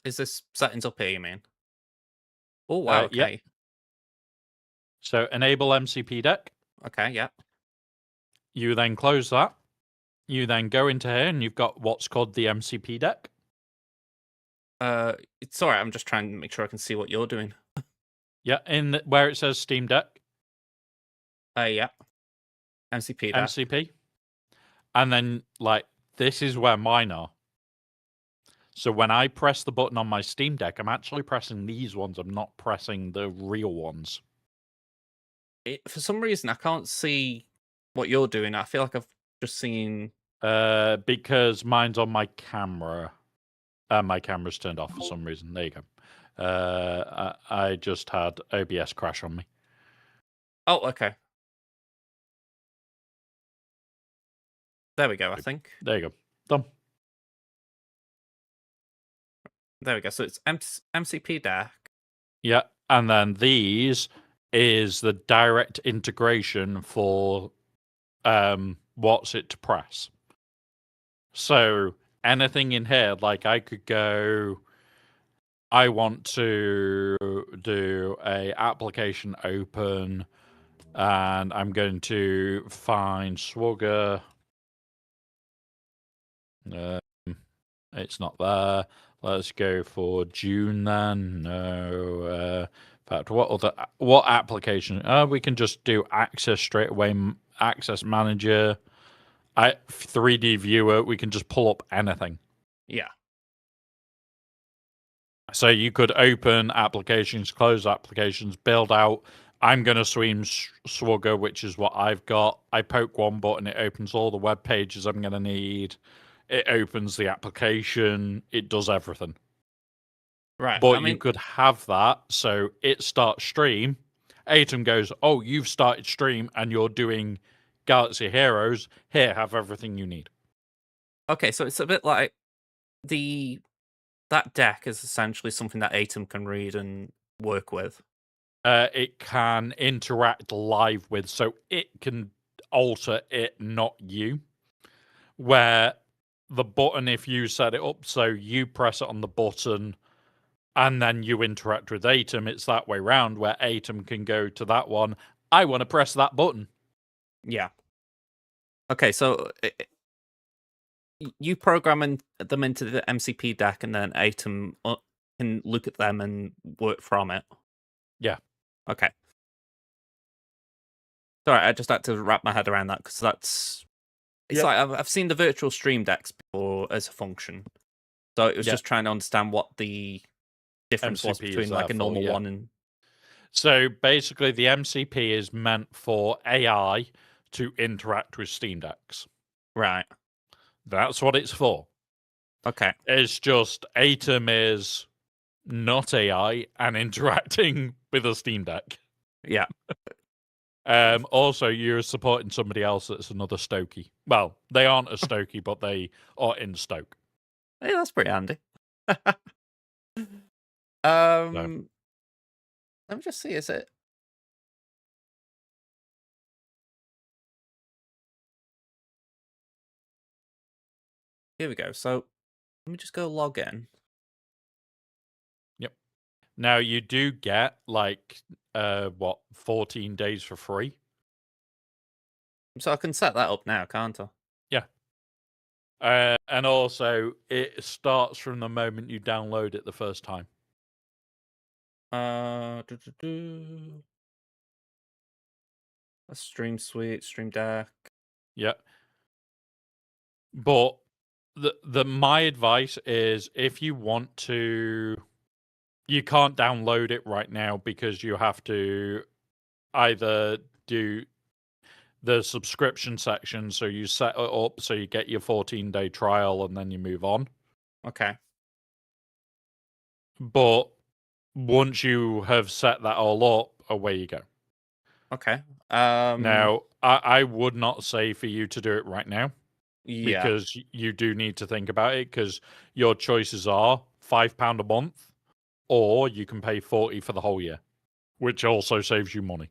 is this settings up here? You mean? Oh, wow. Okay. Yep. So enable MCP Deck. Okay. Yeah. You then close that. You then go into here, and you've got what's called the MCP Deck. It's alright. I'm just trying to make sure I can see what you're doing. Yeah, where it says Steam Deck. Yeah. MCP deck. MCP. And then, like, this is where mine are. So when I press the button on my Steam Deck, I'm actually pressing these ones. I'm not pressing the real ones. For some reason, I can't see what you're doing. I feel like I've just seen. Because mine's on my camera. My camera's turned off for some reason. There you go. I just had OBS crash on me. Oh, okay. There we go, I think. There you go. Done. There we go. So it's MCP deck. Yeah, and then these is the direct integration for what's it to press. So anything in here, like I could go, I want to do a application open, and I'm going to find Swagger. It's not there. Let's go for June then. No. In fact, what application? We can just do Access straight away. Access Manager. 3D Viewer. We can just pull up anything. Yeah. So you could open applications, close applications, build out. I'm going to stream Swagger, which is what I've got. I poke one button, it opens all the web pages I'm going to need. It opens the application. It does everything. Right. But you could have that. So it starts stream. Atom goes, oh, you've started stream and you're doing Galaxy Heroes. Here, have everything you need. Okay, so it's a bit like that deck is essentially something that Atom can read and work with. It can interact live with, so it can alter it, not you. Where the button, if you set it up so you press it on the button and then you interact with Atom, it's that way round where Atom can go to that one. I want to press that button. Yeah. Okay, so you program them into the MCP deck, and then Atom can look at them and work from it. Yeah. Okay. Sorry, I just had to wrap my head around that because that's. It's like I've seen the virtual stream decks before as a function, so it was just trying to understand what the difference was between like a normal one and. So basically, the MCP is meant for AI to interact with Steam Decks. Right. That's what it's for. Okay. It's just Atom is not AI and interacting with a Steam Deck. Yeah. Also, you're supporting somebody else that's another Stokey. Well, they aren't a Stokey, but they are in Stoke. Hey, that's pretty handy. Let me just see, is it? Here we go. So let me just go log in. Yep. Now you do get like 14 days for free. So I can set that up now, can't I? And also, it starts from the moment you download it the first time. A Stream Suite, Stream Deck. Yeah. But my advice is, if you want to, you can't download it right now because you have to either do the subscription section, so you set it up so you get your 14-day trial and then you move on. Okay. But once you have set that all up, away you go. Okay. Now, I would not say for you to do it right now, Yeah. because you do need to think about it, because your choices are £5 a month, or you can pay 40 for the whole year, which also saves you money.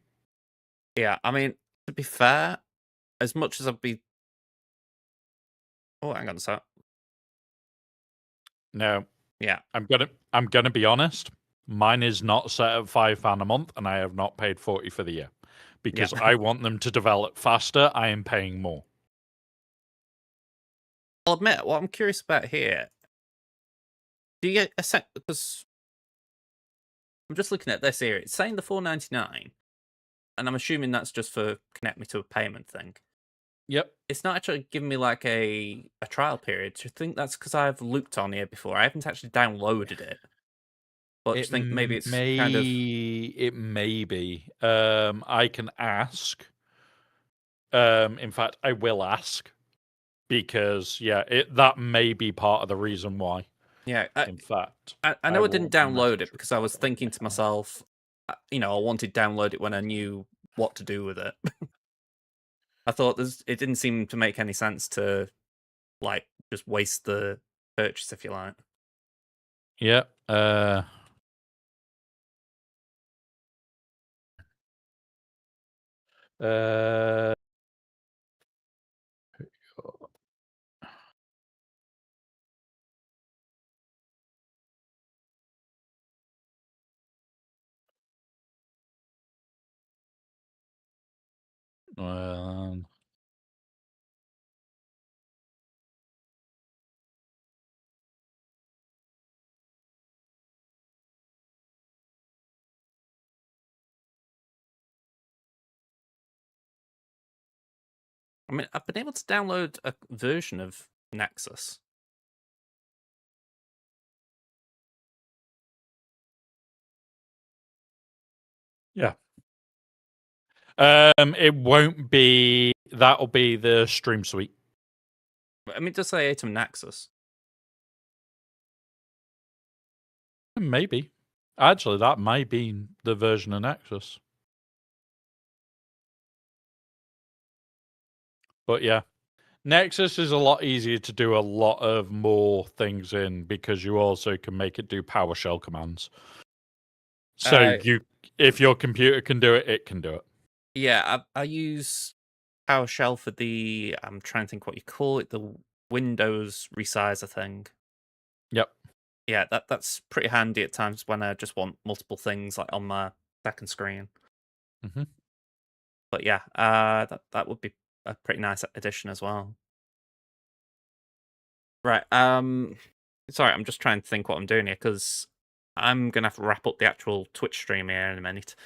Yeah. I mean, to be fair, as much as I'd be. Oh, hang on a sec. Now, Yeah. I'm gonna be honest. Mine is not set at £5 a month, and I have not paid 40 for the year, because I want them to develop faster. I am paying more. I'll admit, what I'm curious about here. Do you get a set? Because I'm just looking at this here. It's saying the $4.99, and I'm assuming that's just for connect me to a payment thing. Yep. It's not actually giving me like a trial period. Do you think that's because I've looked on here before? I haven't actually downloaded it. But I just think maybe it's kind of. It may be. I can ask. In fact, I will ask, because that may be part of the reason why. Yeah. In fact, I know I didn't download it message because I was thinking to myself, I wanted to download it when I knew what to do with it. I thought it didn't seem to make any sense to like just waste the purchase, if you like. Yeah. I mean, I've been able to download a version of Nexus. Yeah. It won't be. That'll be the Stream Suite. I mean, just say Atom Nexus. Maybe. Actually, that might be the version of Nexus. But yeah, Nexus is a lot easier to do a lot of more things in, because you also can make it do PowerShell commands. So if your computer can do it, it can do it. Yeah, I use PowerShell for the. I'm trying to think what you call it. The Windows resizer thing. Yep. Yeah, that's pretty handy at times when I just want multiple things like on my second screen. Mm-hmm. But yeah, that would be a pretty nice addition as well. Right. Sorry, I'm just trying to think what I'm doing here because I'm gonna have to wrap up the actual Twitch stream here in a minute.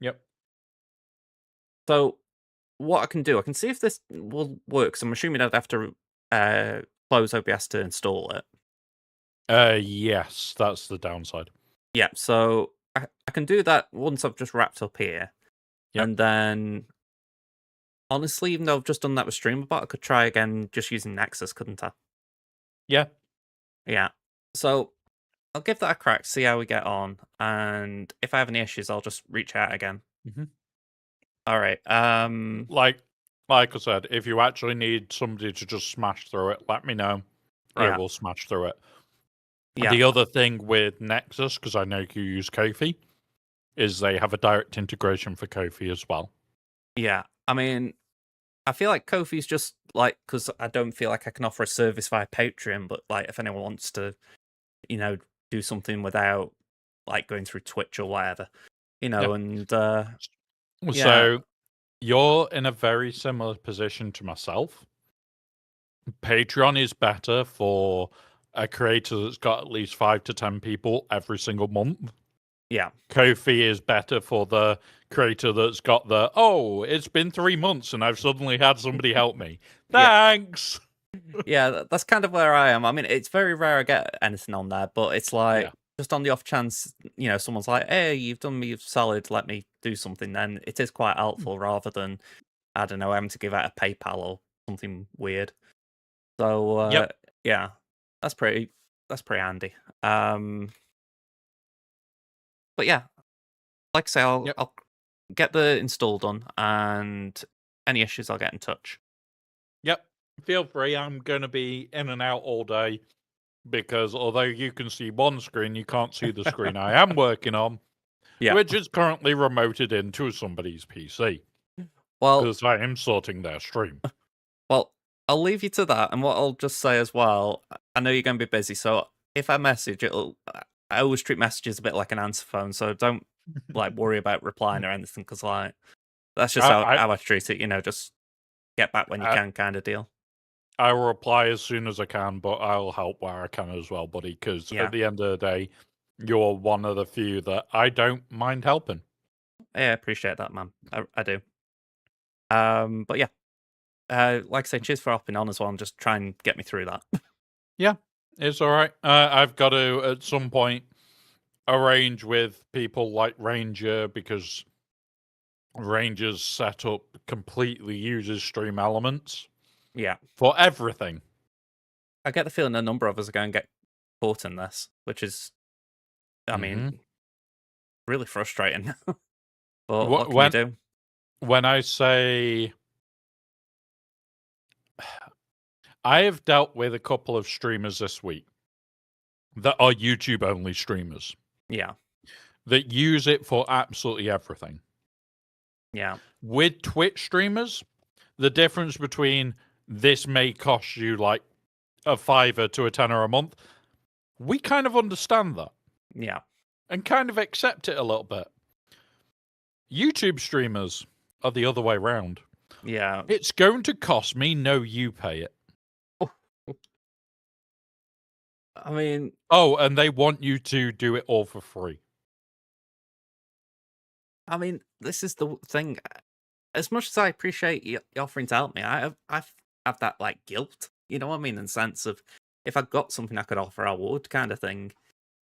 Yep. So what I can do, I can see if this will work. So I'm assuming I'd have to close OBS to install it. Yes, that's the downside. Yeah. So I can do that once I've just wrapped up here, and then. Honestly, even though I've just done that with StreamerBot, I could try again just using Nexus, couldn't I? Yeah. Yeah. So I'll give that a crack, see how we get on, and if I have any issues, I'll just reach out again. Mm-hmm. All right. Like I said, if you actually need somebody to just smash through it, let me know. I will smash through it. Yeah. The other thing with Nexus, because I know you use Kofi, is they have a direct integration for Kofi as well. Yeah. I mean, I feel like Kofi's just like, because I don't feel like I can offer a service via Patreon, but like if anyone wants to, do something without like going through Twitch or whatever, and So You're in a very similar position to myself. Patreon is better for a creator that's got at least 5 to 10 people every single month. Yeah. Ko-fi is better for the creator that's got the, it's been 3 months and I've suddenly had somebody help me. Thanks! Yeah, that's kind of where I am. I mean, it's very rare I get anything on there, but it's like, Yeah. just on the off chance, someone's like, hey, you've done me solid, let me do something, then it is quite helpful rather than, I don't know, having to give out a PayPal or something weird. So, yeah, that's pretty handy. But yeah, like I say, I'll get the install done, and any issues, I'll get in touch. Yep. Feel free. I'm going to be in and out all day because although you can see one screen, you can't see the screen I am working on, which is currently remoted into somebody's PC. Well, because I am sorting their stream. Well, I'll leave you to that, and what I'll just say as well, I know you're going to be busy, so if I message, I always treat messages a bit like an answer phone, so don't worry about replying or anything, because that's just how I treat it. Just get back when you can, kind of deal. I will reply as soon as I can, but I'll help where I can as well, buddy. Because at the end of the day, you're one of the few that I don't mind helping. Yeah, I appreciate that, man. I do. But yeah, like I say, cheers for hopping on as well, and just try and get me through that. Yeah, it's all right. I've got to at some point arrange with people like Ranger because Ranger's setup completely uses Stream Elements. Yeah. For everything. I get the feeling a number of us are going to get caught in this, which is, I mean, really frustrating. But what can you do? When I say I have dealt with a couple of streamers this week that are YouTube only streamers. Yeah. That use it for absolutely everything. Yeah. With Twitch streamers, the difference between this may cost you like a $5 to a $10 a month, we kind of understand that. Yeah. And kind of accept it a little bit. YouTube streamers are the other way around. Yeah. It's going to cost me, no, you pay it. I mean... and they want you to do it all for free. I mean, this is the thing. As much as I appreciate you offering to help me, I have that, guilt. You know what I mean? In the sense of, if I got something I could offer, I would, kind of thing.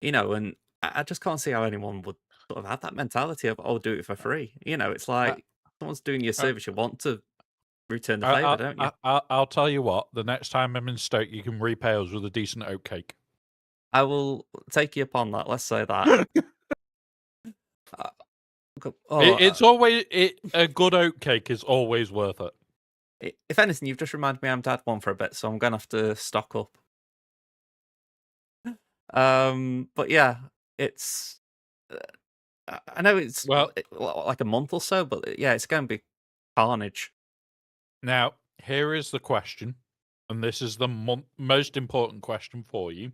And I just can't see how anyone would sort of have that mentality of, do it for free. It's like, someone's doing you a service, you want to return the favour, don't you? I'll tell you what, the next time I'm in Stoke, you can repay us with a decent oatcake. I will take you upon that, let's say that. It's always... a good oatcake is always worth it. If anything, you've just reminded me I haven't had one for a bit, so I'm going to have to stock up. But yeah, it's... I know it's like a month or so, but yeah, it's going to be carnage. Now, here is the question, and this is the most important question for you.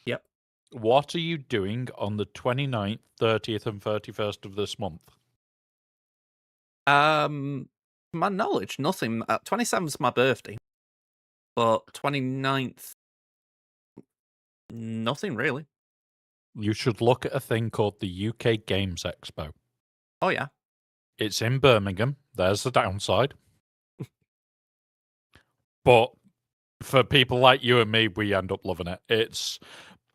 Yep. What are you doing on the 29th, 30th, and 31st of this month? To my knowledge, nothing. 27th is my birthday, but 29th, nothing really. You should look at a thing called the UK Games Expo. Oh, yeah. It's in Birmingham. There's the downside. But for people like you and me, we end up loving it. It's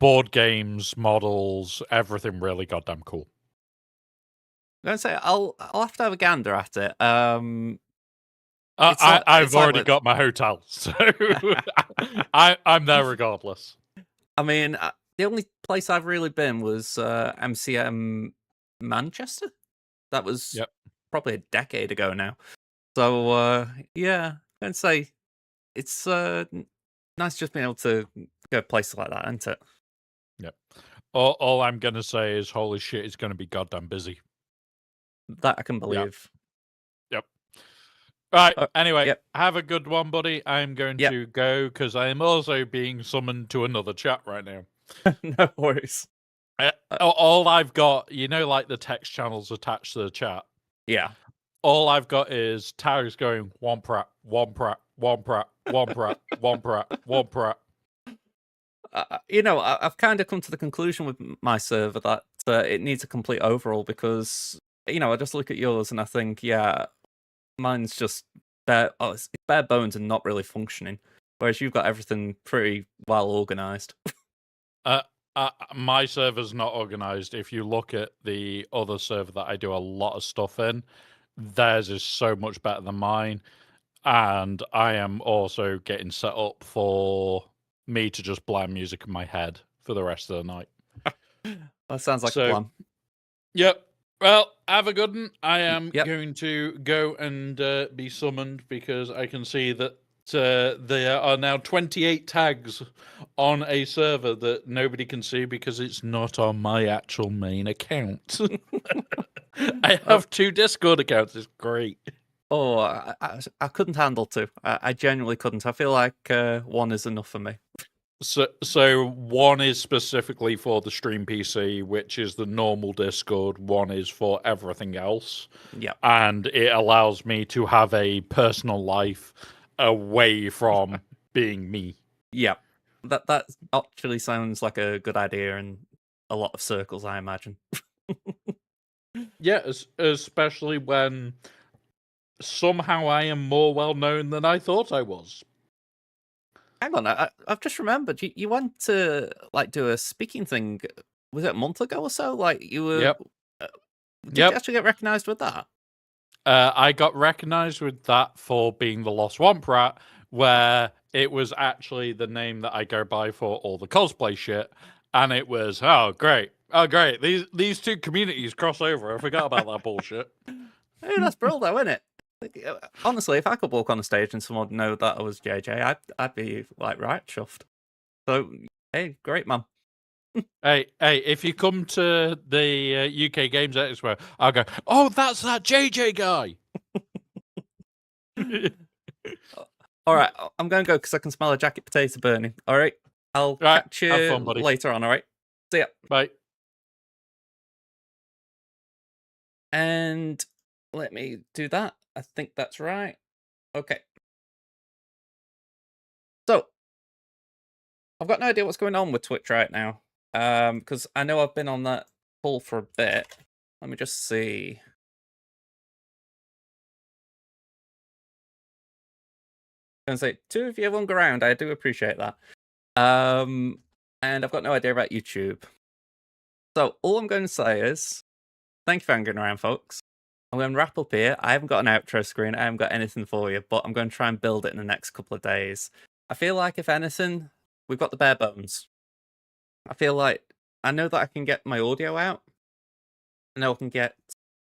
board games, models, everything really goddamn cool. I'm going to say, I'll have to have a gander at it. I've already got my hotel, so I'm there regardless. I mean, the only place I've really been was MCM Manchester. That was probably a decade ago now. So, yeah, I'd say it's nice just being able to go to places like that, isn't it? Yep. All I'm going to say is, holy shit, it's going to be goddamn busy. That I can believe. Yep. Right, anyway, have a good one, buddy. I'm going to go because I am also being summoned to another chat right now. No worries. All I've got, like the text channels attached to the chat. Yeah. all I've got is tags going one prat, one prat, one prat, one prat, one prat, one prat. I've kind of come to the conclusion with my server that it needs a complete overhaul because, I just look at yours and I think, yeah, mine's just it's bare bones and not really functioning. Whereas you've got everything pretty well organized. My server's not organized. If you look at the other server that I do a lot of stuff in, theirs is so much better than mine. And I am also getting set up for me to just blame music in my head for the rest of the night. That sounds like a plan. Yep. Well, have a good one. I am going to go and be summoned because I can see that there are now 28 tags on a server that nobody can see because it's not on my actual main account. I have 2 Discord accounts. It's great. Oh, I couldn't handle 2. I genuinely couldn't. I feel like 1 is enough for me. So 1 is specifically for the Stream PC, which is the normal Discord. 1 is for everything else. Yeah. And it allows me to have a personal life away from being me. Yeah. That actually sounds like a good idea in a lot of circles, I imagine. Yeah, especially when somehow I am more well known than I thought I was. Hang on, I've just remembered you went to do a speaking thing. Was it a month ago or so? Like you were. Yep. Did you actually get recognized with that? I got recognized with that for being the Lost Swamp Rat, where it was actually the name that I go by for all the cosplay shit, and it was great. These 2 communities cross over. I forgot about that bullshit. Hey, that's brilliant, though, isn't it? Honestly, if I could walk on the stage and someone would know that I was JJ, I'd be right chuffed. So, hey, great, man. Hey, if you come to the UK Games Expo, I'll go, oh, that's that JJ guy. All right, I'm going to go because I can smell a jacket potato burning. All right, I'll catch you later on, all right? See ya. Bye. And let me do that. I think that's right. Okay. So, I've got no idea what's going on with Twitch right now. Because I know I've been on that pull for a bit. Let me just see. I'm going to say 2 of you have hung around. I do appreciate that. And I've got no idea about YouTube. So, all I'm going to say is, thank you for hanging around, folks. I'm going to wrap up here. I haven't got an outro screen. I haven't got anything for you, but I'm going to try and build it in the next couple of days. I feel like, if anything, we've got the bare bones. I feel like I know that I can get my audio out. I know I can get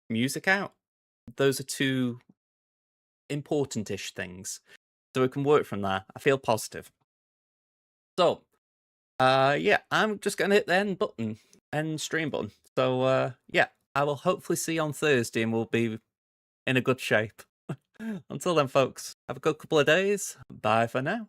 music out. Those are 2 important-ish things. So we can work from there. I feel positive. So, yeah, I'm just going to hit the end stream button. So, yeah, I will hopefully see you on Thursday and we'll be in a good shape. Until then, folks, have a good couple of days. Bye for now.